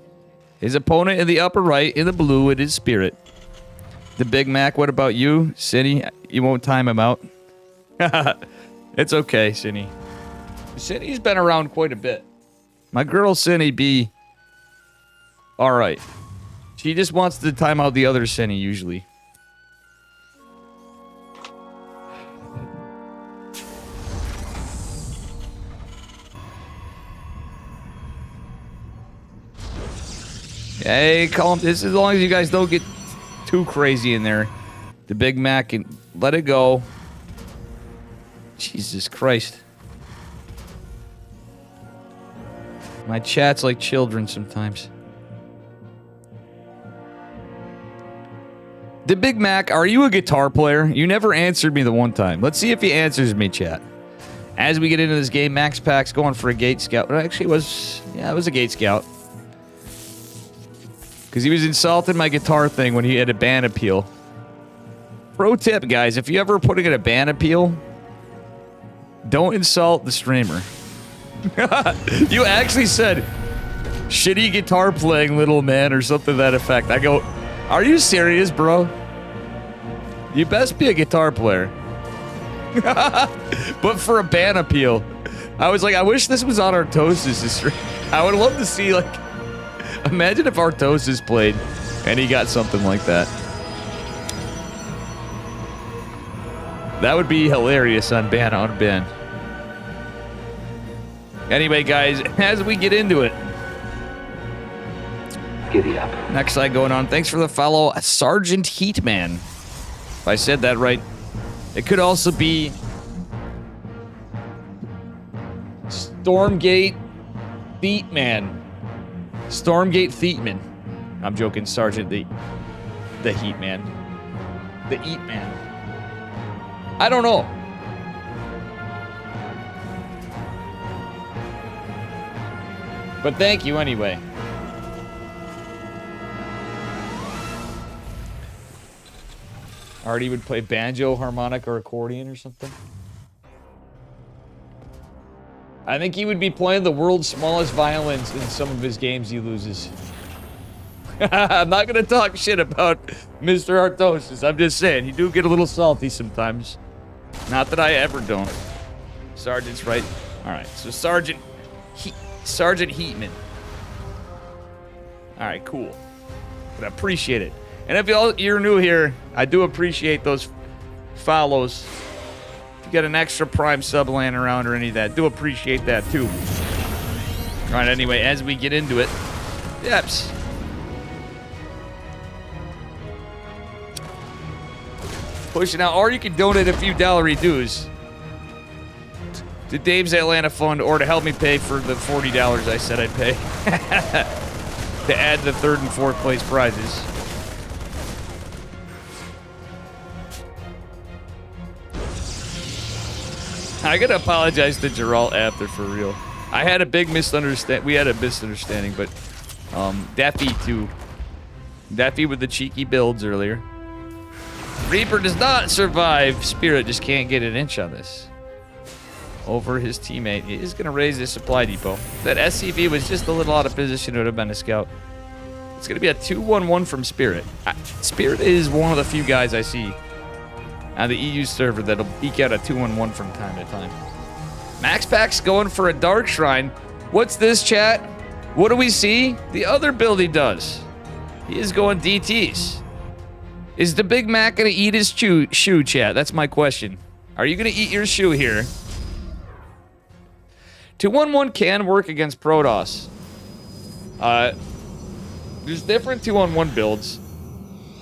His opponent in the upper right, in the blue, it is Spirit. The Big Mac, what about you? Cinny, you won't time him out? It's okay, Cinny. Cinny's been around quite a bit. My girl Cinny be alright. She just wants to time out the other Cinny, usually. Hey, calm. This as long as you guys don't get too crazy in there. The Big Mac and let it go. Jesus Christ. My chat's like children sometimes. The Big Mac, are you a guitar player? You never answered me the one time. Let's see if he answers me, chat. As we get into this game, MaxPax going for a Gate Scout. Actually, it was a Gate Scout. Because he was insulting my guitar thing when he had a ban appeal. Pro tip, guys, if you ever putting in a ban appeal, don't insult the streamer. You actually said, shitty guitar playing little man or something to that effect. I go, are you serious, bro? You best be a guitar player. But for a ban appeal, I was like, I wish this was on our Toasters stream. I would love to see, like, Imagine if Artosis played and he got something like that. That would be hilarious on ban on Ben. Anyway, guys, as we get into it. Giddy up. Next slide going on. Thanks for the follow, Sergeant Heatman. If I said that right. It could also be Stormgate Thietman. Stormgate Thietman. I'm joking, Sergeant the Heatman. The Eatman. I don't know. But thank you anyway. Artie would play banjo, harmonic, or accordion or something. I think he would be playing the world's smallest violins in some of his games he loses. I'm not gonna talk shit about Mr. Artosis. I'm just saying, he do get a little salty sometimes. Not that I ever don't. Sergeant's right. Alright, so Sergeant Heatman. Alright, cool. But I appreciate it. And if you're new here, I do appreciate those follows. If you got an extra Prime sub laying around or any of that, do appreciate that too. Alright, anyway, as we get into it. Yeps. Pushing out, or you can donate a few dollar dues to Dave's Atlanta Fund, or to help me pay for the $40 I said I'd pay to add the 3rd and 4th place prizes. I gotta apologize to Geralt after, for real. I had a big misunderstanding. We had a misunderstanding, but Daffy too. Daffy with the cheeky builds earlier. Reaper does not survive. Spirit just can't get an inch on this. Over his teammate. He is going to raise his supply depot. That SCV was just a little out of position. It would have been a scout. It's going to be a 2-1-1 from Spirit. Spirit is one of the few guys I see on the EU server that'll eke out a 2-1-1 from time to time. MaxPack's going for a Dark Shrine. What's this, chat? What do we see? The other build he does. He is going DTs. Is the Big Mac going to eat his shoe, chat? That's my question. Are you going to eat your shoe here? 2-1-1 can work against Protoss. There's different 2-on-1 builds.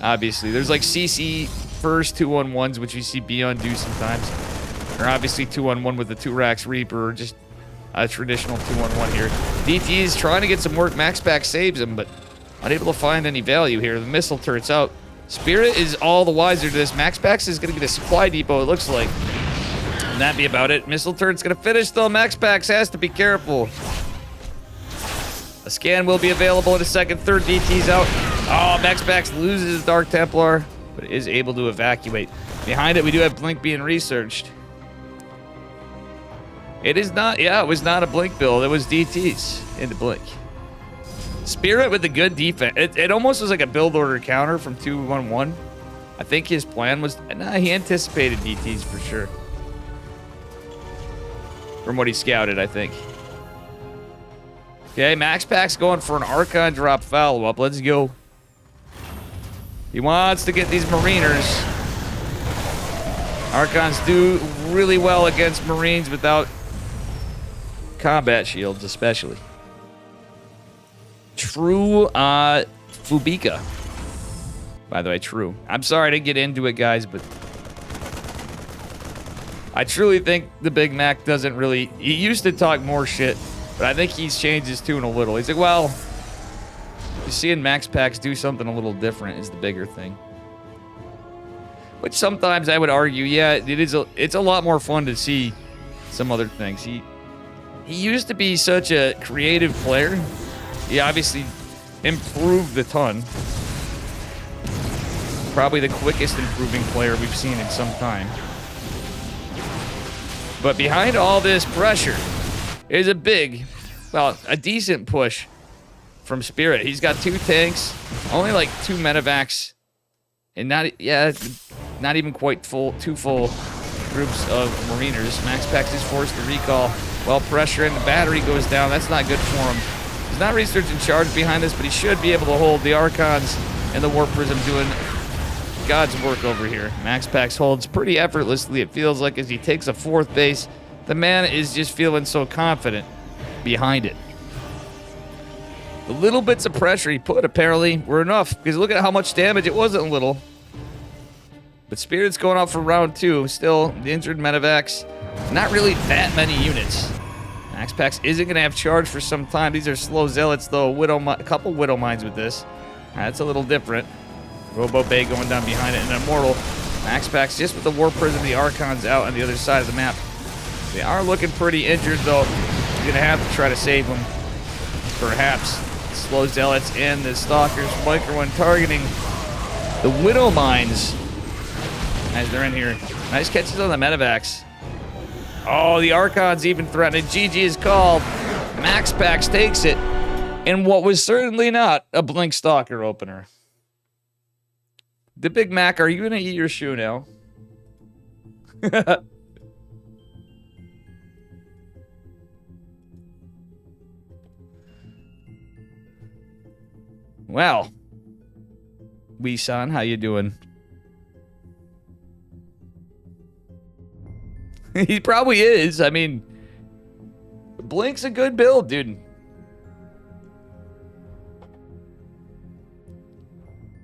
Obviously, there's like CC first 2-on-1s, which you see Beyond do sometimes. Or obviously 2-on-1 with the 2-Rax Reaper, or just a traditional 2-on-1 here. DT is trying to get some work. MaxPack saves him, but unable to find any value here. The missile turret's out. Spirit is all the wiser to this. MaxPax is going to get a supply depot, it looks like. And that be about it. Missile turret's going to finish, though. MaxPax has to be careful. A scan will be available in a second. 3rd DT's out. Oh, MaxPax loses Dark Templar, but is able to evacuate. Behind it, we do have Blink being researched. It is not, yeah, it was not a Blink build. It was DTs into Blink. Spirit with the good defense. It almost was like a build order counter from 2-1-1. I think his plan was, nah, he anticipated DTs for sure. From what he scouted, I think. Okay, MaxPack's going for an Archon drop follow-up. Let's go. He wants to get these Mariners. Archons do really well against Marines without combat shields, especially. True Fubika. By the way, true. I'm sorry I didn't get into it, guys, but I truly think the Big Mac doesn't really... He used to talk more shit, but I think he's changed his tune a little. He's like, well, you're seeing MaxPax do something a little different is the bigger thing. Which sometimes I would argue, yeah, it's a lot more fun to see some other things. He used to be such a creative player. He obviously improved a ton. Probably the quickest improving player we've seen in some time. But behind all this pressure is a big, well, a decent push from Spirit. He's got 2 tanks, only like 2 medevacs, and not even quite two full groups of Mariners. MaxPax is forced to recall while pressure and the battery goes down. That's not good for him. He's not researching charge behind this, but he should be able to hold the Archons and the Warp Prism doing God's work over here. MaxPax holds pretty effortlessly, it feels like, as he takes a 4th base. The man is just feeling so confident behind it. The little bits of pressure he put, apparently, were enough, because look at how much damage. It wasn't little. But Spirit's going off for round 2. Still, the injured Medivacs, not really that many units. MaxPax isn't going to have charge for some time. These are slow Zealots, though. A couple Widow Mines with this. That's a little different. Robo Bay going down behind it, and Immortal. MaxPax just with the Warp Prism, the Archons out on the other side of the map. They are looking pretty injured, though. He's going to have to try to save them. Perhaps. Slow Zealots and the Stalkers. Micro One targeting the Widow Mines as they're in here. Nice catches on the Medivacs. Oh, the Archons even threatening. GG is called. MaxPax takes it in what was certainly not a Blink Stalker opener. The Big Mac, are you going to eat your shoe now? Well, Wee-san, how you doing? He probably is. I mean, Blink's a good build, dude.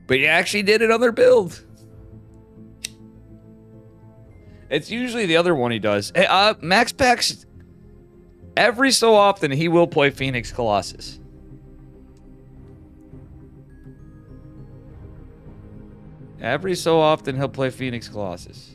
But he actually did another build. It's usually the other one he does. Hey, MaxPax, every so often, he will play Phoenix Colossus. Every so often, he'll play Phoenix Colossus.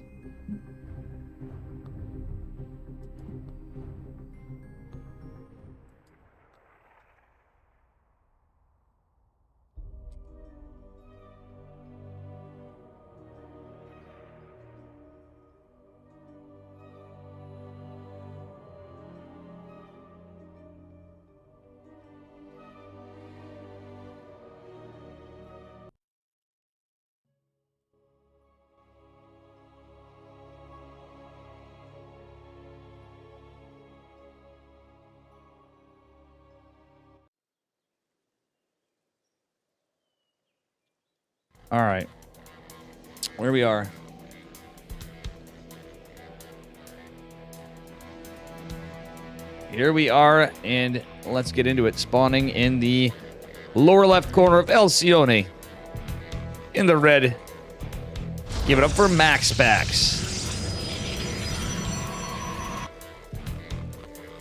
All right. Where we are. Here we are, and let's get into it. Spawning in the lower left corner of Alcyone. In the red. Give it up for MaxPax.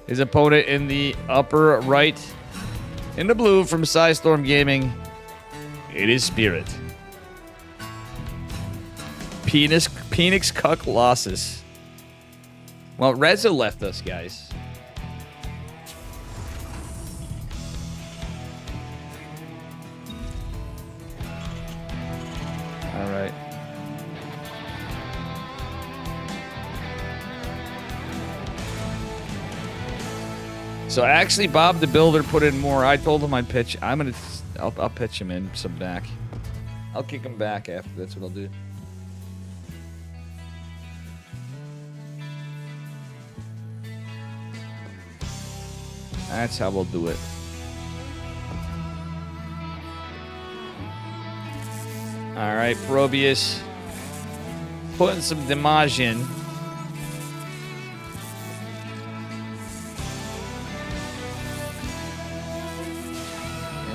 His opponent in the upper right. In the blue from Psystorm Gaming. It is Spirit. Phoenix Colossus. Well, Reza left us, guys. All right. So actually, Bob the Builder put in more. I told him I'd pitch. I'll pitch him in some back. I'll kick him back after. That's what I'll do. That's how we'll do it. All right, Probius. Putting some damage in.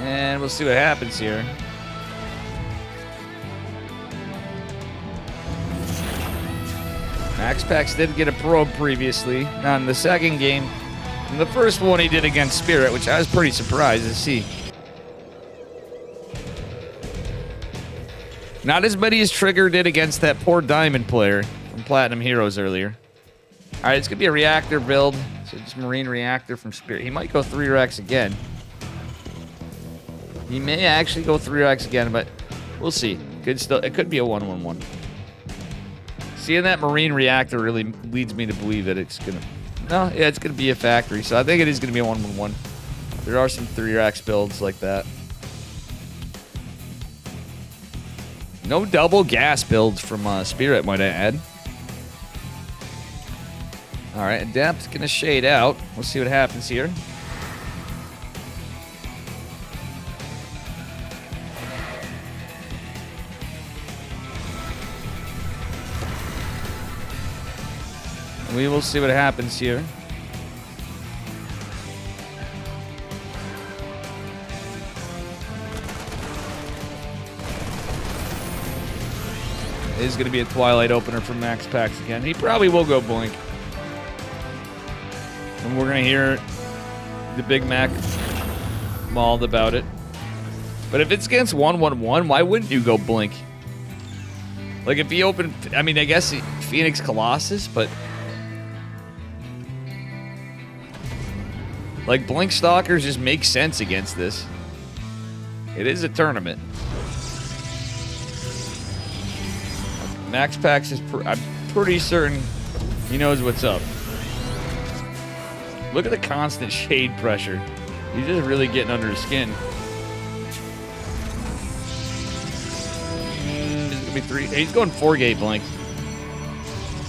And we'll see what happens here. MaxPax did get a probe previously. Not in the second game. In the first one he did against Spirit, which I was pretty surprised to see. Not as many as Trigger did against that poor Diamond player from Platinum Heroes earlier. Alright, it's going to be a reactor build. So just Marine Reactor from Spirit. He might go 3 racks again. He may actually go 3 racks again, but we'll see. It could be a 1-1-1. Seeing that Marine Reactor really leads me to believe that it's going to... No, yeah, it's going to be a factory, so I think it is going to be a 1-1-1. There are some 3 racks builds like that. No double gas builds from Spirit, might I add. All right, Adept's going to shade out. We'll see what happens here. We will see what happens here. It is going to be a Twilight opener from Max Pax again. He probably will go Blink. And we're going to hear the Big Mac mauled about it. But if it's against 1-1-1, why wouldn't you go Blink? Like if he opened, I mean, I guess Phoenix Colossus, but like Blink Stalkers just make sense against this. It is a tournament. Max Pax is, I'm pretty certain he knows what's up. Look at the constant shade pressure. He's just really getting under his skin. This is gonna be 3. He's going 4-gate Blink.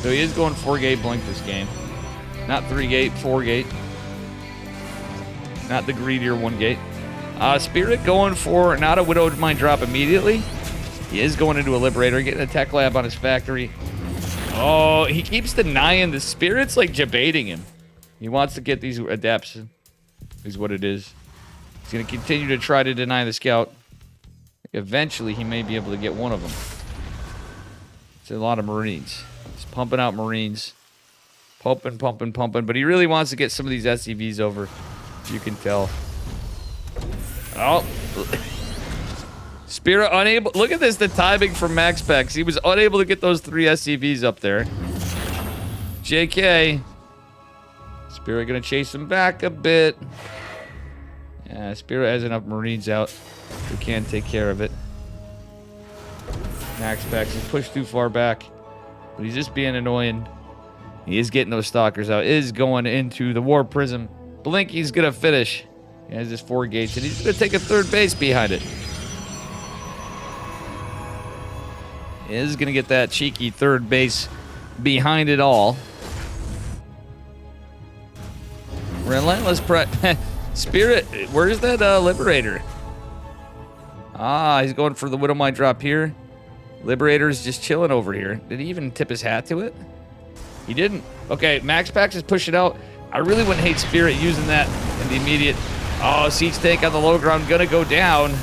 So he is going 4-gate Blink this game. Not 3-gate, 4-gate. Not the greedier 1-gate. Spirit going for not a Widowed Mind drop immediately. He is going into a Liberator, getting a Tech Lab on his factory. Oh, he keeps denying the Spirit's like debating him. He wants to get these adepts, is what it is. He's going to continue to try to deny the Scout. Eventually, he may be able to get one of them. It's a lot of Marines. He's pumping out Marines. Pumping. But he really wants to get some of these SCVs over. You can tell. Oh. Spirit unable. Look at this, the timing from Max Pax. He was unable to get those 3 SCVs up there. JK. Spirit gonna chase him back a bit. Yeah, Spirit has enough Marines out who can take care of it. Max Pax is pushed too far back, but he's just being annoying. He is getting those Stalkers out. Is going into the War Prism. Blinky's gonna finish. He has his 4 gates, and he's gonna take a 3rd base behind it. He is gonna get that cheeky 3rd base behind it all. Relentless Spirit, where's that Liberator? Ah, he's going for the Widowmind drop here. Liberator's just chilling over here. Did he even tip his hat to it? He didn't. Okay, Max Pax is pushing out. I really wouldn't hate Spirit using that in the immediate. Oh, Siege Tank on the low ground, gonna go down.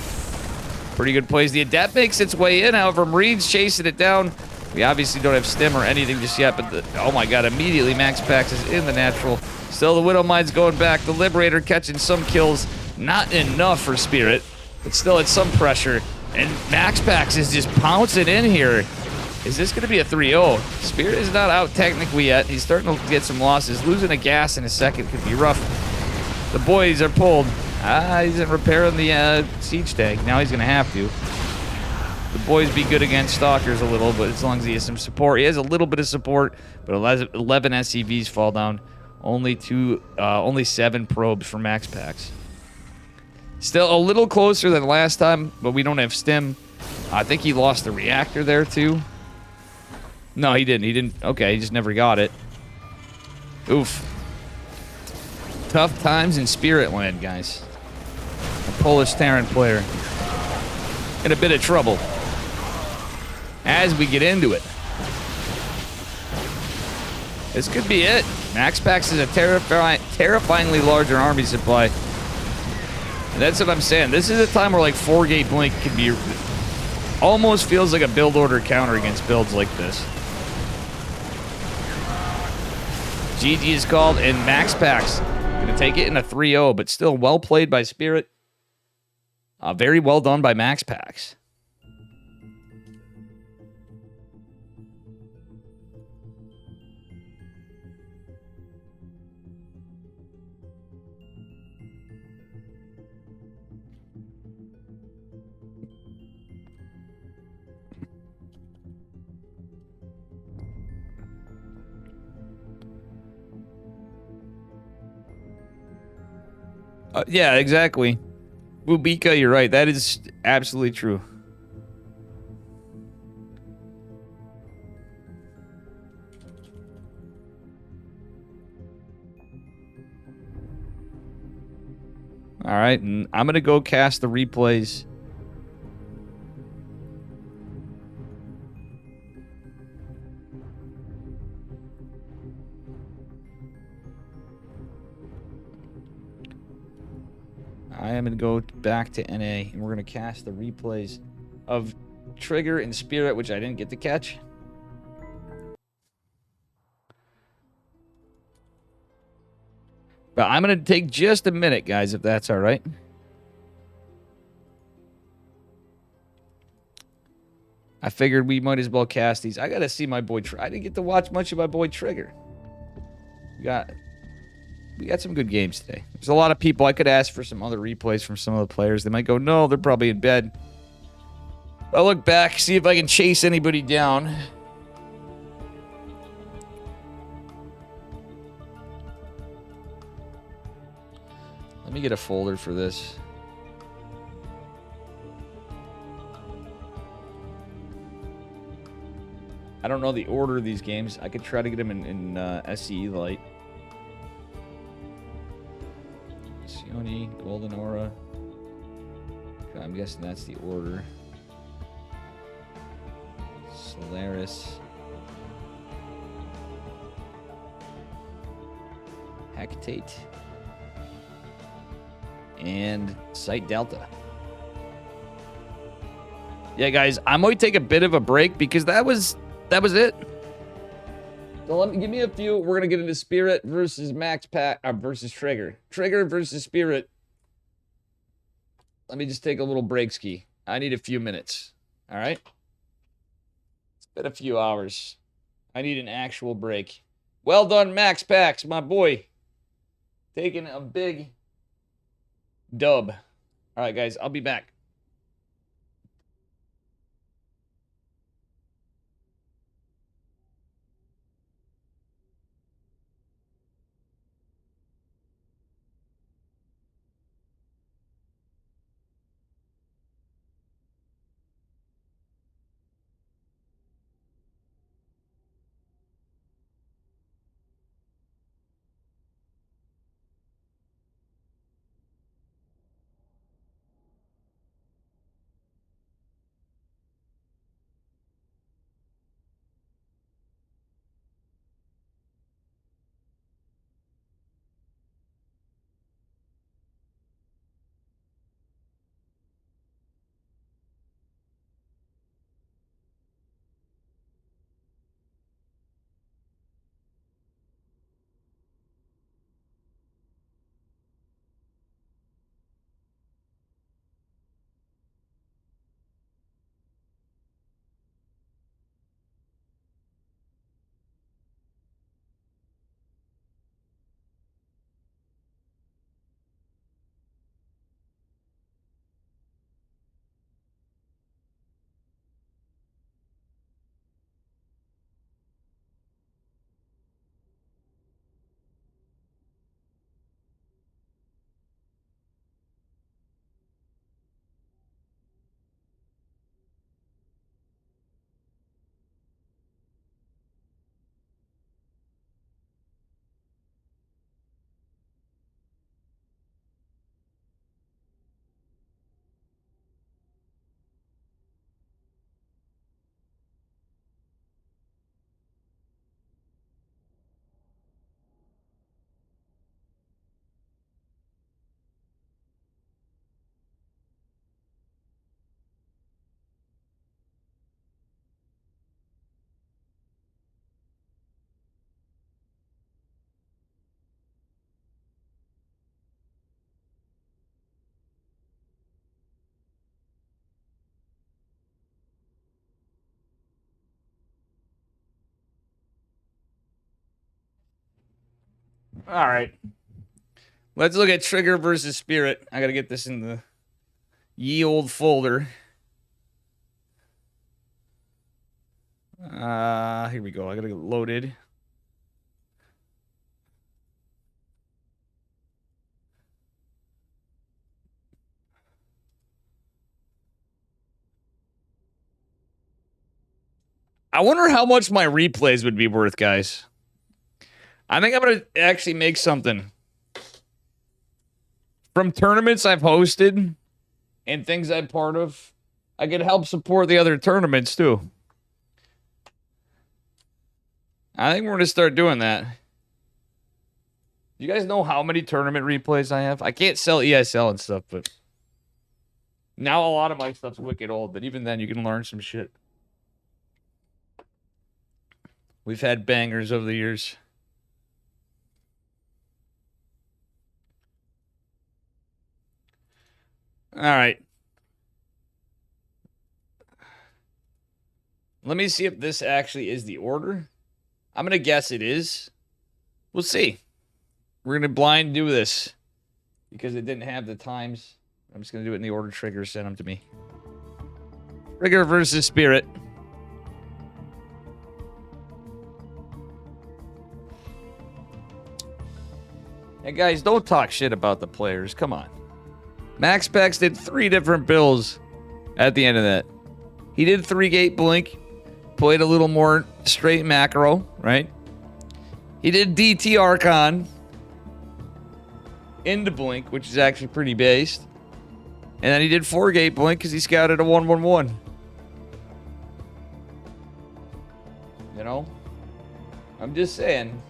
Pretty good plays. The Adept makes its way in, however, Marines chasing it down. We obviously don't have stim or anything just yet, but oh my god, immediately Max Pax is in the natural. Still, the Widowmind's going back. The Liberator catching some kills. Not enough for Spirit, but still it's some pressure. And Max Pax is just pouncing in here. Is this going to be a 3-0? Spirit is not out technically yet. He's starting to get some losses. Losing a gas in a second could be rough. The boys are pulled. He's repairing the siege tank. Now he's going to have to. The boys be good against Stalkers a little, but as long as he has some support. He has a little bit of support, but 11 SCVs fall down. Only 7 probes for Max Pax. Still a little closer than last time, but we don't have stim. I think he lost the reactor there too. No, he didn't. He didn't. Okay, he just never got it. Oof. Tough times in Spirit Land, guys. A Polish Terran player in a bit of trouble as we get into it. This could be it. Max Pax is a terrifyingly larger army supply. And that's what I'm saying. This is a time where like 4-gate Blink could be almost feels like a build order counter against builds like this. GG is called, and Max Pax gonna take it in a 3-0, but still well played by Spirit. Very well done by Max Pax. Yeah, exactly. Bubika, you're right. That is absolutely true. All right, and I'm going to go cast the replays. I am going to go back to NA, and we're going to cast the replays of Trigger and Spirit, which I didn't get to catch. But I'm going to take just a minute, guys, if that's all right. I figured we might as well cast these. I got to see my boy Trigger. I didn't get to watch much of my boy Trigger. We got some good games today. There's a lot of people. I could ask for some other replays from some of the players. They might go, no, they're probably in bed. I'll look back, see if I can chase anybody down. Let me get a folder for this. I don't know the order of these games. I could try to get them in SCE Lite. Sione, Golden Aura. Okay, I'm guessing that's the order. Solaris. Hectate. And Site Delta. Yeah, guys, I might take a bit of a break because that was it. So give me a few. We're gonna get into Spirit versus Max Pack versus Trigger. Trigger versus Spirit. Let me just take a little break ski. I need a few minutes. All right. It's been a few hours. I need an actual break. Well done, Max Pax, my boy. Taking a big dub. All right, guys, I'll be back. All right. Let's look at Trigger versus Spirit. I got to get this in the ye old folder. Here we go. I got to get loaded. I wonder how much my replays would be worth, guys. I think I'm going to actually make something. From tournaments I've hosted and things I'm part of, I could help support the other tournaments too. I think we're going to start doing that. You guys know how many tournament replays I have? I can't sell ESL and stuff, but now a lot of my stuff's wicked old, but even then you can learn some shit. We've had bangers over the years. All right. Let me see if this actually is the order. I'm going to guess it is. We'll see. We're going to blind do this because it didn't have the times. I'm just going to do it in the order Trigger sent them to me. Trigger versus Spirit. Hey guys, don't talk shit about the players. Come on. MaxPax did 3 different builds at the end of that. He did 3-gate blink. Played a little more straight macro, right? He did DT Archon into blink, which is actually pretty based. And then he did 4-gate blink because he scouted a 1-1-1. You know? I'm just saying.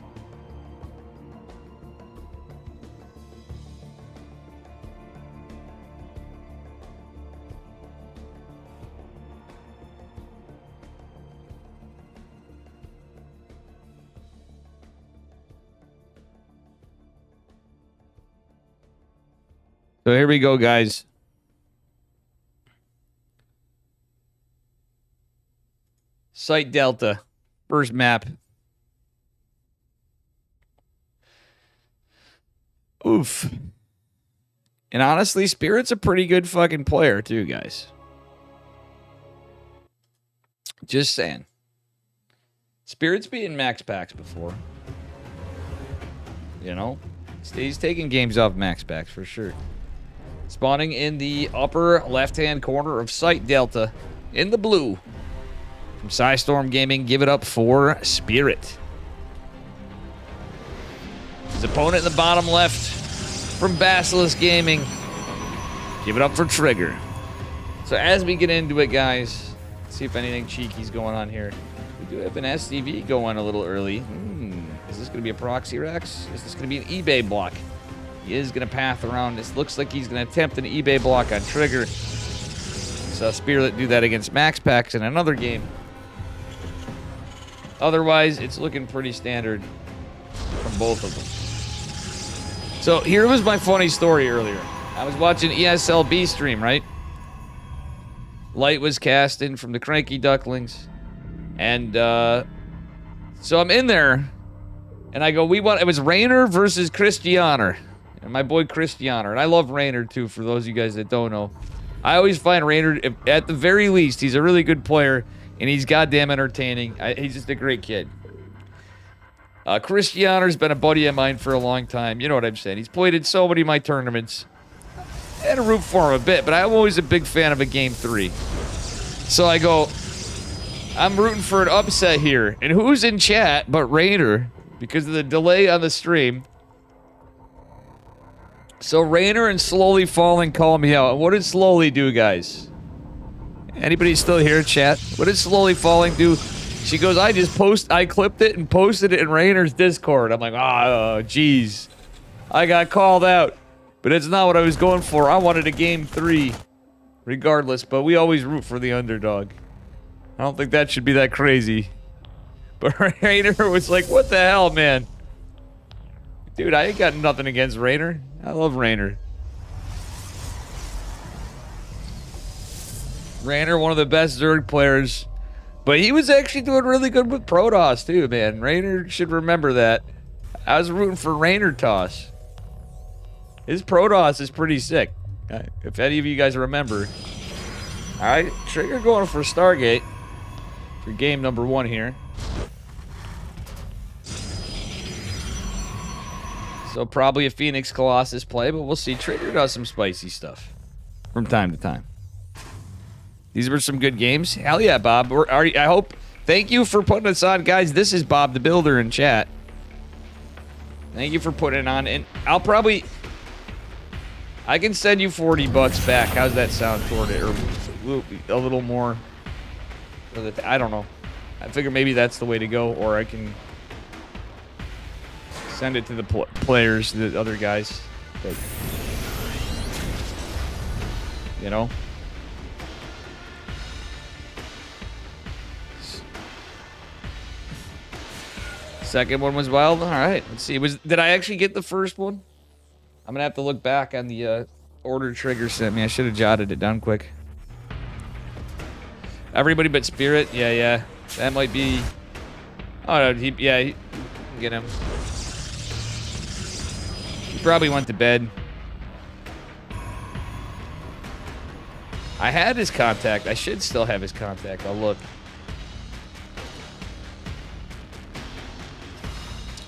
So here we go, guys. Site Delta. First map. Oof. And honestly, Spirit's a pretty good fucking player too, guys. Just saying. Spirit's beaten MaxPax before. You know? He's taking games off MaxPax for sure. Spawning in the upper left-hand corner of Site Delta in the blue. From Psystorm Gaming, give it up for Spirit. His opponent in the bottom left from Basilisk Gaming, give it up for Trigger. So as we get into it, guys, let's see if anything cheeky's going on here. We do have an SCV going a little early. Is this going to be a Proxy Rex? Is this going to be an eBay block? He is going to path around. This looks like he's going to attempt an eBay block on Trigger. Saw Spirit do that against MaxPax in another game. Otherwise, it's looking pretty standard from both of them. So here was my funny story earlier. I was watching ESLB stream, right? Light was casting from the Cranky Ducklings. And so I'm in there. And I go, it was Raynor versus Christianer. And my boy Christianer. And I love Raynor too, for those of you guys that don't know. I always find Raynor, at the very least, he's a really good player. And he's goddamn entertaining. He's just a great kid. Christianer's been a buddy of mine for a long time. You know what I'm saying. He's played in so many of my tournaments. I had to root for him a bit, but I'm always a big fan of a Game 3. So I go, I'm rooting for an upset here. And who's in chat but Raynor? Because of the delay on the stream. So Raynor and Slowly Falling call me out. And what did Slowly do, guys? Anybody still here, chat? What did Slowly Falling do? She goes, I clipped it and posted it in Raynor's Discord. I'm like, oh, jeez. I got called out. But it's not what I was going for. I wanted a Game 3. Regardless, but we always root for the underdog. I don't think that should be that crazy. But Raynor was like, what the hell, man? Dude, I ain't got nothing against Raynor. I love Raynor. Raynor, one of the best Zerg players. But he was actually doing really good with Protoss, too, man. Raynor should remember that. I was rooting for Raynor Toss. His Protoss is pretty sick. If any of you guys remember. Alright, Trigger going for Stargate. For game number 1 here. So probably a Phoenix Colossus play, but we'll see. Trigger does some spicy stuff. From time to time. These were some good games. Hell yeah, Bob. I hope. Thank you for putting us on, guys. This is Bob the Builder in chat. Thank you for putting it on. And I can send you $40 back. How's that sound toward it? Or a little more. I don't know. I figure maybe that's the way to go. Or I can Send it to the players, the other guys. But, you know? Second one was wild. All right, let's see. Did I actually get the first one? I'm gonna have to look back on the order Trigger sent me. I should have jotted it down quick. Everybody but Spirit. Yeah. That might be. Oh no, he get him. He probably went to bed. I had his contact. I should still have his contact. I'll look.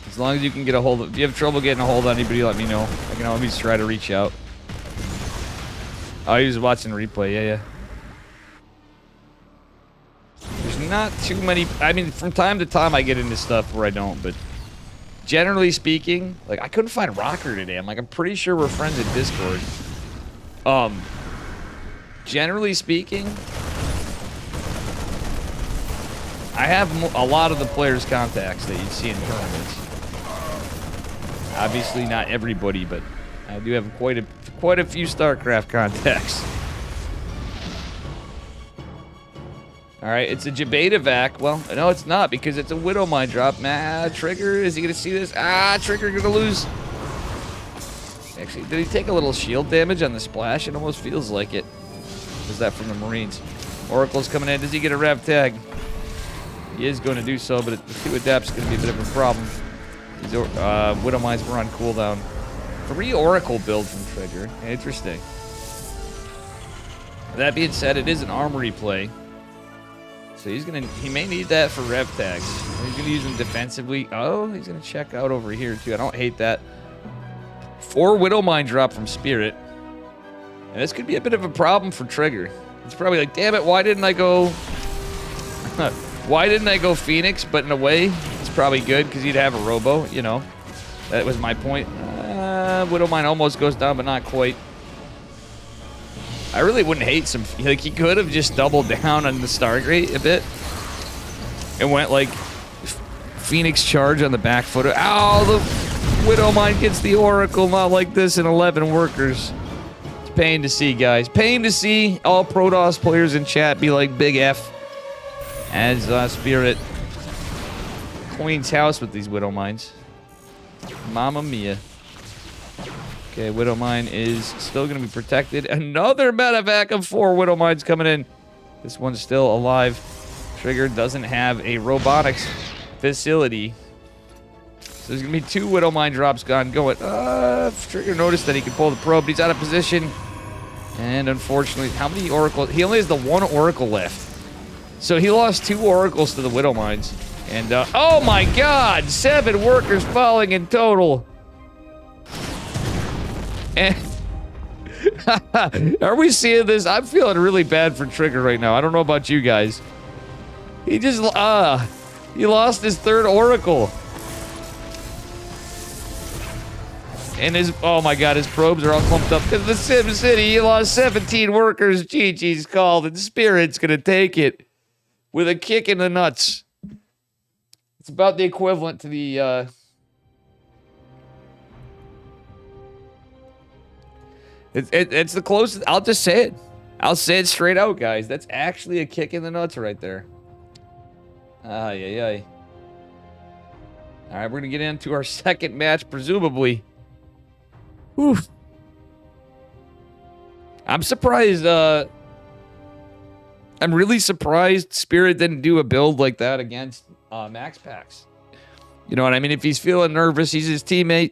As long as you can get a hold of... If you have trouble getting a hold of anybody, let me know. I can always try to reach out. Oh, he was watching replay. Yeah. There's not too many... I mean, from time to time, I get into stuff where I don't, but... Generally speaking, like, I couldn't find Rocker today. I'm pretty sure we're friends in Discord. Generally speaking... I have a lot of the players' contacts that you'd see in tournaments. Obviously not everybody, but I do have quite a few StarCraft contacts. All right, it's a Jabetavac. Well, no, it's not because it's a Widow Mine drop. Trigger, is he gonna see this? Trigger gonna lose. Actually, did he take a little shield damage on the splash? It almost feels like it. Is that from the Marines? Oracle's coming in. Does he get a rev tag? He is going to do so, but the 2 adepts going to be a bit of a problem. These Widow Mines were on cooldown. 3 Oracle builds from Trigger. Interesting. That being said, it is an armory play. So he may need that for rev tags. He's gonna use them defensively. Oh, he's gonna check out over here too. I don't hate that. 4 Widow Mine drop from Spirit. And this could be a bit of a problem for Trigger. It's probably like, damn it, why didn't I go Phoenix? But in a way, it's probably good because he'd have a Robo, you know. That was my point. Widow Mine almost goes down, but not quite. I really wouldn't hate some... Like, he could have just doubled down on the Stargate a bit. And went, like, Phoenix charge on the back foot. Ow, the Widow Mine gets the Oracle. Not like this in 11 workers. It's pain to see, guys. Pain to see all Protoss players in chat be like, big F. As Spirit cleans house with these Widow Mines. Mamma mia. Okay, Widow Mine is still going to be protected. Another medevac of 4 Widow Mines coming in. This one's still alive. Trigger doesn't have a robotics facility. So there's going to be 2 Widow Mine drops going. Trigger noticed that he could pull the probe, but he's out of position. And unfortunately, how many Oracles? He only has the 1 Oracle left. So he lost 2 Oracles to the Widow Mines. And, oh my god! 7 workers falling in total. And are we seeing this? I'm feeling really bad for Trigger right now. I don't know about you guys. He just, he lost his 3rd Oracle. And his, oh my god, his probes are all clumped up. Because the Sim City, he lost 17 workers. GG's called, and Spirit's gonna take it with a kick in the nuts. It's about the equivalent to the, It's the closest. I'll just say it. I'll say it straight out, guys. That's actually a kick in the nuts right there. Ay. All right, we're gonna get into our second match, presumably. Whew. I'm surprised. I'm really surprised Spirit didn't do a build like that against Max Pax. You know what I mean? If he's feeling nervous, he's his teammate.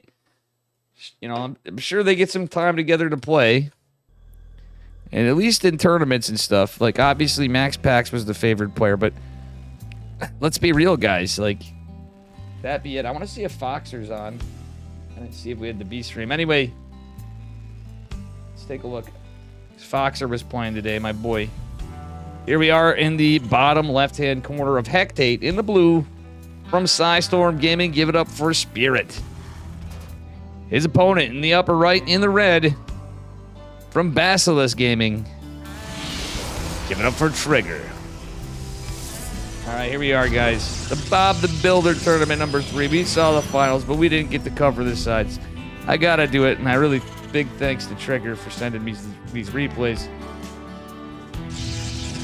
You know, I'm sure they get some time together to play. And at least in tournaments and stuff. Like, obviously, Max Pax was the favored player, but let's be real, guys. Like, that be it. I want to see if Foxer's on. And see if we had the B stream. Anyway, let's take a look. Foxer was playing today, my boy. Here we are in the bottom left-hand corner of Hectate in the blue from Psystorm Gaming. Give it up for Spirit. His opponent in the upper right in the red from Basilisk Gaming. Give it up for Trigger. All right, here we are, guys. The Bob the Builder tournament number 3. We saw the finals, but we didn't get to cover this side. I gotta do it, and I really big thanks to Trigger for sending me these replays.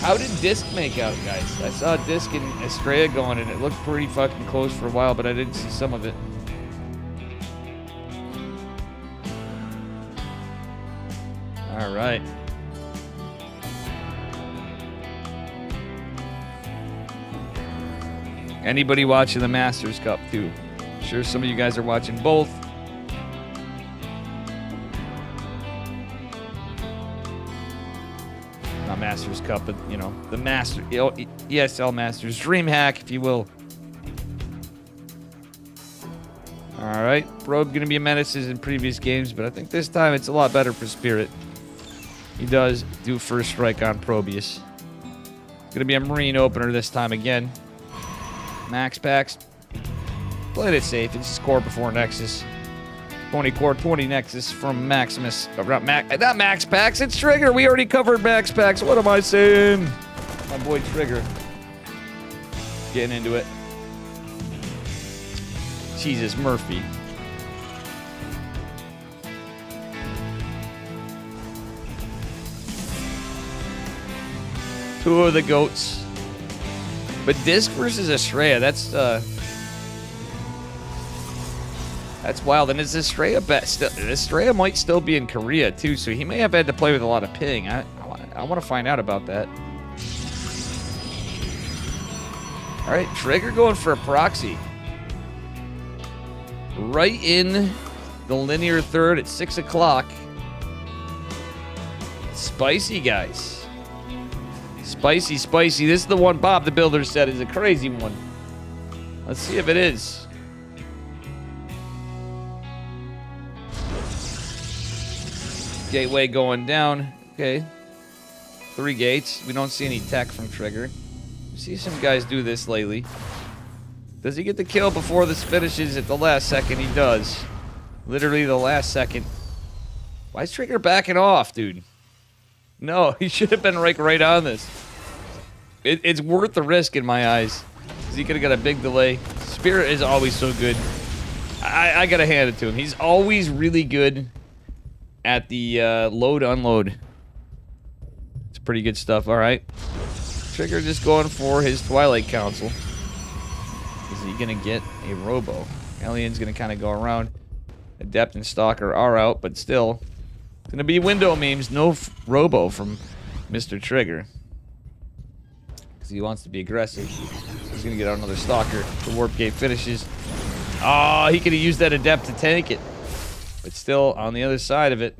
How did Disc make out, guys? I saw Disc and Estrella going, and it looked pretty fucking close for a while, but I didn't see some of it. All right. Anybody watching the Masters Cup, too? I'm sure some of you guys are watching both. Not Masters Cup, but, you know, the ESL Masters. DreamHack, if you will. All right. Probe going to be a menace in previous games, but I think this time it's a lot better for Spirit. He does do first strike on Probius. It's going to be a Marine opener this time again. Max packs. Played it safe. It's just core before Nexus. 20 core, 20 Nexus from Maximus. Not Max packs. It's Trigger. We already covered Max packs. What am I saying? My boy Trigger. Getting into it. Jesus, Murphy. Two of the goats. But Disc versus Estrella, that's wild. And is Estrella best? Estrella might still be in Korea too, so he may have had to play with a lot of ping. I want to find out about that. All right, Trigger going for a proxy. Right in the linear third at 6 o'clock. Spicy, guys. Spicy, spicy. This is the one Bob the Builder said is a crazy one. Let's see if it is. Gateway going down. Okay. 3 gates. We don't see any tech from Trigger. We see some guys do this lately. Does he get the kill before this finishes at the last second? He does. Literally the last second. Why is Trigger backing off, dude? No, he should have been right on this. It's worth the risk in my eyes. Because he could have got a big delay. Spirit is always so good. I gotta hand it to him. He's always really good at the load-unload. It's pretty good stuff. All right. Trigger just going for his Twilight Council. Is he gonna get a Robo? Alien's gonna kind of go around. Adept and Stalker are out, but still. It's gonna be window memes. No Robo from Mr. Trigger. Because he wants to be aggressive. He's gonna get out another Stalker. The Warp Gate finishes. Oh, he could have used that Adept to tank it. But still, on the other side of it,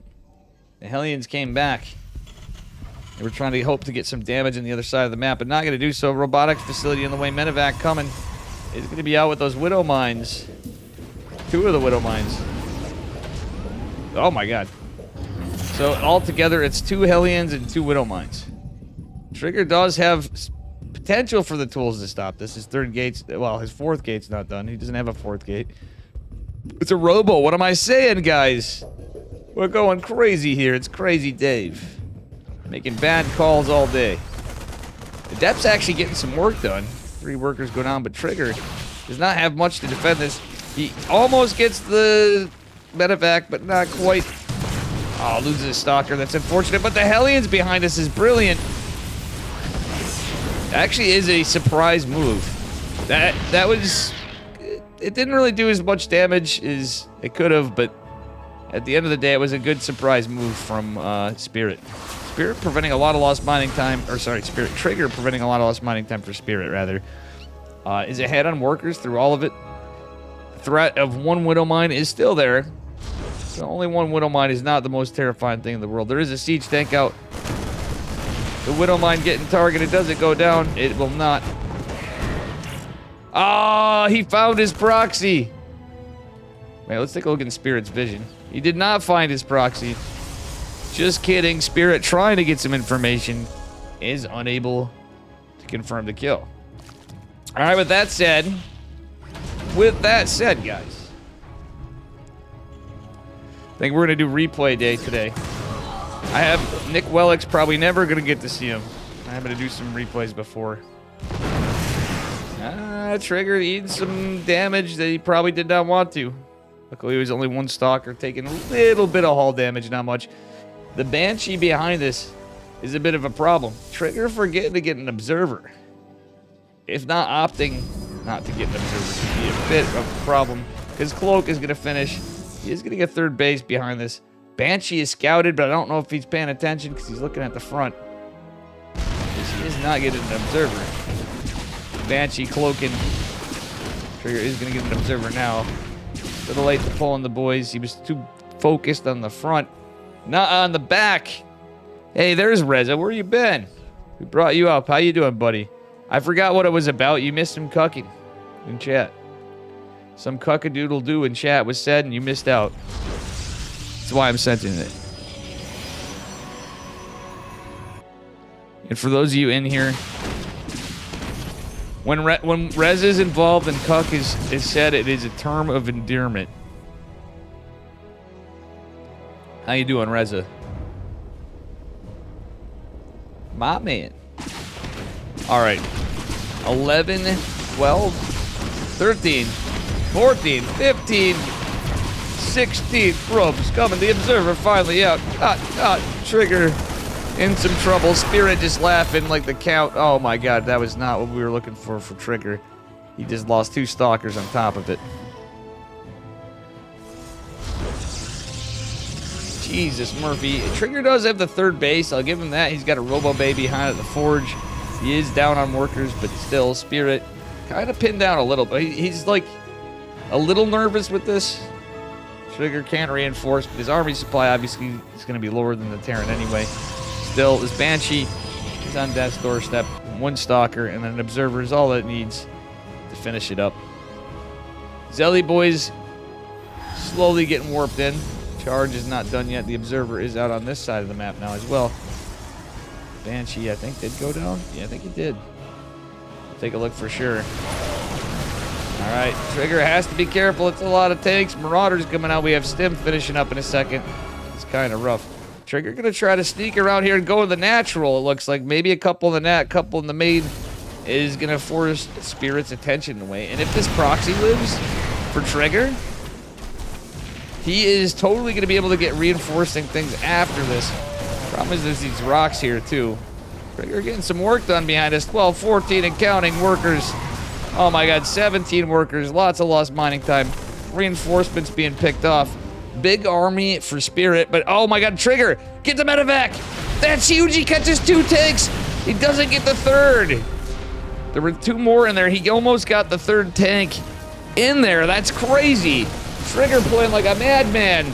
the Hellions came back. They were trying to hope to get some damage on the other side of the map, but not going to do so. Robotics facility in the way. Medevac coming. Is going to be out with those Widow Mines. 2 of the Widow Mines. Oh my god. So altogether, it's 2 Hellions and 2 Widow Mines. Trigger does have potential for the tools to stop this. His 3rd gate's, well, his 4th gate's not done. He doesn't have a 4th gate. It's a Robo. What am I saying, guys? We're going crazy here. It's Crazy Dave. Making bad calls all day. Adept's actually getting some work done. 3 workers go down, but Trigger does not have much to defend this. He almost gets the medevac, but not quite. Oh, loses a Stalker. That's unfortunate, but the Hellions behind us is brilliant. Actually is a surprise move. That was... It didn't really do as much damage as it could have, but at the end of the day, it was a good surprise move from Spirit. Spirit preventing a lot of lost mining time, or sorry, Spirit Trigger preventing a lot of lost mining time for Spirit, rather. Is ahead on workers through all of it. The threat of 1 Widow Mine is still there. So only 1 Widow Mine is not the most terrifying thing in the world. There is a siege tank out. The Widow Mine getting targeted. Does it go down? It will not. Ah, he found his proxy. Wait, let's take a look in Spirit's vision. He did not find his proxy. Just kidding. Spirit, trying to get some information, is unable to confirm the kill. All right, with that said, guys, I think we're going to do replay day today. I have Nick Wellick's probably never going to get to see him. I'm going to do some replays before. Trigger eating some damage that he probably did not want to. Luckily, it was only one stalker taking a little bit of hull damage, not much. The Banshee behind this is a bit of a problem. Trigger forgetting to get an observer. If not opting not to get an observer, could be a bit of a problem. His Cloak is going to finish. He is going to get third base behind this. Banshee is scouted, but I don't know if he's paying attention because he's looking at the front. Because he is not getting an observer. Banshee cloaking. Trigger is going to get an observer now. A little late to pull on the boys. He was too focused on the front, not on the back. Hey, there's Reza. Where you been? We brought you up. How you doing, buddy? I forgot what it was about. You missed some cucking in chat. Some cuckadoodle-doo in chat was said, and you missed out. That's why I'm sensing it. And for those of you in here, when Rez is involved and cuck is said, it is a term of endearment. How you doing, Reza? My man. All right. 11, 12, 13, 14, 15, 16. Probes coming. The observer finally out. Trigger in some trouble. Spirit just laughing like the count. Oh my god, that was not what we were looking for Trigger. He just lost 2 stalkers on top of it. Jesus, Murphy. Trigger does have the third base. I'll give him that. He's got a Robo Bay behind at the Forge. He is down on workers, but still, Spirit kind of pinned down a little. But he's like a little nervous with this. Trigger can't reinforce, but his army supply obviously is going to be lower than the Terran anyway. Still, this Banshee is on death's doorstep. 1 stalker and then an observer is all it needs to finish it up. Zelly boys slowly getting warped in. Charge is not done yet. The observer is out on this side of the map now as well. Banshee, I think, did go down. Yeah, I think he did. Take a look for sure. All right, Trigger has to be careful. It's a lot of tanks. Marauders coming out. We have Stim finishing up in a second. It's kind of rough. Trigger gonna try to sneak around here and go with the natural. It looks like maybe a couple in the nat, couple in the main is gonna force Spirit's attention away. And if this proxy lives for Trigger, he is totally gonna be able to get reinforcing things after this. Problem is there's these rocks here too. Trigger getting some work done behind us. 12, 14 and counting workers. Oh my god, 17 workers. Lots of lost mining time. Reinforcements being picked off. Big army for Spirit, but oh my god, Trigger, get the medevac! That's huge, he catches 2 tanks! He doesn't get the third! There were 2 more in there, he almost got the 3rd tank in there, that's crazy! Trigger playing like a madman!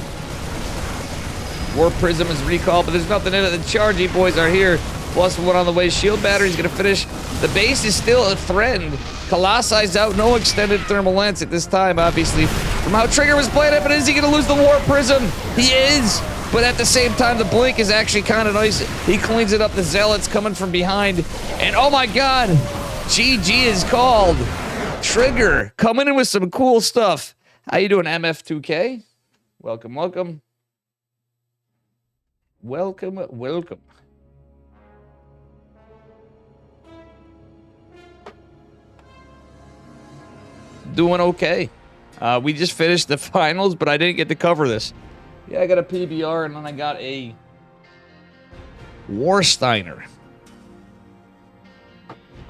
Warp Prism is recalled, but there's nothing in it, the Chargy boys are here. +1 on the way, shield battery's gonna finish. The base is still threatened. Colossi's out, no extended thermal lance at this time, obviously. From how Trigger was playing it, but is he gonna lose the Warp Prism? He is! But at the same time, the blink is actually kind of nice. He cleans it up, the Zealots coming from behind. And oh my god! GG is called. Trigger coming in with some cool stuff. How you doing, MF2K? Welcome, welcome. Welcome, welcome. Doing okay. We just finished the finals, but I didn't get to cover this. Yeah, I got a PBR, and then I got a Warsteiner.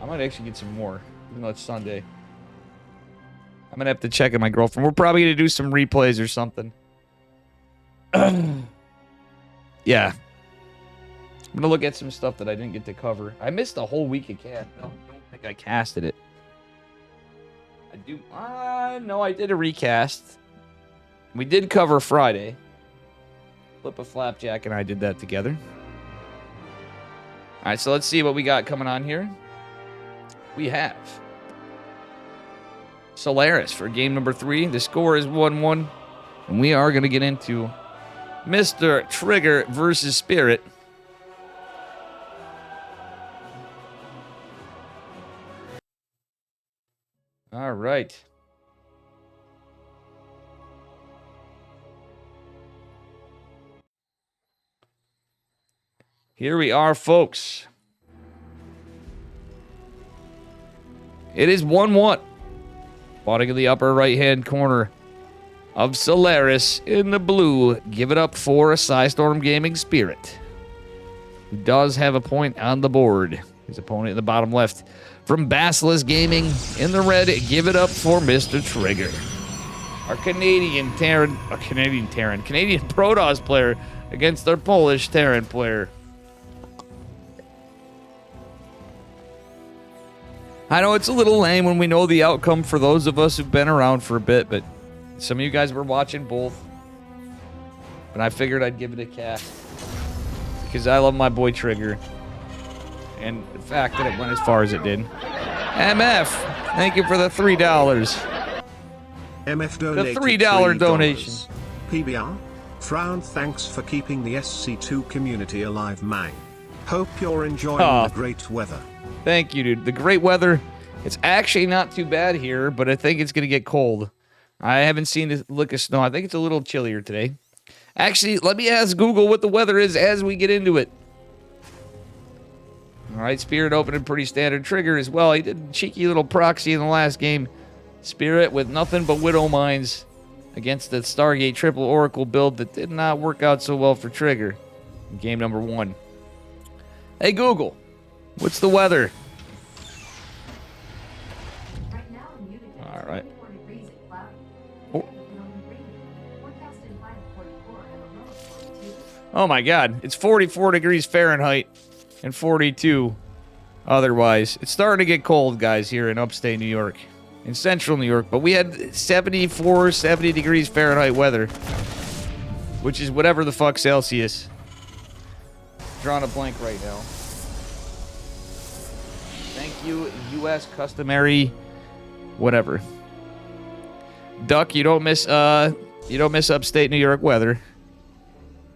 I might actually get some more, even though it's Sunday. I'm gonna have to check on my girlfriend. We're probably gonna do some replays or something. Yeah. I'm gonna look at some stuff that I didn't get to cover. I missed a whole week of cast. I don't think I casted it. I do. No, I did a recast. We did cover Friday. Flip a Flapjack and I did that together. All right, so let's see what we got coming on here. We have Solaris for game number 3. The score is 1-1. And we are going to get into Mr. Trigger versus Spirit. All right. Here we are, folks. It is 1-1. Spawning in the upper right-hand corner of Solaris in the blue. Give it up for Psystorm Gaming Spirit, who does have a point on the board. His opponent in the bottom left from Basilisk Gaming in the red. Give it up for Mr. Trigger. Our Canadian Protoss player against our Polish Terran player. I know it's a little lame when we know the outcome for those of us who've been around for a bit, but some of you guys were watching both. And I figured I'd give it a cast because I love my boy Trigger. And the fact that it went as far as it did. MF, thank you for the $3. MF donated The $3 donation. PBR, Frown, thanks for keeping the SC2 community alive, man. Hope you're enjoying the great weather. Thank you, dude. The great weather. It's actually not too bad here, but I think it's going to get cold. I haven't seen a lick of snow. I think it's a little chillier today. Actually, let me ask Google what the weather is as we get into it. All right, Spirit opening pretty standard. Trigger as well. He did a cheeky little proxy in the last game. Spirit with nothing but Widow Mines against the Stargate Triple Oracle build that did not work out so well for Trigger in game number 1. Hey, Google, what's the weather? All right. Oh my God, it's 44 degrees Fahrenheit and 42 otherwise. It's starting to get cold, guys, here in upstate New York, in central New York, but we had 74, 70 degrees Fahrenheit weather, which is whatever the fuck Celsius. Drawing a blank right now. Thank you, U.S. customary, whatever. Duck, you don't miss upstate New York weather.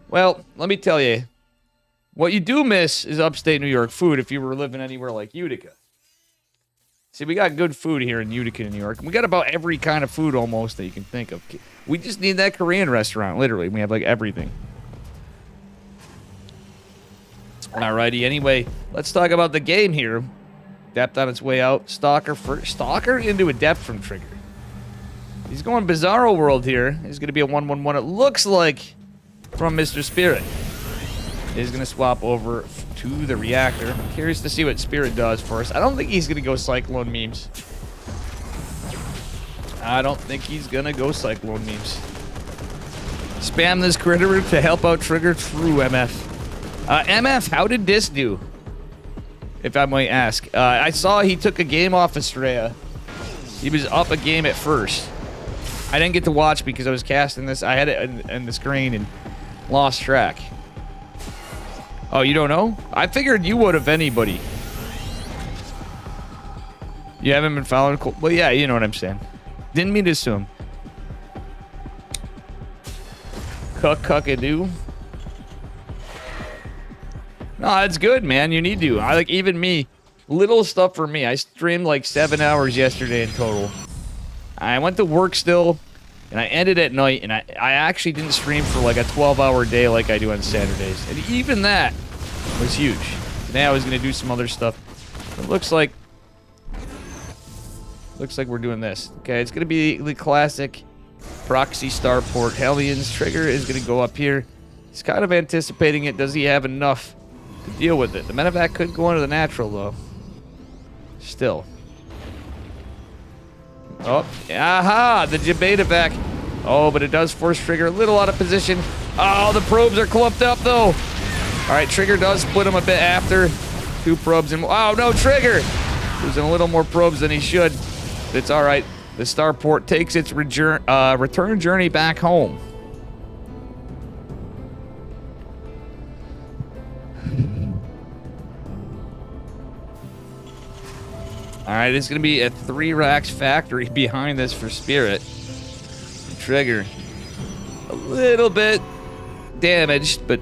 Well, let me tell you, what you do miss is upstate New York food if you were living anywhere like Utica. See, we got good food here in Utica, New York. We got about every kind of food almost that you can think of. We just need that Korean restaurant, literally. We have like everything. Alrighty, anyway, let's talk about the game here. Depth on its way out. Stalker first. Stalker into a depth from Trigger. He's going Bizarro World here. He's going to be a 1-1-1. It looks like from Mr. Spirit. He's going to swap over to the reactor. I'm curious to see what Spirit does for us. I don't think he's going to go Cyclone memes. I don't think he's going to go Cyclone memes. Spam this critter to help out Trigger. True, MF. MF, how did this do? If I might ask. I saw he took a game off Estrella. He was up a game at first. I didn't get to watch because I was casting this. I had it in the screen and lost track. Oh, you don't know? I figured you would, if anybody. You haven't been following? Well, yeah, you know what I'm saying. Didn't mean to assume. Cuck-cuck-a-doo. No, that's good, man. You need to. I like, even me. Little stuff for me. I streamed like 7 hours yesterday in total. I went to work still, and I ended at night, and I actually didn't stream for like a 12-hour day like I do on Saturdays. And even that was huge. Today I was going to do some other stuff. It looks like we're doing this. Okay, it's going to be the classic proxy starport. Hellions. Trigger is going to go up here. He's kind of anticipating it. Does he have enough to deal with it? The medevac could go into the natural, though. Still. Oh, aha! The Jabetavac. Oh, but it does force Trigger a little out of position. Oh, the probes are clumped up, though. All right, Trigger does split him a bit after. 2 probes and... Oh, no, Trigger! Losing a little more probes than he should. But it's all right. The starport takes its return journey back home. All right, it's going to be a 3 racks factory behind this for Spirit. Trigger. A little bit damaged, but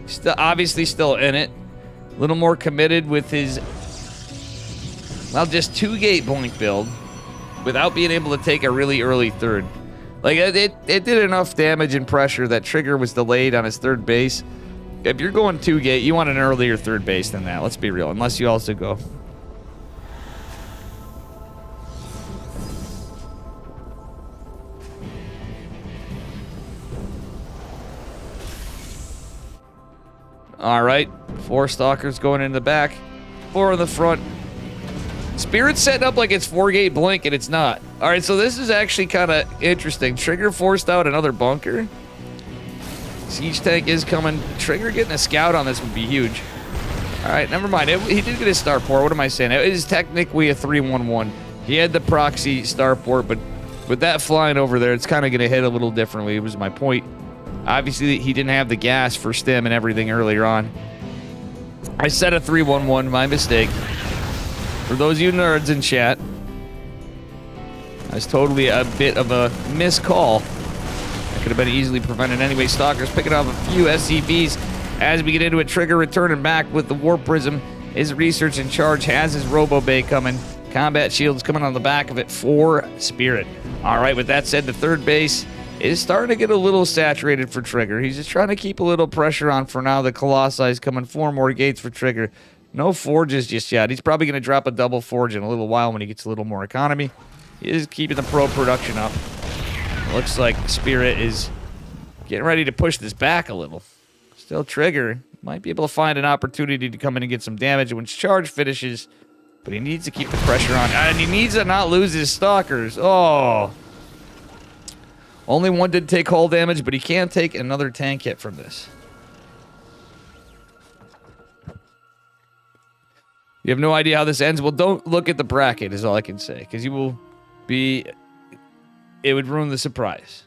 still, obviously still in it. A little more committed with his, well, just 2-gate blink build without being able to take a really early third. Like, it did enough damage and pressure that Trigger was delayed on his third base. If you're going 2-gate, you want an earlier third base than that. Let's be real, unless you also go... All right. 4 Stalkers going in the back. 4 in the front. Spirit's setting up like it's 4-gate blink, and it's not. All right, so this is actually kind of interesting. Trigger forced out another bunker. Siege tank is coming. Trigger getting a scout on this would be huge. All right, never mind. He did get a starport. What am I saying? It is technically a 3-1-1. He had the proxy starport, but with that flying over there, it's kind of going to hit a little differently. It was my point. Obviously, he didn't have the gas for stim and everything earlier on. I said a 3-1-1, my mistake. For those of you nerds in chat, that's totally a bit of a missed call. That could have been easily prevented anyway. Stalkers picking off a few SCVs as we get into it. Trigger returning back with the Warp Prism. His research in charge has his Robo Bay coming. Combat shields coming on the back of it for Spirit. All right, with that said, the third base is starting to get a little saturated for Trigger. He's just trying to keep a little pressure on for now. The Colossi is coming. 4 more gates for Trigger. No forges just yet. He's probably going to drop a double forge in a little while when he gets a little more economy. He is keeping the pro production up. Looks like Spirit is getting ready to push this back a little. Still Trigger might be able to find an opportunity to come in and get some damage when his charge finishes, but he needs to keep the pressure on. And he needs to not lose his Stalkers. Oh. Only one did take hull damage, but he can take another tank hit from this. You have no idea how this ends. Well, don't look at the bracket is all I can say, because you will be... It would ruin the surprise.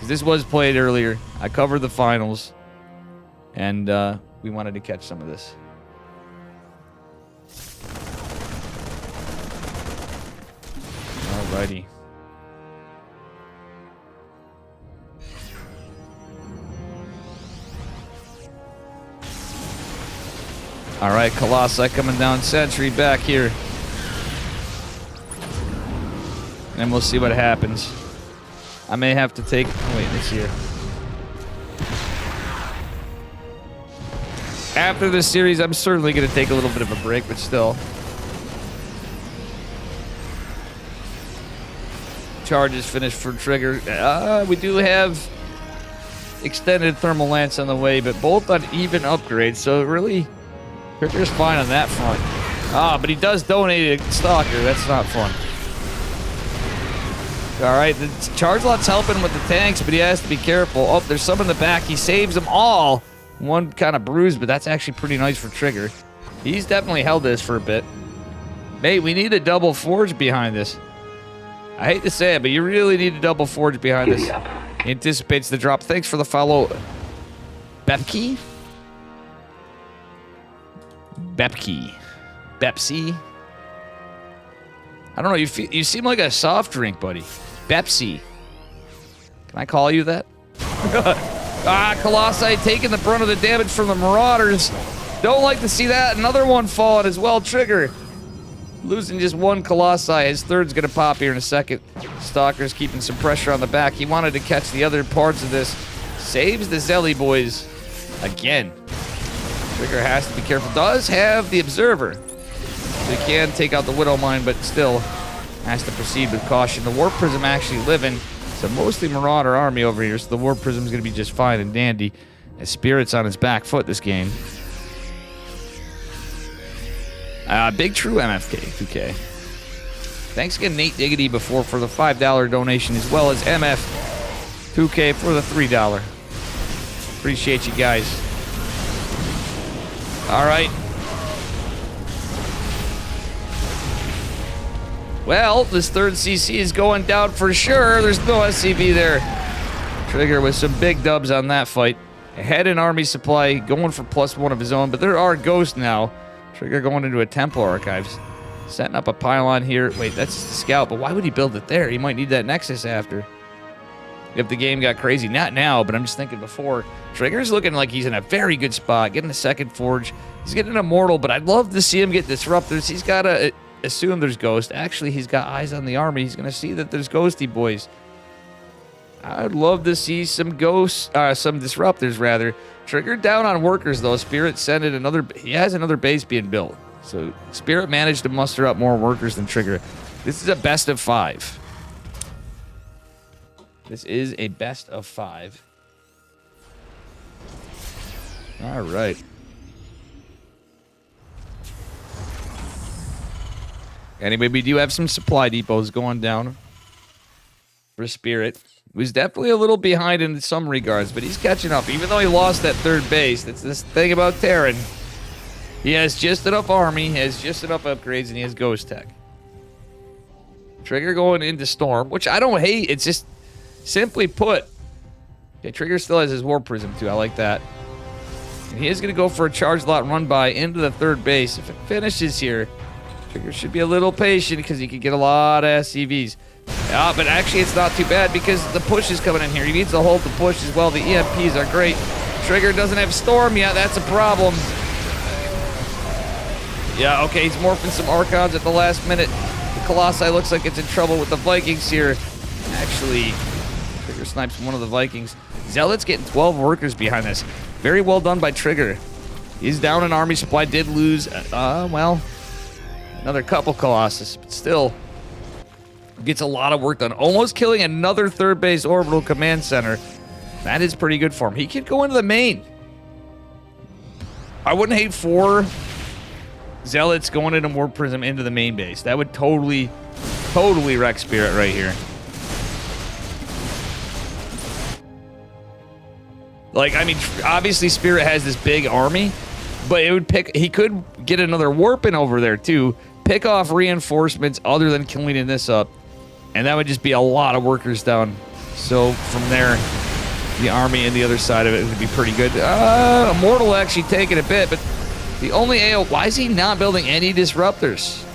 This was played earlier. I covered the finals, and we wanted to catch some of this. Alrighty. All right, Colossi coming down Sentry back here. And we'll see what happens. I may have to take... Oh, wait, let's see here. After this series, I'm certainly going to take a little bit of a break, but still. Charges finished for Trigger. We do have extended Thermal Lance on the way, but both on even upgrades, so really... Trigger's fine on that front. But he does donate a Stalker. That's not fun. All right, the charge lot's helping with the tanks, but he has to be careful. Oh, there's some in the back. He saves them all. One kind of bruised, but that's actually pretty nice for Trigger. He's definitely held this for a bit. Mate, we need a double forge behind this. I hate to say it, but you really need a double forge behind this. He anticipates the drop. Thanks for the follow. Bepke? Bepke. Bepsi? I don't know. You seem like a soft drink, buddy. Pepsi. Can I call you that? Colossi taking the brunt of the damage from the Marauders. Don't like to see that. Another one falling as well. Trigger losing just one Colossi. His third's going to pop here in a second. Stalker's keeping some pressure on the back. He wanted to catch the other parts of this. Saves the Zelly boys again. Trigger has to be careful. Does have the Observer. So he can take out the Widow Mine, but still has to proceed with caution. The Warp Prism actually living. It's a mostly Marauder army over here, so the Warp Prism is going to be just fine and dandy. As Spirit's on his back foot this game. Big True MFK, 2K. Thanks again, Nate Diggity, before for the $5 donation, as well as MF 2K for the $3. Appreciate you guys. All right. Well, this third CC is going down for sure. There's no SCV there. Trigger with some big dubs on that fight. Ahead in army supply, going for +1 of his own, but there are ghosts now. Trigger going into a Temple Archives. Setting up a pylon here. Wait, that's the scout, but why would he build it there? He might need that Nexus after. If the game got crazy. Not now, but I'm just thinking before. Trigger's looking like he's in a very good spot. Getting the second forge. He's getting an Immortal, but I'd love to see him get Disruptors. He's got to assume there's Ghost. Actually, he's got eyes on the army. He's going to see that there's Ghosty boys. I'd love to see some Ghosts, some Disruptors, rather. Trigger down on workers, though. Spirit sent in another... He has another base being built. So, Spirit managed to muster up more workers than Trigger. This is a best of 5. This is a best of 5. All right. Anyway, we do have some supply depots going down for Spirit. He was definitely a little behind in some regards, but he's catching up. Even though he lost that third base, that's this thing about Terran. He has just enough army, he has just enough upgrades, and he has Ghost Tech. Trigger going into Storm, which I don't hate. It's just simply put. Okay, Trigger still has his War Prism too. I like that. And he is going to go for a charge lot run by into the third base. If it finishes here, Trigger should be a little patient because he could get a lot of SCVs. But actually it's not too bad because the push is coming in here. He needs to hold the push as well. The EMPs are great. Trigger doesn't have Storm yet. That's a problem. Yeah, okay, he's morphing some Archons at the last minute. The Colossi looks like it's in trouble with the Vikings here. Actually, Trigger snipes one of the Vikings. Zealot's getting 12 workers behind this. Very well done by Trigger. He's down in army supply. Did lose, well, another couple Colossus, but still gets a lot of work done. Almost killing another third base orbital command center. That is pretty good for him. He could go into the main. I wouldn't hate 4 Zealots going into War Prism into the main base. That would totally wreck Spirit right here. Like, I mean, obviously Spirit has this big army, but it would he could get another warp in over there too, pick off reinforcements other than cleaning this up, and that would just be a lot of workers down. So from there, the army and the other side of it would be pretty good. Immortal actually taking a bit, but the only AO, why is he not building any disruptors?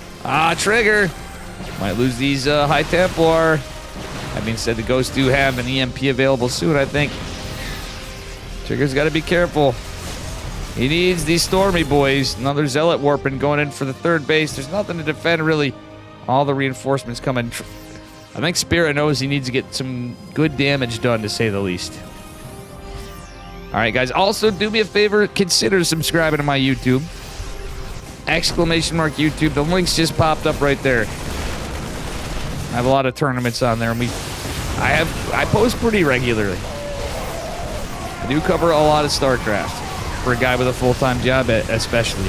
Trigger might lose these High Templar. That being said, the Ghosts do have an EMP available soon, I think. Trigger's got to be careful. He needs these Stormy boys. Another Zealot warping going in for the third base. There's nothing to defend, really. All the reinforcements coming. I think Spirit knows he needs to get some good damage done, to say the least. All right, guys. Also, do me a favor. Consider subscribing to my YouTube. ! YouTube. The links just popped up right there. I have a lot of tournaments on there, and I post pretty regularly. I do cover a lot of StarCraft for a guy with a full-time job, especially.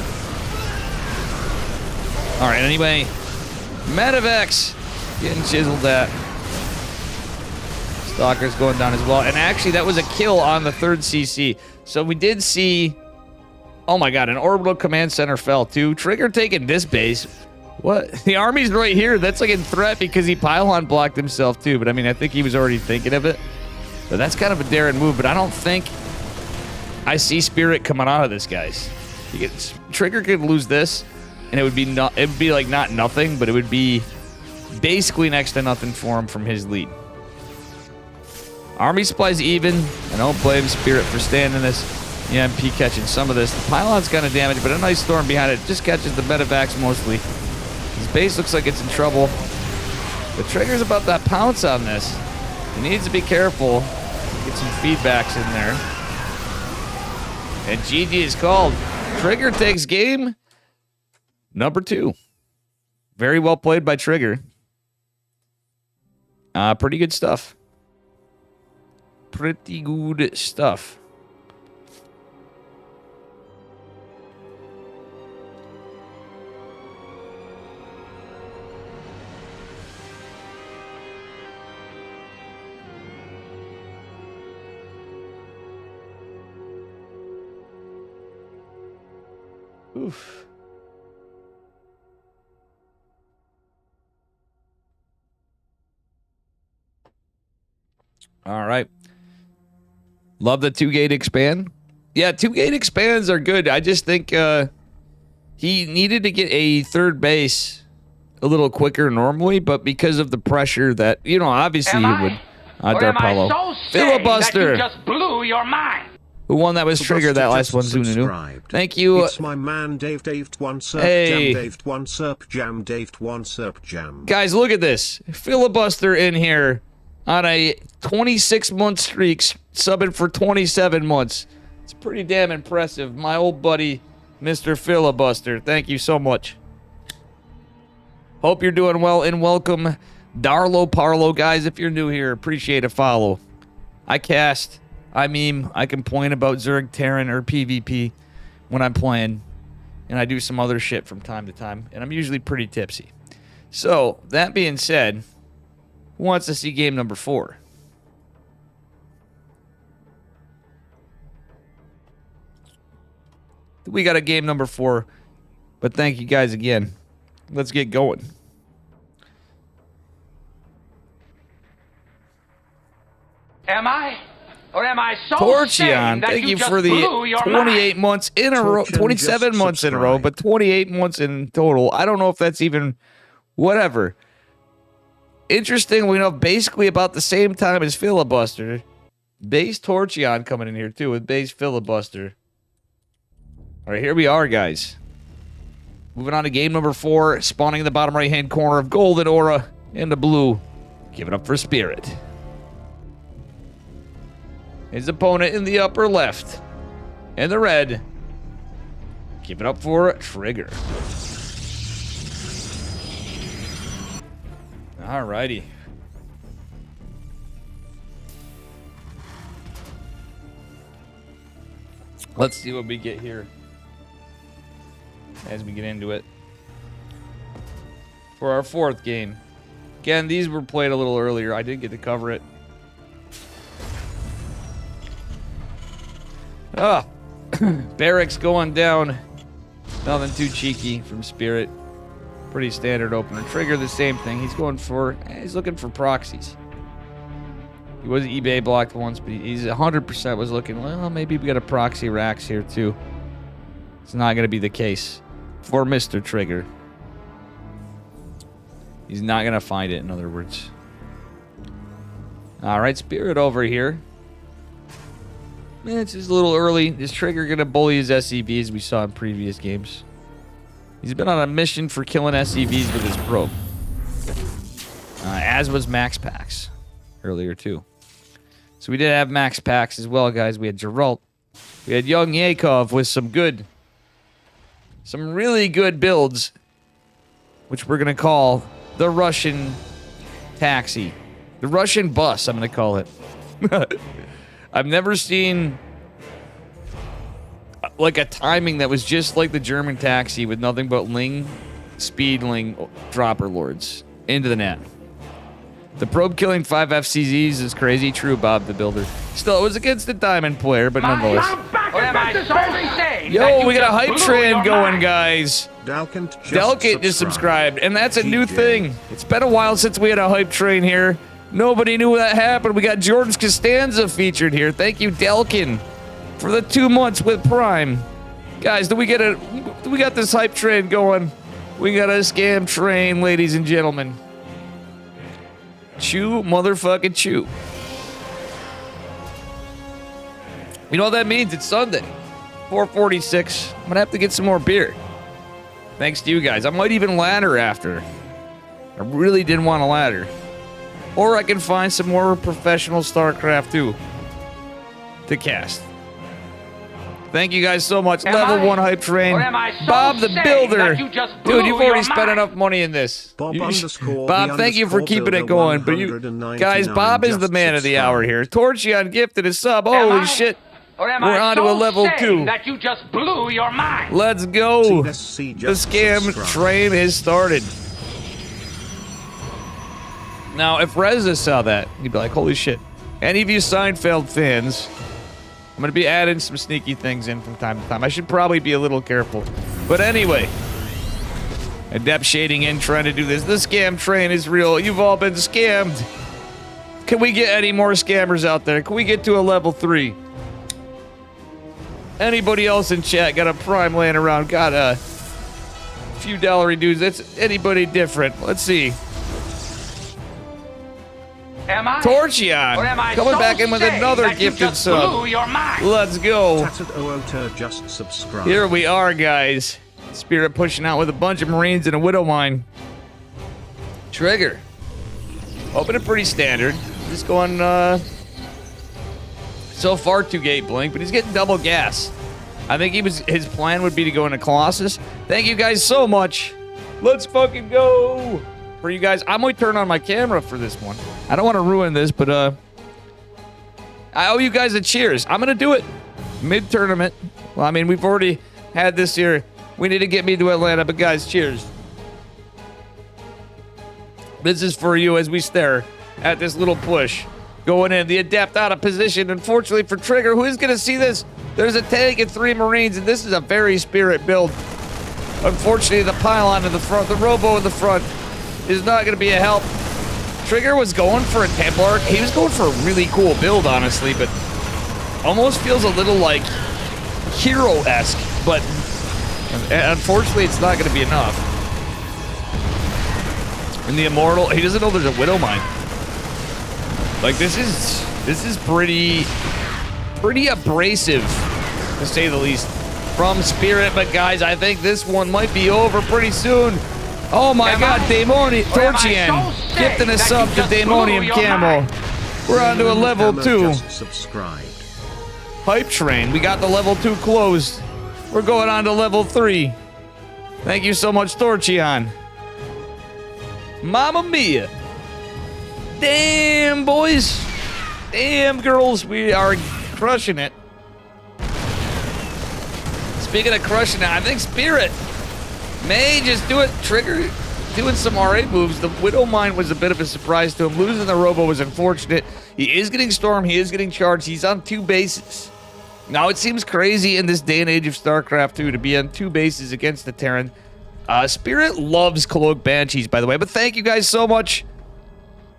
All right, anyway, Medivacs getting chiseled at. Stalker's going down as well. And actually, that was a kill on the third CC. So we did see, oh my god, an orbital command center fell too. Trigger taking this base. What? The army's right here. That's like in threat because he pylon blocked himself too. But I mean, I think he was already thinking of it. But that's kind of a daring move, but I don't think I see Spirit coming out of this, guys. Trigger could lose this, and it would be like not nothing, but it would be basically next to nothing for him from his lead. Army supplies even. I don't blame Spirit for standing this. EMP catching some of this. The pylon's kind of damaged, but a nice Storm behind it. Just catches the Medivacs mostly. His base looks like it's in trouble. The Trigger's about that pounce on this. He needs to be careful. Get some feedbacks in there. And GG is called. Trigger takes game number 2. Very well played by Trigger. Pretty good stuff. Pretty good stuff. Oof. All right. Love the 2-gate expand. Yeah, 2-gate expands are good. I just think he needed to get a third base a little quicker normally, but because of the pressure that, you know, obviously he would. Darpolo. Filibuster. That you just blew your mind. Who won that was Trigger, that last one, Zununu. Thank you. It's my man Dave one Serp hey. Jam Dave one Serp Jam Dave one Serp Jam. Guys, look at this. Filibuster in here on a 26-month streak, subbing for 27 months. It's pretty damn impressive. My old buddy, Mr. Filibuster. Thank you so much. Hope you're doing well, and welcome Darlo Parlo, guys. If you're new here, appreciate a follow. I cast I meme, I complain about Zerg Terran or PvP when I'm playing, and I do some other shit from time to time, and I'm usually pretty tipsy. So, that being said, who wants to see game number 4? We got a game number 4, but thank you guys again. Let's get going. Am I? Or am I so Torchion, thank you for the 28 months in a row, 27 months in a row, but 28 months in total. I don't know if that's even whatever. Interestingly enough, basically about the same time as Filibuster. Base Torchion coming in here too with base Filibuster. All right, here we are, guys. Moving on to game number 4, spawning in the bottom right-hand corner of Golden Aura and the blue. Give it up for Spirit. His opponent in the upper left. And the red. Give it up for Trigger. Alrighty. Let's see what we get here as we get into it. For our 4th game. Again, these were played a little earlier. I did get to cover it. Ah, Barracks going down. Nothing too cheeky from Spirit. Pretty standard opener. Trigger, the same thing. He's looking for proxies. He was eBay blocked once, but he's 100% was looking, well, maybe we got a proxy Rax here too. It's not going to be the case for Mr. Trigger. He's not going to find it, in other words. All right, Spirit over here. It's just a little early. Is Trigger going to bully his SCVs as we saw in previous games? He's been on a mission for killing SCVs with his probe. As was Max Pax earlier too. So we did have Max Pax as well, guys. We had Geralt. We had Young Yakov with some really good builds, which we're going to call the Russian taxi. The Russian bus, I'm going to call it. I've never seen like a timing that was just like the German taxi with nothing but speed dropper lords into the net. The probe killing 5 FCZs is crazy. True, Bob the Builder. Still, it was against the Diamond player, but nonetheless. Yo, we got a hype train going, guys. Delkit just subscribed, and that's a new thing. It's been a while since we had a hype train here. Nobody knew that happened. We got George Costanza featured here. Thank you, Delkin, for the 2 months with Prime. Guys, do we got this hype train going? We got a scam train, ladies and gentlemen. Chew, motherfucking chew. You know what that means? It's Sunday. 4:46. I'm gonna have to get some more beer. Thanks to you guys. I might even ladder after. I really didn't want a ladder. Or I can find some more professional StarCraft 2 to cast. Thank you guys so much. Level 1 hype train. Bob the Builder. Dude, you've already spent enough money in this. Bob, thank you for keeping it going. But you guys, Bob is the man of the hour here. Torchion gifted a sub. Holy shit. We're on to a level 2. That you just blew your mind. Let's go. The scam train has started. Now, if Reza saw that, he'd be like, holy shit. Any of you Seinfeld fans, I'm going to be adding some sneaky things in from time to time. I should probably be a little careful. But anyway, Adept shading in, trying to do this. The scam train is real. You've all been scammed. Can we get any more scammers out there? Can we get to a level 3? Anybody else in chat got a Prime laying around? Got a few dollary dudes? That's anybody different? Let's see. Am I? Torchion coming back in with another gifted sub. Let's go. Just subscribe. Here we are, guys. Spirit pushing out with a bunch of Marines and a Widow Mine. Trigger. Opening pretty standard. Just going, so far 2 gate blink, but he's getting double gas. I think his plan would be to go into Colossus. Thank you guys so much. Let's fucking go. For you guys, I'm going to turn on my camera for this one. I don't want to ruin this, but I owe you guys a cheers. I'm going to do it mid-tournament. Well, I mean, we've already had this here. We need to get me to Atlanta, but guys, cheers. This is for you as we stare at this little push. Going in, the Adept out of position. Unfortunately for Trigger, who is going to see this? There's a tank and 3 Marines, and this is a very Spirit build. Unfortunately, the pylon in the front, the Robo in the front, is not going to be a help. Trigger was going for a Templar. He was going for a really cool build, honestly, but almost feels a little like hero-esque, but unfortunately, it's not going to be enough. And the Immortal, he doesn't know there's a Widow Mine. Like, this is pretty abrasive, to say the least, from Spirit. But guys, I think this one might be over pretty soon. Oh my God, Daemonium Torchian gifting us up to Daemonium Camo. We're on to a level 2. Subscribed. Hype train. We got the level 2 closed. We're going on to level 3. Thank you so much, Torchion. Mamma mia. Damn, boys. Damn, girls. We are crushing it. Speaking of crushing it, I think Spirit may just do it. Trigger doing some RA moves. The Widow Mine was a bit of a surprise to him. Losing the Robo was unfortunate. He is getting Storm. He is getting charged. He's on 2 bases. Now, it seems crazy in this day and age of StarCraft 2 to be on 2 bases against the Terran. Spirit loves Cloak Banshees, by the way, but thank you guys so much.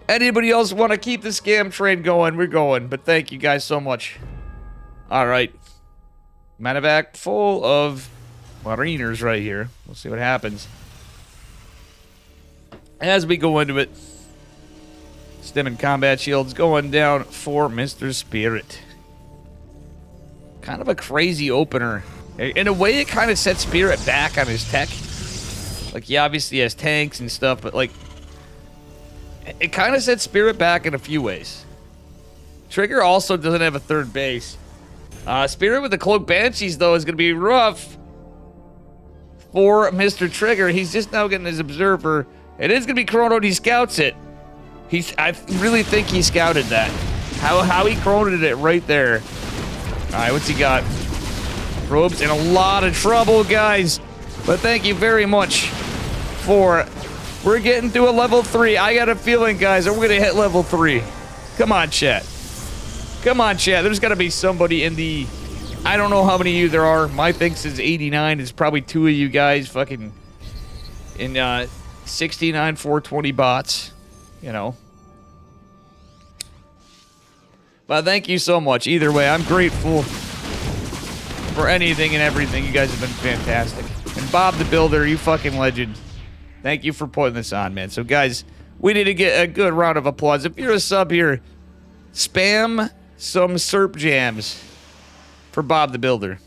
Anybody else want to keep the scam train going? We're going, but thank you guys so much. All right. Medevac full of Mariners right here. We'll see what happens. As we go into it, Stim and Combat Shields going down for Mr. Spirit. Kind of a crazy opener. In a way, it kind of sets Spirit back on his tech. Like, he obviously has tanks and stuff, but, like, it kind of sets Spirit back in a few ways. Trigger also doesn't have a 3rd base. Spirit with the Cloak Banshees, though, is going to be rough for Mr. Trigger. He's just now getting his Observer. It is going to be chronoed. He scouts it. I really think he scouted that. How he chronoed it right there. All right, what's he got? Probe's in a lot of trouble, guys. But thank you very much for... We're getting to a level 3. I got a feeling, guys, that we're going to hit level 3. Come on, chat. Come on, chat. There's got to be somebody in the... I don't know how many of you there are. My thinks is 89. It's probably 2 of you guys fucking in 69 420 bots. You know. But thank you so much. Either way, I'm grateful for anything and everything. You guys have been fantastic. And Bob the Builder, you fucking legend. Thank you for putting this on, man. So, guys, we need to get a good round of applause. If you're a sub here, spam some SERP jams for Bob the Builder.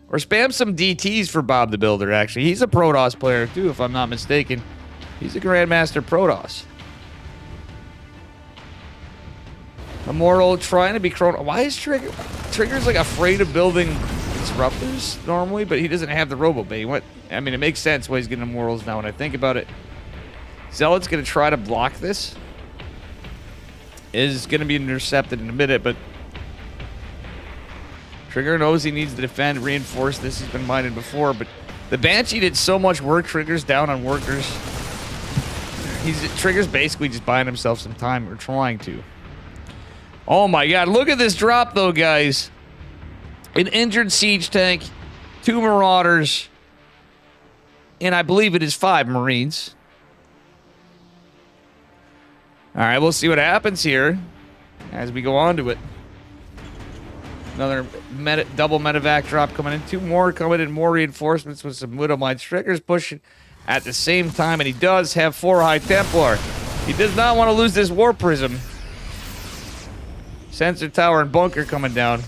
Or spam some DTs for Bob the Builder, actually. He's a Protoss player, too, if I'm not mistaken. He's a Grandmaster Protoss. Immortal trying to be chrono. Why is Trigger's like afraid of building disruptors normally, but he doesn't have the Robo Bay. I mean, it makes sense why he's getting Immortals now when I think about it. Zealot's going to try to block this. Is going to be intercepted in a minute, but Trigger knows he needs to defend, reinforce this. He's been minded before, but the Banshee did so much work. Trigger's down on workers. Trigger's basically just buying himself some time, or trying to. Oh my God, look at this drop though, guys. An injured siege tank, 2 Marauders, and I believe it is 5 Marines. All right, we'll see what happens here as we go on to it. Another double medevac drop coming in. 2 more coming in, more reinforcements with some Widow Mine. Trigger's pushing at the same time, and he does have 4 High Templar. He does not want to lose this War Prism. Sensor Tower and Bunker coming down.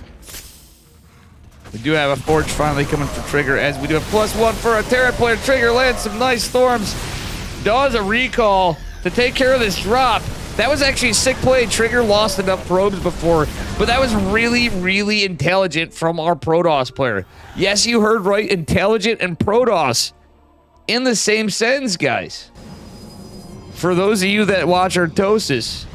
We do have a Forge finally coming for Trigger, as we do have +1 for a Terran player. Trigger lands some nice storms. Does a recall to take care of this drop. That was actually a sick play. Trigger lost enough probes before, but that was really, really intelligent from our Protoss player. Yes, you heard right, intelligent and Protoss in the same sentence, guys. For those of you that watch Artosis,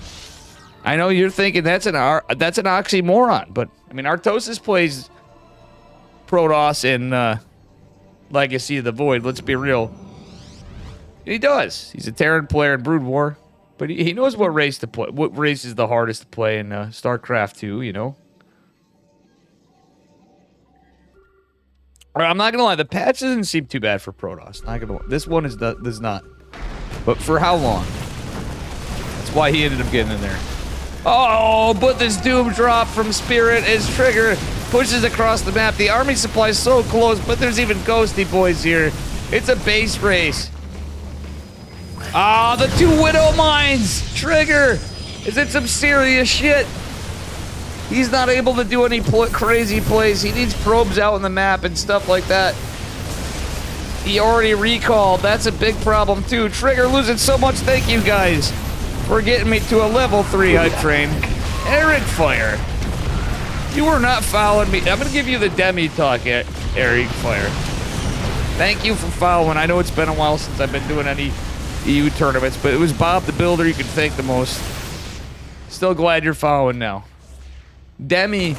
I know you're thinking that's an oxymoron, but I mean Artosis plays Protoss in Legacy of the Void. Let's be real. He does. He's a Terran player in Brood War, but he knows what race to play. What race is the hardest to play in StarCraft 2, you know? I'm not gonna lie, the patch doesn't seem too bad for Protoss. Not gonna lie. This one does not. But for how long? That's why he ended up getting in there. Oh, but this Doom drop from Spirit as Trigger pushes across the map. The army supply is so close, but there's even Ghosty boys here. It's a base race. Ah, the 2 Widow Mines! Trigger is in some serious shit. He's not able to do any crazy plays. He needs probes out on the map and stuff like that. He already recalled. That's a big problem, too. Trigger losing so much. Thank you, guys, for getting me to a level 3 hype train. Eric Fire. You were not following me. I'm going to give you the demi talk, Eric Fire. Thank you for following. I know it's been a while since I've been doing any EU tournaments, but it was Bob the Builder you could thank the most. Still glad you're following now. Demi got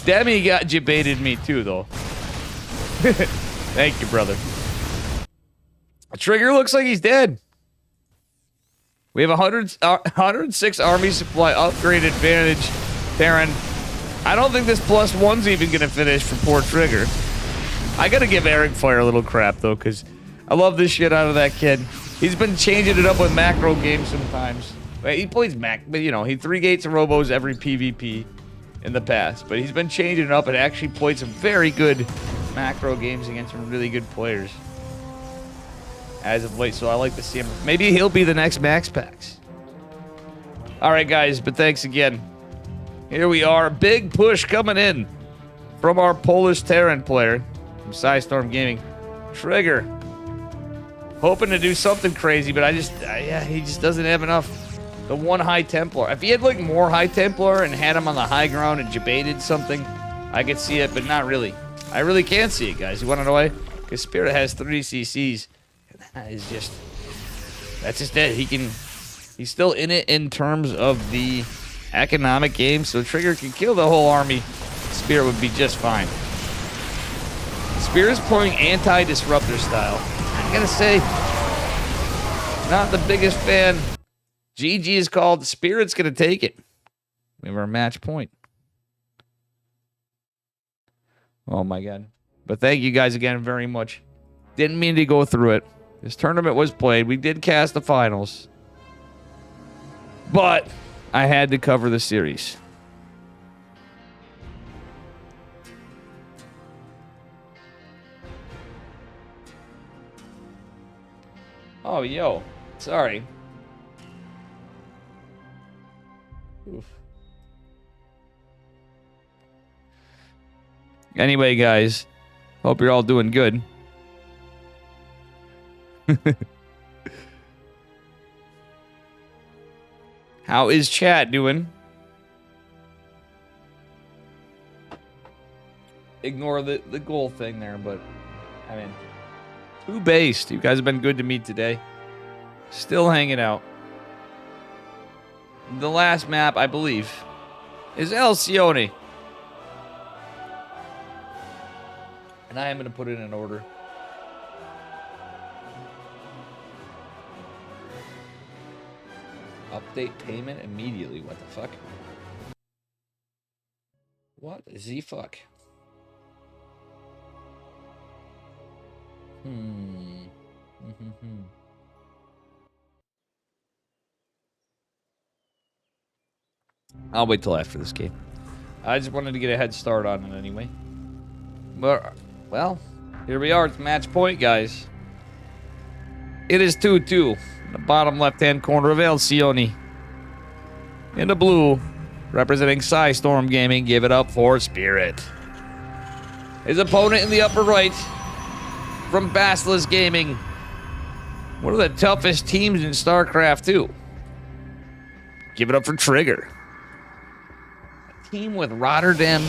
jebaited me too, though. Thank you, brother. Trigger looks like he's dead. We have 106 army supply upgrade advantage. Terran, I don't think this +1's even gonna finish for poor Trigger. I gotta give Eric Fire a little crap though, because I love this shit out of that kid. He's been changing it up with macro games sometimes. He plays but you know, he 3 gates and robos every PvP in the past. But he's been changing it up and actually played some very good macro games against some really good players as of late. So I like to see him. Maybe he'll be the next Max Pax. All right, guys, but thanks again. Here we are. Big push coming in from our Polish Terran player from Psystorm Gaming. Trigger. Hoping to do something crazy, but he just doesn't have enough. The 1 High Templar. If he had like more High Templar and had him on the high ground and jebaited something, I could see it, but not really. I really can't see it, guys. You want to know why? Because Spirit has 3 CCs. And that's just it. He's still in it in terms of the economic game, so Trigger can kill the whole army. Spirit would be just fine. Spirit's playing anti-disruptor style. I gotta say, not the biggest fan. GG is called. Spirit's going to take it. We have our match point. Oh, my God. But thank you guys again very much. Didn't mean to go through it. This tournament was played. We did cast the finals. But I had to cover the series. Oh, yo. Sorry. Oof. Anyway, guys, hope you're all doing good. How is chat doing? Ignore the goal thing there, but I mean, 2 based. You guys have been good to me today. Still hanging out. The last map, I believe, is Alcyone. And I am going to put it in order. Update payment immediately. What the fuck? What the fuck? I'll wait till after this game. I just wanted to get a head start on it anyway. But, well, here we are. It's match point, guys. It is 2-2. In the bottom left-hand corner of Alcyone. In the blue, representing Psystorm Gaming, give it up for Spirit. His opponent in the upper right, from Basilisk Gaming. One of the toughest teams in StarCraft 2. Give it up for Trigger. A team with Rotterdam.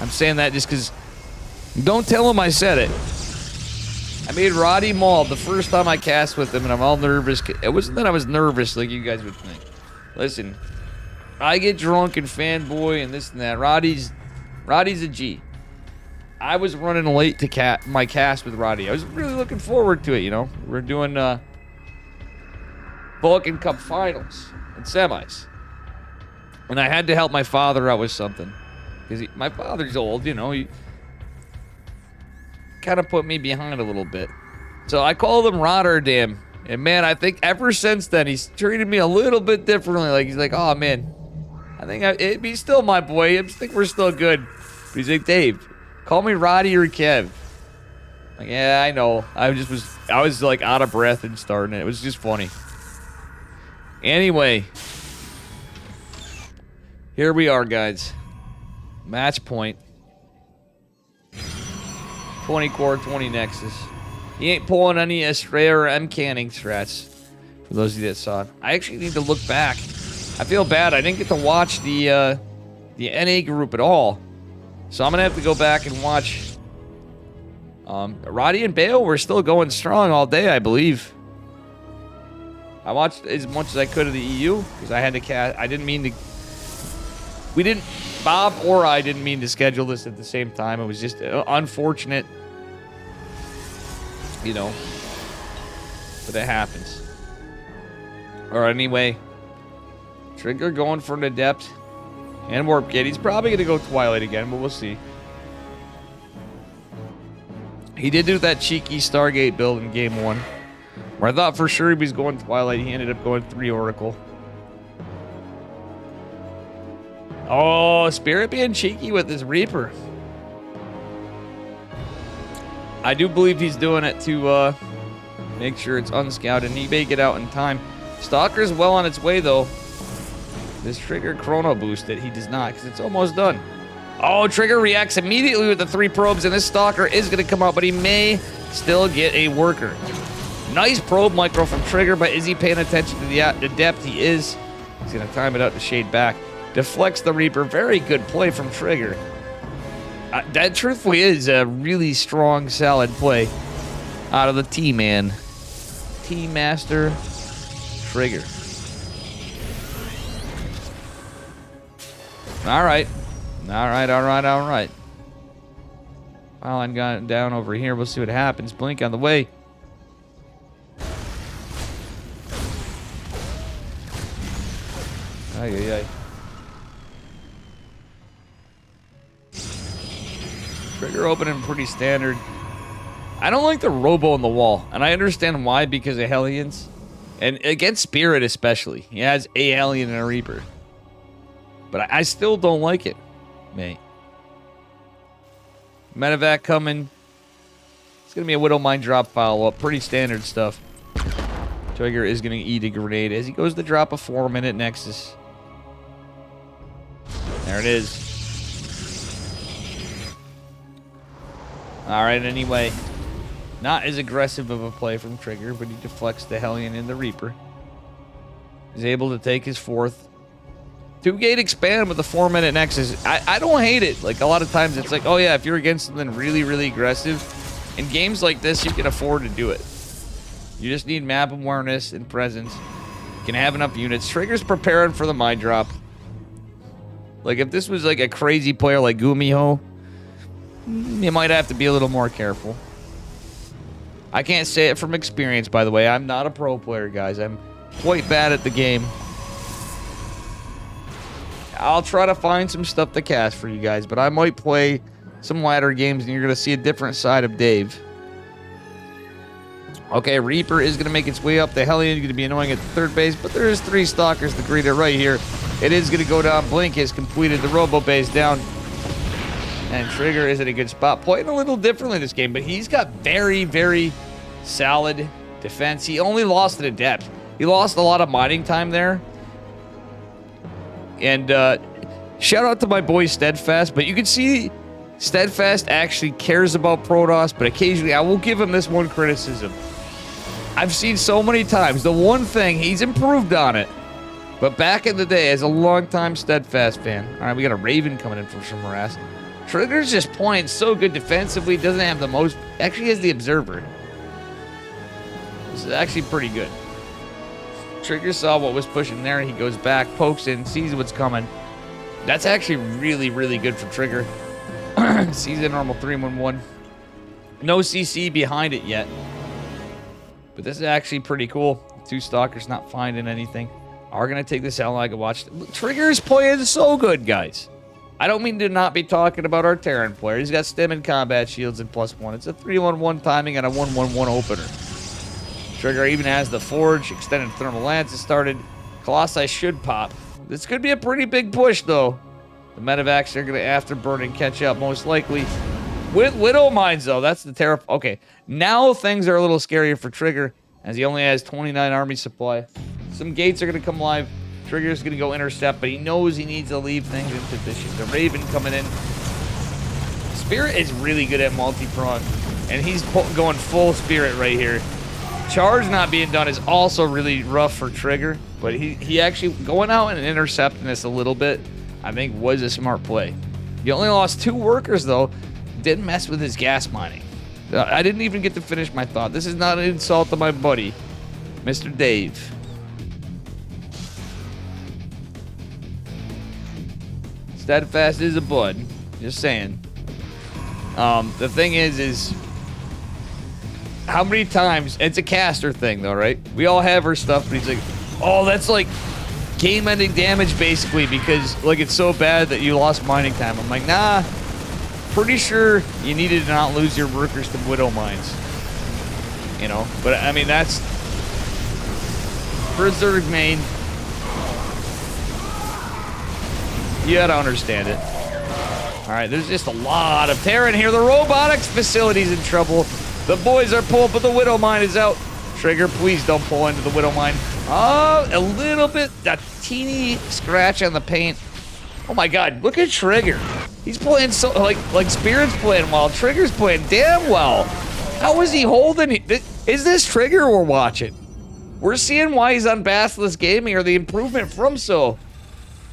I'm saying that just because... Don't tell him I said it. I made Roddy mauled the first time I cast with him, and I'm all nervous. It wasn't that I was nervous like you guys would think. Listen, I get drunk and fanboy and this and that. Roddy's a G. I was running late to my cast with Roddy. I was really looking forward to it, you know. We're doing Vulcan Cup finals and semis. And I had to help my father out with something. Because my father's old, you know. He kind of put me behind a little bit. So I called him Rotterdam. And man, I think ever since then, he's treated me a little bit differently. Like, he's like, oh man, I think he's still my boy. I think we're still good. But he's like, Dave, call me Roddy or Kev. Like, yeah, I know. I was like out of breath and starting it. It was just funny. Anyway, here we are, guys. Match point. 20 core, 20 Nexus. He ain't pulling any Estrella or M canning strats. For those of you that saw it. I actually need to look back. I feel bad. I didn't get to watch the NA group at all. So I'm going to have to go back and watch. Roddy and Bale were still going strong all day, I believe. I watched as much as I could of the EU. Because I had to cast. I didn't mean to. Bob or I didn't mean to schedule this at the same time. It was just unfortunate. You know, but it happens. Or anyway, Trigger going for an Adept and Warp Gate. He's probably going to go Twilight again, but we'll see. He did do that cheeky Stargate build in Game 1, where I thought for sure he was going Twilight. He ended up going 3 Oracle. Oh, Spirit being cheeky with his Reaper. I do believe he's doing it to make sure it's unscouted, and he may get out in time. Stalker's well on its way, though. This Trigger chrono boost it. He does not, because it's almost done. Oh, Trigger reacts immediately with the 3 probes, and this Stalker is going to come out, but he may still get a worker. Nice probe micro from Trigger, but is he paying attention to the depth? He is. He's going to time it out to shade back. Deflects the Reaper. Very good play from Trigger. That truthfully is a really strong, solid play out of the T-Man. T-Master Trigger. All right. Pipeline got down over here. We'll see what happens. Blink on the way. Ay. Trigger opening pretty standard. I don't like the Robo on the wall, and I understand why, because of Hellions. And against Spirit especially. He has a Hellion and a Reaper. But I still don't like it, mate. Medevac coming. It's going to be a Widowmine drop follow-up. Pretty standard stuff. Trigger is going to eat a grenade as he goes to drop a 4-minute Nexus. There it is. Alright, anyway. Not as aggressive of a play from Trigger, but he deflects the Hellion and the Reaper. He's able to take his 4th. 2-gate expand with a 4-minute Nexus. I don't hate it. Like, a lot of times it's like, oh yeah, if you're against something really, really aggressive, in games like this, you can afford to do it. You just need map awareness and presence. You can have enough units. Trigger's preparing for the Mind Drop. Like, if this was like a crazy player like Gumiho, you might have to be a little more careful. I can't say it from experience, by the way. I'm not a pro player, guys. I'm quite bad at the game. I'll try to find some stuff to cast for you guys, but I might play some ladder games and you're going to see a different side of Dave. Okay, Reaper is going to make its way up. The Hellion is going to be annoying at the 3rd base, but there's 3 Stalkers to greet it right here. It is going to go down. Blink has completed the Robo base down. And Trigger is in a good spot. Playing a little differently this game, but he's got very, very solid defense. He only lost at Adept. He lost a lot of mining time there. And shout out to my boy Steadfast, but you can see Steadfast actually cares about Protoss, but occasionally I will give him this one criticism. I've seen so many times. The one thing, he's improved on it. But back in the day, as a longtime Steadfast fan, all right, we got a Raven coming in from some harass. Trigger's just playing so good defensively, doesn't have the most, actually has the Observer. This is actually pretty good. Trigger saw what was pushing there. He goes back, pokes in, sees what's coming. That's actually really, really good for Trigger. Sees a normal 3-1-1. No CC behind it yet. But this is actually pretty cool. 2 Stalkers not finding anything. Are going to take this out like a watch. Trigger is playing so good, guys. I don't mean to not be talking about our Terran player. He's got stim and combat shields and +1. It's a 3-1-1 timing and a 1-1-1 opener. Trigger even has the Forge. Extended Thermal Lance has started. Colossi should pop. This could be a pretty big push, though. The Medivacs are going to, after burning, catch up, most likely. With Widow Mines, though. That's the terrible. Okay, now things are a little scarier for Trigger, as he only has 29 army supply. Some gates are going to come live. Trigger's going to go intercept, but he knows he needs to leave things in position. The Raven coming in. Spirit is really good at multi-prong, and he's going full Spirit right here. Charge not being done is also really rough for Trigger, but he actually going out and intercepting this a little bit, I think, was a smart play. He only lost 2 workers, though. Didn't mess with his gas mining. I didn't even get to finish my thought. This is not an insult to my buddy, Mr. Dave. Steadfast is a bud. Just saying. The thing is how many times, it's a caster thing though, right? We all have our stuff, but he's like, oh, that's like game-ending damage basically because like it's so bad that you lost mining time. I'm like, nah, pretty sure you needed to not lose your workers to Widow Mines. You know, but I mean, that's for Zerg main. You gotta understand it. Alright, there's just a lot of Terran here. The robotics facility's in trouble. The boys are pulled, but the Widow Mine is out. Trigger, please don't pull into the Widow Mine. Oh, a little bit, a teeny scratch on the paint. Oh my god, look at Trigger. He's playing so, like Spirit's playing well. Trigger's playing damn well. How is he holding it? Is this Trigger we're watching? We're seeing why he's on Basilisk Gaming or the improvement from so.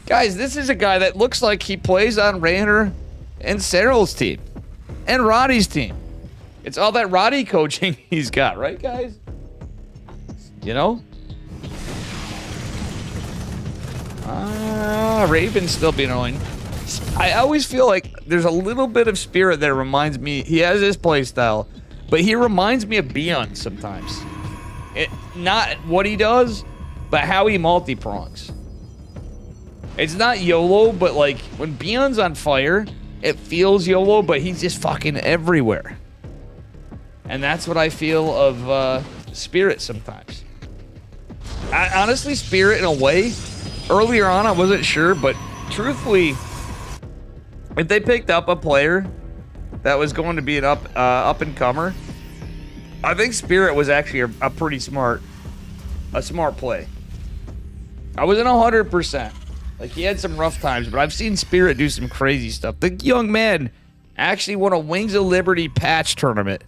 Guys, this is a guy that looks like he plays on Raynor and Cyril's team. And Roddy's team. It's all that Roddy coaching he's got, right, guys? You know? Raven's still being annoying. I always feel like there's a little bit of Spirit that reminds me. He has his playstyle, but he reminds me of Beyond sometimes. Not what he does, but how he multi-prongs. It's not YOLO, but like when Beyond's on fire, it feels YOLO, but he's just fucking everywhere. And that's what I feel of Spirit sometimes. Honestly, Spirit in a way, earlier on I wasn't sure, but truthfully, if they picked up a player that was going to be an up-and-comer, I think Spirit was actually a pretty smart play. I wasn't 100%. Like, he had some rough times, but I've seen Spirit do some crazy stuff. The young man actually won a Wings of Liberty patch tournament.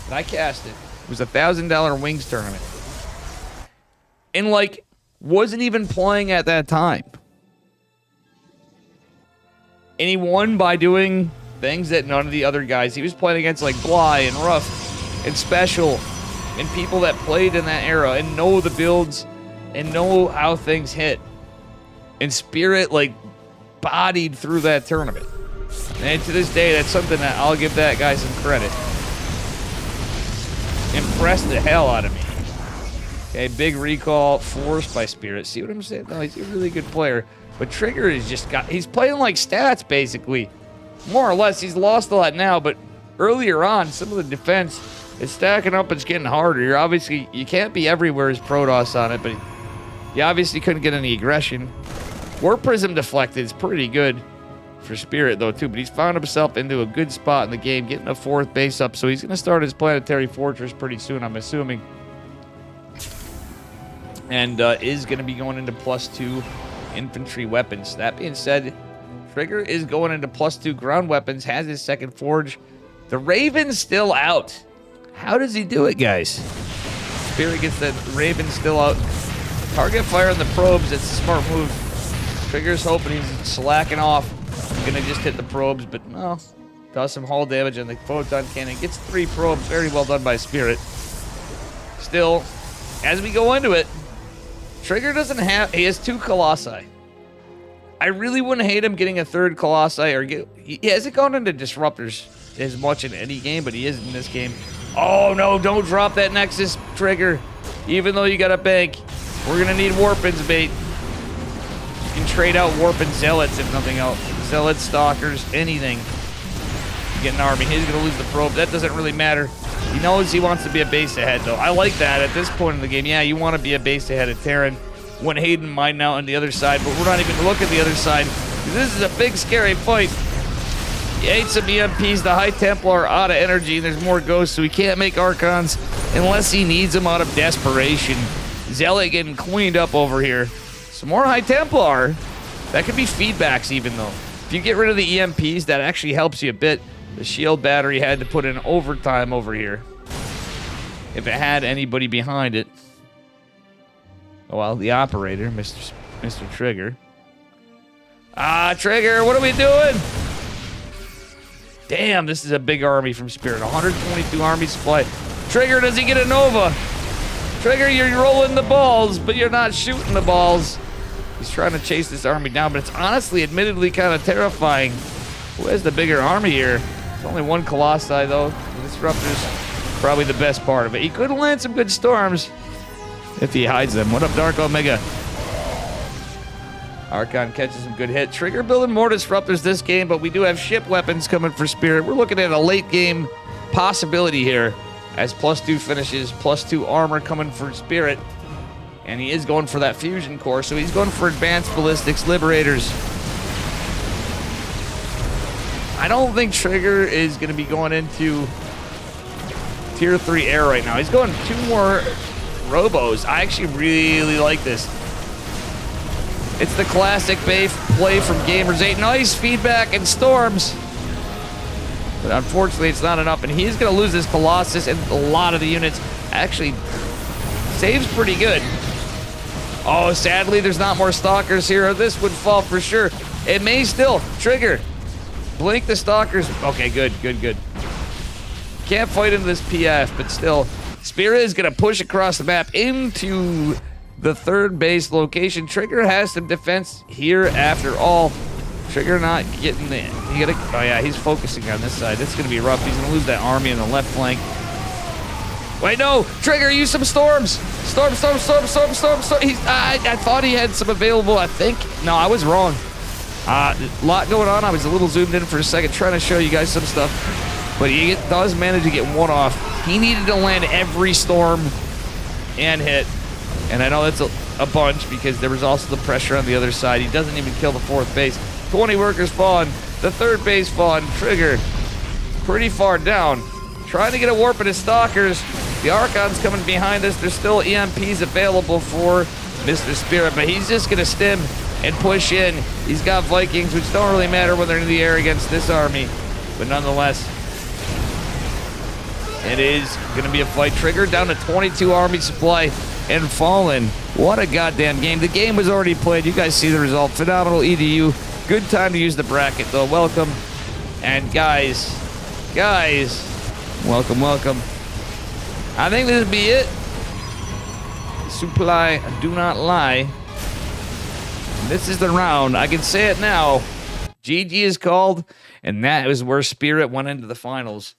And I cast it. It was a $1,000 Wings tournament. And, like, wasn't even playing at that time. And he won by doing things that none of the other guys... He was playing against, like, Bly and Ruff and Special and people that played in that era and know the builds and know how things hit. And Spirit, like, bodied through that tournament. And to this day, that's something that I'll give that guy some credit. Impressed the hell out of me. Okay, big recall forced by Spirit. See what I'm saying? No, he's a really good player. But Trigger is just he's playing like stats, basically. More or less. He's lost a lot now, but earlier on, some of the defense is stacking up. It's getting harder. You can't be everywhere as Protoss on it, but you obviously couldn't get any aggression. Warp Prism deflected is pretty good for Spirit, though, too. But he's found himself into a good spot in the game, getting a 4th base up. So he's going to start his Planetary Fortress pretty soon, I'm assuming. And is going to be going into +2 infantry weapons. That being said, Trigger is going into +2 ground weapons, has his 2nd Forge. The Raven's still out. How does he do it, guys? Spirit gets that Raven still out. Target fire on the probes. It's a smart move. Trigger's hoping he's slacking off. Gonna just hit the probes, but no. Does some hull damage on the photon cannon. Gets 3 probes. Very well done by Spirit. Still, as we go into it, Trigger doesn't have... He has 2 Colossi. I really wouldn't hate him getting a 3rd Colossi or get... He hasn't gone into Disruptors as much in any game, but he is in this game. Oh, no, don't drop that Nexus, Trigger. Even though you got a bank, we're going to need Warpins, bait. You can trade out Warp and Zealots if nothing else. Zealots, Stalkers, anything. You get an army. He's going to lose the probe. That doesn't really matter. He knows he wants to be a base ahead, though. I like that at this point in the game. Yeah, you want to be a base ahead of Terran. When Hayden might out on the other side, but we're not even looking at the other side. This is a big, scary fight. He ate some EMPs. The High Templar are out of energy, and there's more ghosts, so he can't make Archons unless he needs them out of desperation. Zealot getting cleaned up over here. Some more High Templar. That could be feedbacks even, though. If you get rid of the EMPs, that actually helps you a bit. The shield battery had to put in overtime over here. If it had anybody behind it. Well, the operator, Mr. Trigger. Trigger, what are we doing? Damn, this is a big army from Spirit. 122 army supply. Trigger, does he get a Nova? Trigger, you're rolling the balls, but you're not shooting the balls. He's trying to chase this army down, but it's honestly, admittedly, kind of terrifying. Who has the bigger army here? It's only 1 Colossi, though. The Disruptor's probably the best part of it. He could land some good storms if he hides them. What up, Dark Omega? Archon catches some good hit. Trigger building more Disruptors this game, but we do have ship weapons coming for Spirit. We're looking at a late game possibility here as +2 finishes, +2 armor coming for Spirit. And he is going for that fusion core, so he's going for advanced ballistics liberators. I don't think Trigger is going to be going into tier 3 air right now. He's going 2 more Robos. I actually really like this. It's the classic Bay play from Gamers 8. Nice feedback and storms. But unfortunately, it's not enough. And he's going to lose this Colossus and a lot of the units. Actually, saves pretty good. Oh, sadly, there's not more Stalkers here. This would fall for sure. It may still. Trigger. Blink the Stalkers. Okay, good. Can't fight into this PF, but still. Spirit is going to push across the map into the 3rd base location. Trigger has some defense here after all. Trigger not getting in. Oh yeah, he's focusing on this side. It's going to be rough. He's going to lose that army on the left flank. Wait, no! Trigger, use some storms! Storm! I thought he had some available, I think. No, I was wrong. A lot going on. I was a little zoomed in for a second trying to show you guys some stuff. But he does manage to get 1 off. He needed to land every storm and hit. And I know that's a bunch because there was also the pressure on the other side. He doesn't even kill the 4th base. 20 workers falling. The 3rd base falling. Trigger pretty far down. Trying to get a warp at his Stalkers. The Archon's coming behind us. There's still EMPs available for Mr. Spirit, but he's just going to stim and push in. He's got Vikings, which don't really matter when they're in the air against this army. But nonetheless, it is going to be a fight. Trigger down to 22 army supply and fallen. What a goddamn game. The game was already played. You guys see the result. Phenomenal EDU. Good time to use the bracket, though. Welcome. And guys, welcome. I think this will be it. Supply, do not lie. This is the round. I can say it now. GG is called, and that was where Spirit went into the finals.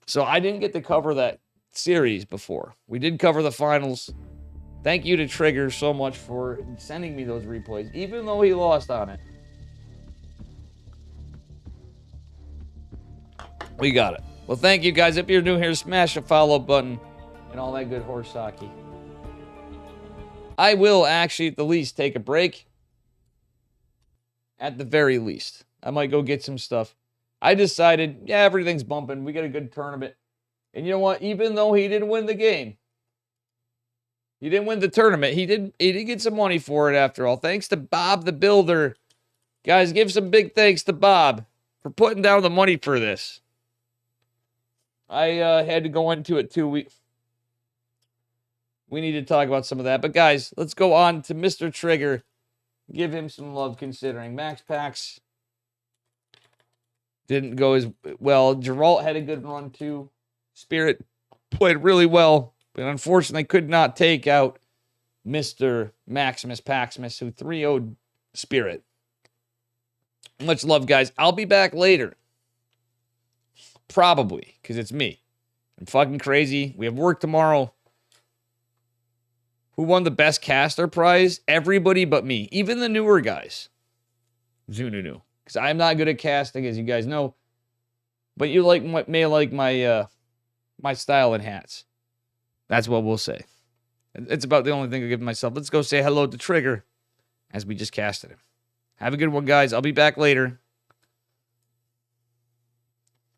So I didn't get to cover that series before. We did cover the finals. Thank you to Trigger so much for sending me those replays, even though he lost on it. We got it. Well, thank you guys. If you're new here, smash the follow button and all that good horse hockey. I will actually, at the least, take a break. At the very least. I might go get some stuff. I decided, yeah, everything's bumping. We got a good tournament. And you know what? Even though he didn't win the game, he didn't win the tournament, he did get some money for it after all. Thanks to Bob the Builder. Guys, give some big thanks to Bob for putting down the money for this. I had to go into it too. We need to talk about some of that. But guys, let's go on to Mr. Trigger. Give him some love considering. Max Packs didn't go as well. Geralt had a good run too. Spirit played really well, but unfortunately could not take out Mr. Maximus Paximus, who 3-0'd Spirit. Much love, guys. I'll be back later. Probably, because it's me. I'm fucking crazy. We have work tomorrow. Who won the best caster prize? Everybody but me. Even the newer guys. Zununu. Because I'm not good at casting, as you guys know. But you may like my my style and hats. That's what we'll say. It's about the only thing I give myself. Let's go say hello to Trigger as we just casted him. Have a good one, guys. I'll be back later.